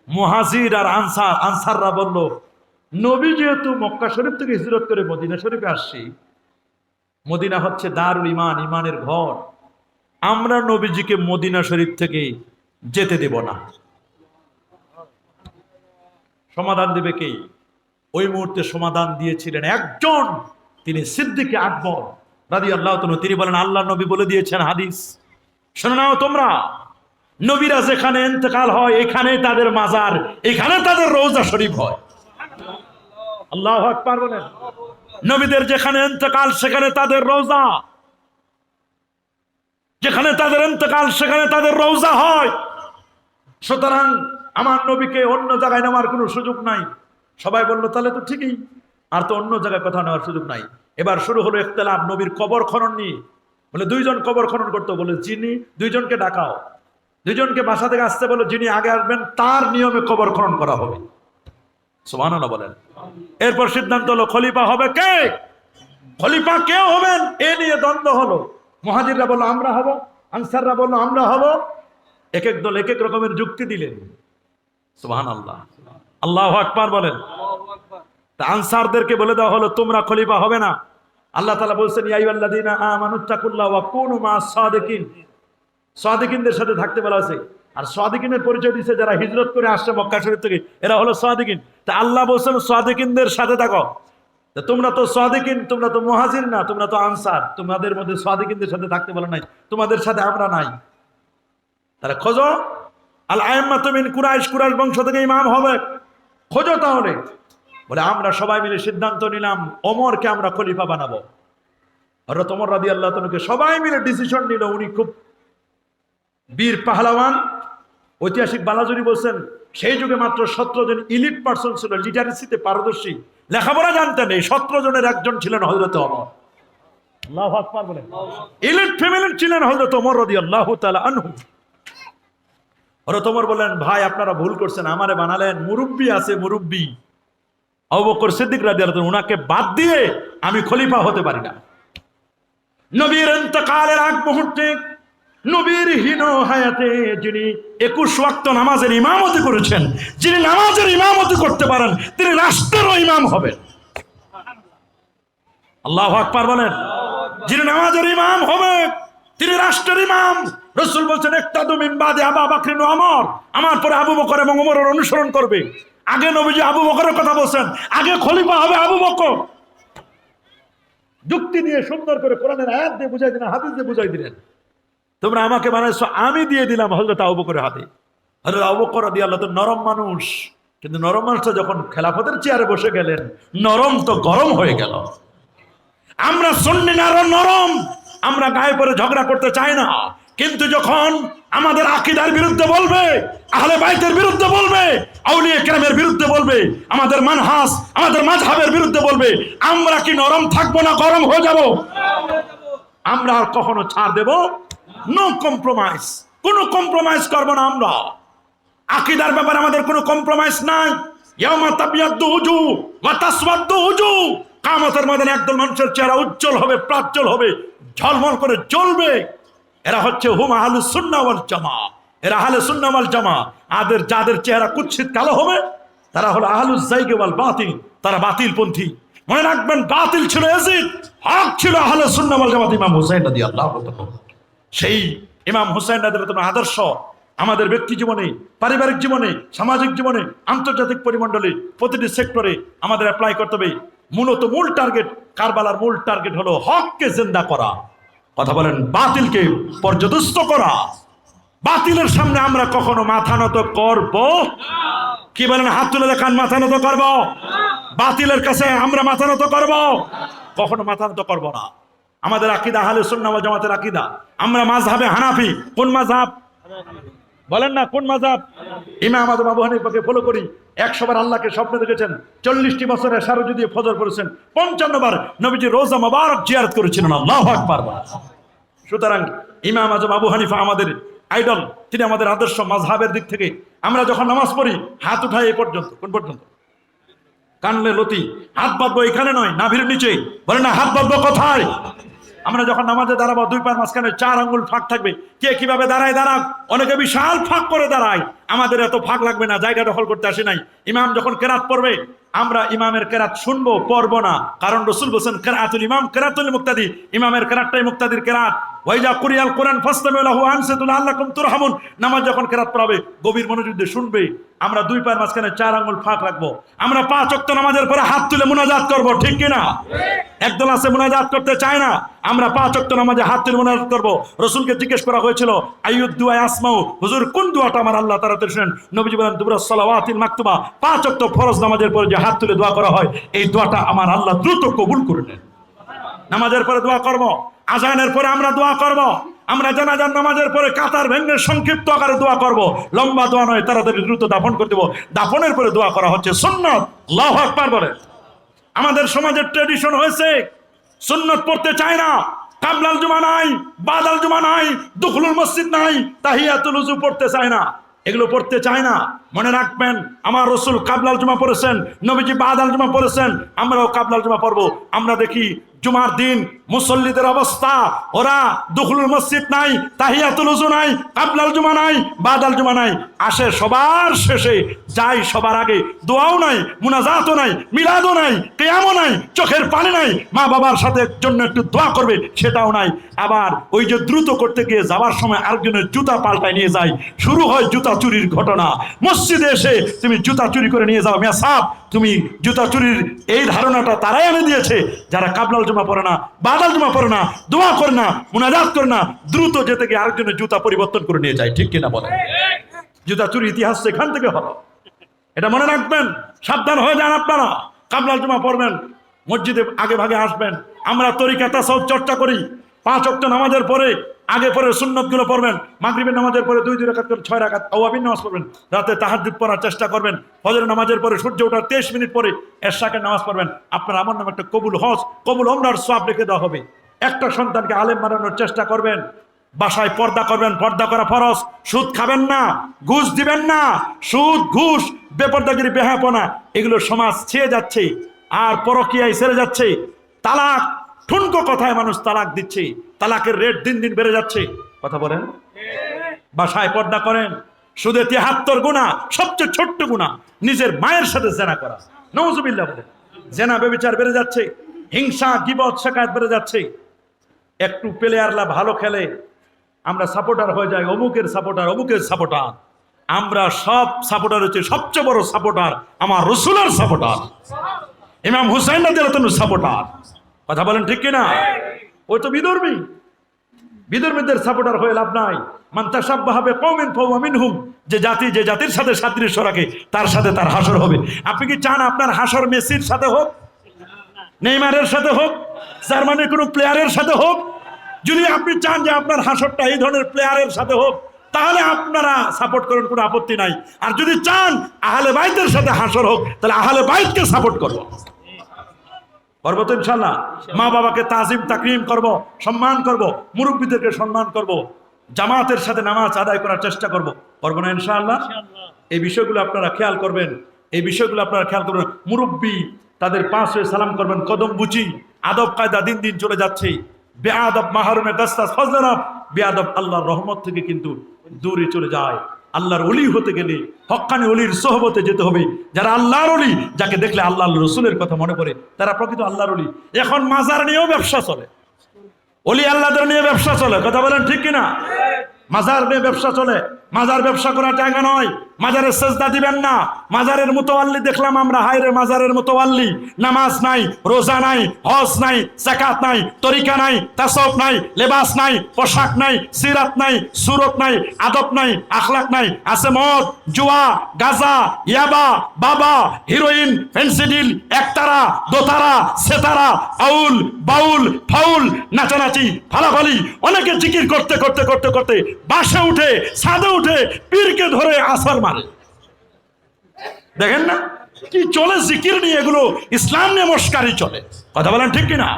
মুহাজির আর আনসাররা বলল নবী যেহেতু মক্কা শরীফ থেকে হিজরত করে মদিনা শরীফে আসছি, মদিনা হচ্ছে দারুল ঈমান, ঈমানের ঘর, আমরা নবীজিকে মদিনা শরীফ থেকে যেতে দেব না। সমাধান দেবে কে? ওই মুহূর্তে সমাধান দিয়েছিলেন একজন, তিনি সিদ্দিক আকবর রাদিয়াল্লাহু তাআলা। তিনি বলেন আল্লাহ নবী বলে দিয়েছেন হাদিস, শোনো নাও তোমরা, নবীরা যেখানে ইন্তেকাল হয় এখানে তাদের মাজার, এখানে তাদের রওজা শরীফ হয়। আল্লাহু আকবার বলেন। নবীদের যেখানে ইন্তেকাল সেখানে তাদের রওজা, যেখানে তাদের ইন্তেকাল সেখানে তাদের রওজা হয়। সুতরাং আমার নবীকে অন্য জায়গায় নেওয়ার কোনো সুযোগ নাই। সবাই বলল তাহলে তো ঠিকই, আর তো অন্য জায়গায় কথা নেওয়ার সুযোগ নাই। এবার শুরু হলো ইখতিলাফ নবীর কবর খনন নিয়ে। বলে 2 জন কবর খনন করতে, বলে যিনি 2 জনকে ডাকাও, 2 জনকে বাসা থেকে আসতে বলো, যিনি আগে আসবেন তার নিয়মে কবর খনন করা হবে। সুবহানাল্লাহ বলেন। এরপর সিদ্ধান্ত হলো খলিফা হবে কে, খলিফা কে হবেন, এ নিয়ে দ্বন্দ্ব হলো। মুহাজিররা বলল আমরা হব, আনসাররা বলল আমরা হব। এক এক দল এক এক রকমের যুক্তি দিলেন। সুবহানাল্লাহ, আল্লাহু আকবার বলেন। তা আনসারদেরকে বলে দেওয়া হলো তোমরা খলিফা হবে না। আল্লাহ তাআলা বলছেন ইয়া আইয়ুহাল্লাযীনা আমানুত্তাকুল্লাহ ওয়া কুনু মা'আস সাদিকিন, সাদিকিনদের সাথে থাকতে বলা হয়েছে। আর সাদিকিনের পরিচয় দিচ্ছে যারা হিজরত করে আসছে মক্কা শরীফ থেকে, এরা হলো সাদিকিন। তা আল্লাহ বলছেন সাদিকিনদের সাথে থাকো। তা তোমরা তো সাদিকিন, তোমরা তো মুহাজির না, তোমরা তো আনসার, তোমাদের মধ্যে সাদিকিনদের সাথে থাকতে বলে নাই, তোমাদের সাথে আমরা নাই। তারা খোঁজো আল আইম্মাতু মিন কুরাইশ, কুরাইশ বংশ থেকে ইমাম হবে, খোঁজো। তাহলে বলে আমরা সবাই মিলে সিদ্ধান্ত নিলাম ওমরকে আমরা খলিফা বানাবো। হযরত ওমর রাদিয়াল্লাহু তাআলাকে সবাই মিলে ডিসিশন নিল। উনি খুব বীর পাহলাওয়ান। ঐতিহাসিক বালাজুরি বলছেন সেই যুগে মাত্র 17 জন ইলিট পার্সন ছিল, লিটারেসিতে পারদর্শী, লেখাপড়া জানতেন। এই 17 জনের একজন ছিলেন হযরত ওমর। আল্লাহু আকবার বলেন। ইলিট ফ্যামিলির ছিলেন হযরত ওমর রাদিয়াল্লাহু তাআলা আনহু। হযরত ওমর বলেন, ভাই আপনারা ভুল করছেন, আমারে বানালেন, মুরব্বী আছে মুরব্বী আবু বকর সিদ্দিক রাদিয়াল্লাহু তাআলা, উনাকে বাদ দিয়ে আমি খলিফা হতে পারি না। নবীর ইন্তেকালের আগ মুহূর্তে নবীর হীন হায়াতে যিনি 21 ওয়াক্ত নামাজের ইমামতি করেছেন, যিনি নামাজের ইমামতি করতে পারেন, তিনি রাষ্ট্রেরও ইমাম হবেন। আল্লাহু আকবার বলেন। যিনি নামাজের ইমাম হবে তিনি রাষ্ট্রের ইমাম। রাসূল বলেন ইক্তাদু মিন বাদি আবু বকর ওয়া ওমর, আমার পরে আবু বকর এবং ওমরের অনুসরণ করবে। আগে নবীজি আবু বকরের কথা বলেন, আগে খলিফা হবে আবু বকর। যুক্তি দিয়ে সুন্দর করে কোরআনের আয়াত দিয়ে বুঝাই দিলেন, হাদিস দিয়ে বুঝাই দিলেন। তোমরা আমাকে বানাইছো, আমি দিয়ে দিলাম হযরত আবু বকরের হাতে। হযরত আবু বকর রাদিয়াল্লাহু তাআলা নরম মানুষ, কিন্তু নরম মানুষটা যখন খেলাফতের চেয়ারে বসে গেলেন, নরম তো গরম হয়ে গেল। আমরা সুন্নি না, নরম। আমরা গায়ে পরে ঝগড়া করতে চাই না, কিন্তু যখন আমাদের আকীদার বিরুদ্ধে বলবে, আহলে বাইতের বিরুদ্ধে বলবে, আউলিয়া কেরামের বিরুদ্ধে বলবে, আমাদের মানহাজ আমাদের মাযহাবের বিরুদ্ধে বলবে, আমরা কি নরম থাকবো না গরম হয়ে যাব? আমরা আর কখনো ছাড় দেব? নো কম্প্রোমাইজ, কোনো কম্প্রোমাইজ করব না আমরা। আকীদার ব্যাপারে আমাদের কোনো কম্প্রোমাইজ নাই। ইয়াউমা তাবিয়াদ্দু উজু ওয়া তাসওয়াদ্দু উজু, কিয়ামতের ময়দানে একদল মানুষের চেহারা উজ্জ্বল হবে, প্রাজ্জ্বল হবে, ঝলমল করে জ্বলবে। এরা হচ্ছে হুম আহলুস সুন্নাহ ওয়াল জামাআহ, এরা আহলে সুন্নাহ ওয়াল জামাআহ। যাদের চেহারা কুৎসিত কালো হবে তারা হলো আহলুজ যায়গ ওয়াল বাতিল, তারা বাতিলপন্থী। মনে রাখবেন, বাতিল ছিল ইয়াজিদ, হক ছিল আহলে সুন্নাহ ওয়াল জামাআত ইমাম হুসাইন রাদিয়াল্লাহু তাআলা। সেই ইমাম হুসাইন রাদিয়াল্লাহু তাআলার আদর্শ আমাদের ব্যক্তি জীবনে, পারিবারিক জীবনে, সামাজিক জীবনে, আন্তর্জাতিক পরিমণ্ডলে, প্রতিটি সেক্টরে আমাদের অ্যাপ্লাই করতে হবে। মূলত মূল টার্গেট, কারবালার মূল টার্গেট হলো হককে জিন্দা করা, কথা বলেন, বাতিলকে পর্যদস্ত করা। বাতিলের সামনে আমরা কখনো মাথা নত করব? কি বলেন? হাত তুলে দেখান, মাথা নত করব? বাতিলের কাছে আমরা মাথা নত করব? কখনো মাথা নত করব না। আমাদের আকীদা আহলে সুন্নাহ ওয়াল জামাতের আকীদা। আমরা মাযহাবে হানাফি। কোন মাযহাব বলেন না? কোন মাযহাব? ইমাম আবু হানিফাকে ফলো করি। 100 বার আল্লাহকে স্বপ্নে দেখেছেন, 40টি বছরে সারুজু দিয়ে ফজর পড়েছেন, 55 বার নবীজি রোজা মোবারক জিয়ারত করেছিলেন। আল্লাহু আকবার। সুতরাং ইমাম আজম আবু হানিফা আমাদের আইডল, তিনি আমাদের আদর্শ মাযহাবের দিক থেকে। আমরা যখন নামাজ পড়ি হাত উঠাই এই পর্যন্ত, কোন পর্যন্ত? কানলে লতি। হাত বাঁধবো এখানে নয়, নাভির নিচে। বলে না, হাত বাঁধবো কোথায়? আমরা যখন নামাজে দাঁড়াবো 2 পায়ের মাঝখানে 4 আঙ্গুল ফাঁক থাকবে। কে কিভাবে দাঁড়ায় দাঁড়াক, অনেকে বিশাল ফাঁক করে দাঁড়ায়। আমাদের এত ফাঁক লাগবে না, জায়গা দখল করতে আসে নাই। ইমাম যখন কেরাত পড়বে আমরা ইমামের কেরাত শুনবো, পড়বো না। কারণ রাসূল বলেছেন কেরাতুল ইমাম কেরাতুল মুক্তাদি, ইমামের কেরাতটাই মুক্তাদির কেরাত। ওয়াইজা কুরিয়াল কোরআন ফাসতামিউ লাহু আনসিতু লাআল্লাকুম তুরহামুন, নামাজ যখন কেরাত পড়াবে গভীর মনোযোগ দিয়ে শুনবে। আমরা 2 পায়ের মাঝখানে 4 আঙ্গুল ফাঁক রাখবো। আমরা 5 ওয়াক্ত নামাজের পরে হাত তুলে মুনাজাত করব, ঠিক কিনা? একদল আছে মুনাজাত করতে চায় না। আমরা 5 ওয়াক্ত নামাজে হাত তুলে মুনাজাত করব। রাসূলকে জিজ্ঞেস করা হয়েছিল আইয়ুদ দুআ আসমাউ, হুজুর কোন দোয়াটা আমার আল্লাহ তাআলা শুনেন? নবীজি বলেন দুবুরাস সালাওয়াতিল মাকতুবা, 5 ওয়াক্ত ফরজ নামাজের পরে যে হাত তুলে দোয়া করা হয়, এই দোয়াটা আমার আল্লাহ দ্রুত কবুল করে নেন। নামাজের পরে দোয়া করব, আযানের পরে আমরা দোয়া করব, আমরা জানাজার নামাজের পরে কাতার ভেঙে সংক্ষিপ্ত আকারে দোয়া করব, লম্বা দোয়া নয়, তাড়াতাড়ি দ্রুত দাফন করে দেব। দাফনের পরে দোয়া করা হচ্ছে সুন্নাত। আল্লাহু আকবার বলে। আমাদের সমাজের ট্র্যাডিশন হয়েছে সুন্নাত পড়তে চায় না। কাবলাল জুমা নাই, বাদাল জুমা নাই, দুখুলুল মসজিদ নাই, তাহিয়াতুল উযু পড়তে চায় না, এগুলো পড়তে চায় না। মনে রাখবেন, আমার রাসূল কাবলাল জুমা পড়েছেন, নবীজি বাদাল জুমা পড়েছেন, আমরাও কাবলাল জুমা পড়বো। আমরা দেখি জুমার দিন মুসল্লিদের অবস্থা, ওরা দুখুলুল মসজিদ নাই, তাহিয়াতুল উযু নাই, কাবলাল জুমা নাই, বাদাল জুমা নাই, আসে সবার শেষে, যাই সবার আগে, দোয়াও নাই, মুনাজাতও নাই, মিলাদও নাই, কিয়ামও নাই, চোখের পানি নাই, মা বাবার সাথে জন্য একটু দোয়া করবে সেটাও নাই। আবার ওই যে দ্রুত করতে গিয়ে যাওয়ার সময় আরেকজনের জুতা পাল্টায় নিয়ে যায়, শুরু হয় জুতা চুরির ঘটনা। মসজিদে এসে তুমি জুতা চুরি করে নিয়ে যাও, মিয়া সাহেব তুমি জুতা চুরির এই ধারণাটা তারাই এনে দিয়েছে যারা কাবলাল জুমা পড়ে না, বাদাল জুমা পড়ে না, দোয়া করে না, মুনাজাত করে না, দ্রুত যেতে গিয়ে আরেকজনের জুতা পরিবর্তন করে নিয়ে যায়। ঠিক কিনা বলেন? জুতা চুরি ইতিহাস এখান থেকে হলো, এটা মনে রাখবেন, সাবধান হয়ে যান আপনারা। কাবলাল জুমা পড়বেন, মসজিদে আগে ভাগে আসবেন। আমরা তরিকা তাসাউফ চর্চা করি, 5 ওয়াক্ত নামাজের পরে আগে পরে সুন্নত গুলো পড়বেন, মাগরিবের নামাজের পরে 2 রাকাত করে 6 রাকাত আওয়াবিন নামাজ পড়বেন, রাতে তাহাজ্জুদ পড়ার চেষ্টা করবেন, ফজরের নামাজের পরে সূর্য ওঠার 23 মিনিট পরে এশাকের নামাজ পড়বেন। আপনার আমার নামে একটা কবুল হজ, কবুল ওমরার সওয়াব রেখে দেওয়া হবে। একটা সন্তানকে আলেম বানানোর চেষ্টা করবেন, বাসায় পর্দা করবেন, পর্দা করা ফরজ। সুদ খাবেন না, ঘুষ দিবেন না। সুদ, ঘুষ, বেপর্দাগিরি, বেহাপনা এগুলো সমাজ ছেয়ে যাচ্ছে, আর পরকীয়ায় ছেড়ে যাচ্ছে। তালাক, ঠুনকো কথায় মানুষ তালাক দিচ্ছে, তালাকের রেট দিন দিন বেড়ে যাচ্ছে। কথা বলেন, বাসায় পর্দা করেন। সুদে 73 গুনাহ, সবচেয়ে ছোট্ট গুনাহ নিজের মায়ের সাথে জেনা করা। নাউজুবিল্লাহ বলেন। জেনা ব্যভিচার বেড়ে যাচ্ছে, হিংসা, গীবত, শিকায়ত বেড়ে যাচ্ছে। একটু প্লেয়াররা ভালো খেলে আমরা সাপোর্টার হয়ে যাই, অমুকের সাপোর্টার, অমুকের সাপোর্টার। আমরা সব সাপোর্টার হচ্ছে, সবচেয়ে বড় সাপোর্টার আমার রাসূলের সাপোর্টার, ইমাম হুসাইন রাদিয়াল্লাহু তাআলার সাপোর্টার। কথা বলেন ঠিক কিনা? ওই তো বিধর্মী, বিধর্মীদের সাপোর্টার হয়ে লাভ নাই। মান তাশাব্বাহা বিকওমিন ফাহুয়া মিনহুম, যে জাতি যে জাতির সাথে সাদৃশ্য রাখে তার সাথে তার হাসর হবে। আপনি কি চান আপনার হাসর মেসির সাথে হোক, নেইমারের সাথে হোক, জার্মানির কোনো প্লেয়ারের সাথে হোক? যদি আপনি চান যে আপনার হাসরটা এই ধরনের প্লেয়ারের সাথে হোক, তাহলে আপনারা সাপোর্ট করেন, কোনো আপত্তি নাই। আর যদি চান আহলে বাইতের সাথে হাসর হোক, তাহলে আহলে বাইতকে সাপোর্ট করব। করবো তো ইনশাল্লাহ। মা বাবাকে তাজিম তাকরিম করব, সম্মান করব, মুরব্বীদেরকে সম্মান করব, জামাতের সাথে নামাজ আদায় করার চেষ্টা করব। করবো না ইনশাআল্লাহ? এই বিষয়গুলো আপনারা খেয়াল করবেন, এই বিষয়গুলো আপনারা খেয়াল করবেন। মুরব্বী তাদের পাঁচ হয়ে সালাম করবেন, কদম বুঝি। আদব কায়দা দিন দিন চলে যাচ্ছে। বেআদব মাহরুমে দাস্তাস ফজলারাব, বেআদব আল্লাহর রহমত থেকে কিন্তু দূরে চলে যায়। আল্লাহর ওলি হতে গেলে হক্কানি ওলির সোহবতে যেতে হবে, যারা আল্লাহর ওলি, যাকে দেখলে আল্লাহ রসুলের কথা মনে পড়ে, তারা প্রকৃত আল্লাহর ওলি। এখন মাজার নিয়েও ব্যবসা চলে, ওলি আল্লাহদের নিয়ে ব্যবসা চলে। কথা বলেন ঠিক কিনা? মাজার নিয়ে ব্যবসা চলে। মাজার ব্যবসা করার জায়গা নয়। মাজারের সেজদা দিবেন না। মাজারের মুতাওয়াল্লি দেখলাম আমরা, হায়রে মাজারের মুতাওয়াল্লি, নামাজ নাই, রোজা নাই, হজ নাই, যাকাত নাই, তরিকা নাই, তাসাউফ নাই, লেবাস নাই, পোশাক নাই, সিরাত নাই, সুরত নাই, আদব নাই, আখলাক নাই। আছে মদ, জুয়া, গাজা, ইয়াবা, বাবা, হিরোইন, ফেন্সিডিল, একতারা, দোতারা, সেতারা, আউল, বাউল, ফাউল, নাচানাচি, ফালাফালি। অনেকে জিকির করতে করতে করতে করতে বাসে উঠে, ছাদে উঠে পীরকে ধরে আসর মারে। দেখেন না কি চলে জিকির নিয়ে, এগুলো ইসলাম নিয়ে মস্কারি চলে। কথা বলেন ঠিক কিনা?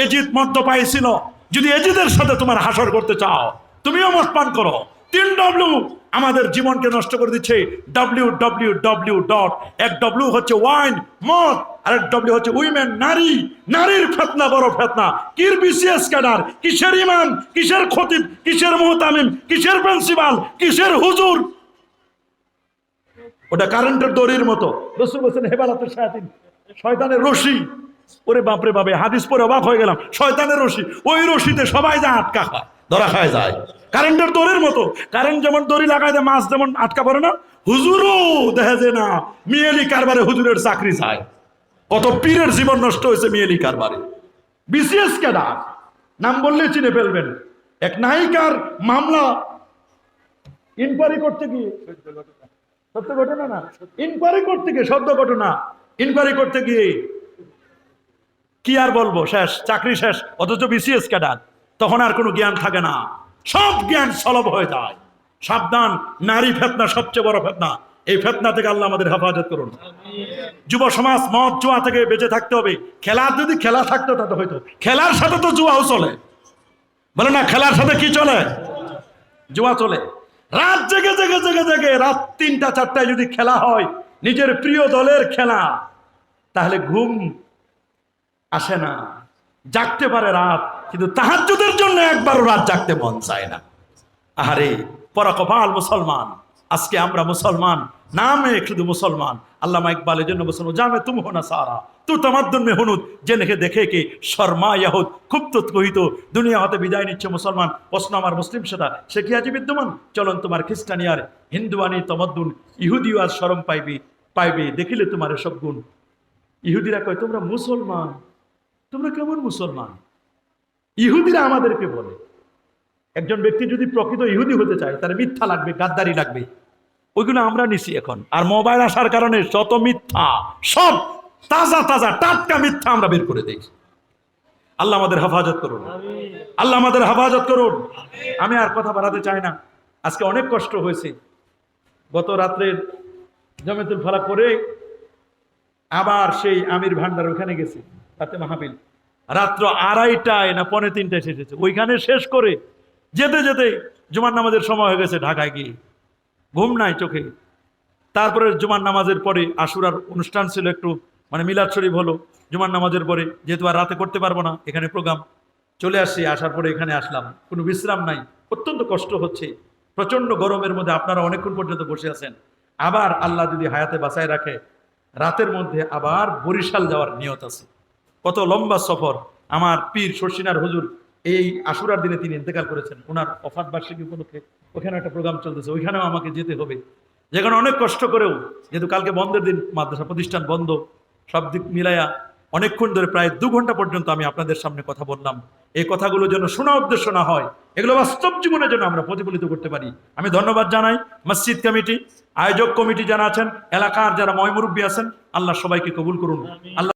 এজিদ মদ্যপায়ী ছিল। যদি এজিদের সাথে তোমার হাসর করতে চাও, তুমিও মদ পান করো। 3W আমাদের জীবনকে নষ্ট করে দিচ্ছে। www. এক W হচ্ছে ওয়াইন, মদ, আর এক W হচ্ছে উইমেন, নারী। নারীর ফেতনা বড় ফেতনা। কির বিসিএস ক্যাডার, কিসের ইমাম, কিসের খতিব, কিসের মুহতামিম, কিসের প্রিন্সিপাল, কিসের হুজুর। ওটা কারেন্টের দড়ির মতো। রাসূল বলেছেন হেবালাতুশ শায়াতিন, শয়তানের রশি। ওরে বাপরে বাপে, হাদিস পড়ে অবাক হয়ে গেলাম। শয়তানের রশি, ওই রশিতে সবাই যা আটকা খায়, ধরা খায় যায়। কারেন্টের দড়ির মতো। কারেন্ট যেমন দড়ি লাগায় দেয়, মাছ যেমন আটকা পড়ে না, হুজুরও দেখা যায় না। মিয়ালি কারবারে হুজুরের চাকরি যায়। কত পীরের জীবন নষ্ট হয়েছে মিয়ালি কারবারে। বিসিএস ক্যাডার নাম বললে চিনে ফেলবেন। এক নায়িকার মামলা ইনকোয়ারি করতে গিয়ে, সত্য ঘটনা না, ইনকোয়ারি করতে গিয়ে, সত্য ঘটনা, ইনকোয়ারি করতে গিয়ে কি আর বলবো, শেষ, চাকরি শেষ। অথচ বিসিএস ক্যাডার। তখন আর কোনো জ্ঞান থাকে না, সব জ্ঞান সলভ হয়ে যায়। সাবধান, নারী ফেতনা সবচেয়ে বড় ফেতনা। এই ফেতনা থেকে আল্লাহ আমাদের হেফাজত করুন। যুব সমাজ মদ জুয়া থেকে বেঁচে থাকতে হবে। খেলার যদি খেলা থাকতো তাতে হয়তো। খেলার সাথে তো জুয়াও চলে, বলে না? খেলার সাথে কি চলে? জুয়া চলে। রাত জেগে জেগে জেগে জেগে রাত 3টা 4টায় যদি খেলা হয়, নিজের প্রিয় দলের খেলা, তাহলে ঘুম আসে না। জাগতে পারে রাত, কিন্তু তাহাজ্জুদের জন্য একবারও রাত জাগতে মন চায় না। আহারে পরাকপাল মুসলমান, আজকে আমরা মুসলমান নামে শুধু মুসলমান। আল্লামা ইকবালের জন্য বলছেন, জামে তুম হোনা সারা তু তামাদ্দুন মে হুনুদ, জেনেকে দেখে কে শর্মা ইয়াহুদ খুব তো কহিত। দুনিয়া হতে বিদায় নিচ্ছে মুসলমান, প্রশ্ন আমার মুসলিম সেটা সে কি আজ বিদ্যমান? চলন তোমার খ্রিস্টানি আর হিন্দুয়ানি তমদ্দুন, ইহুদিও আজ শরম পাইবে দেখিলে তোমার এসব গুণ। ইহুদিরা কয় তোমরা মুসলমান, তোমরা কেমন মুসলমান? ইহুদিরা আমাদেরকে বলে। একজন ব্যক্তি যদি প্রকৃত ইহুদি হতে চায় তার মিথ্যা লাগবে, গাদ্দারি লাগবে, ওইগুলো আমরা নিছি এখন। আর মোবাইল আসার কারণে শত মিথ্যা, সব তাজা তাজা টাটকা মিথ্যা আমরা বের করে দিই। আল্লাহ আমাদের হেফাজত করুন, আল্লাহ আমাদের হেফাজত করুন। আমি আর কথা বাড়াতে চাই না, আজকে অনেক কষ্ট হয়েছে। গত রাত্রের জমেতুল ফালাক করে আবার সেই আমির ভান্ডার ওখানে গেছি, তাতে মাহফিল রাত্র 2:30টায় না 2:45টায় শেষ হয়েছে। ওইখানে শেষ করে যেতে যেতে জুমার নামাজের সময় হয়ে গেছে। ঢাকায় গিয়ে ঘুম নাই চোখে। তারপরে জুমার নামাজের পরে আশুরার অনুষ্ঠান ছিল, একটু মানে মিলাদ শরীফ হলো জুমার নামাজের পরে। যেহেতু আর রাতে করতে পারবো না, এখানে প্রোগ্রাম চলে আসছি। আসার পরে এখানে আসলাম, কোনো বিশ্রাম নাই, অত্যন্ত কষ্ট হচ্ছে। প্রচন্ড গরমের মধ্যে আপনারা অনেকক্ষণ পর্যন্ত বসে আছেন। আবার আল্লাহ যদি হায়াতে বাঁচায় রাখে, রাতের মধ্যে আবার বরিশাল যাওয়ার নিয়ত আছে। কত লম্বা সফর। আমার পীর শর্ষিনার হুজুর এই আশুরার দিনে তিনি ইন্তেকাল করেছেন, ওনার ওফাত বার্ষিকী উপলক্ষে ওখানে একটা প্রোগ্রাম চলতেছে, ওইখানেও আমাকে যেতে হবে। যেখানে অনেক কষ্ট করেও, যেহেতু কালকে বন্ধের দিন, মাদ্রাসা প্রতিষ্ঠান বন্ধ, সব দিক মিলাইয়া অনেকক্ষণ ধরে প্রায় 2 ঘন্টা পর্যন্ত আমি আপনাদের সামনে কথা বললাম। এই কথাগুলো যেন শোনা উদ্দেশ্য না হয়, এগুলো বাস্তব জীবনের জন্য আমরা প্রতিফলিত করতে পারি। আমি ধন্যবাদ জানাই মসজিদ কমিটি, আয়োজক কমিটি যারা আছেন, এলাকার যারা ময়মুরব্বী আছেন, আল্লাহ সবাইকে কবুল করুন। আল্লাহ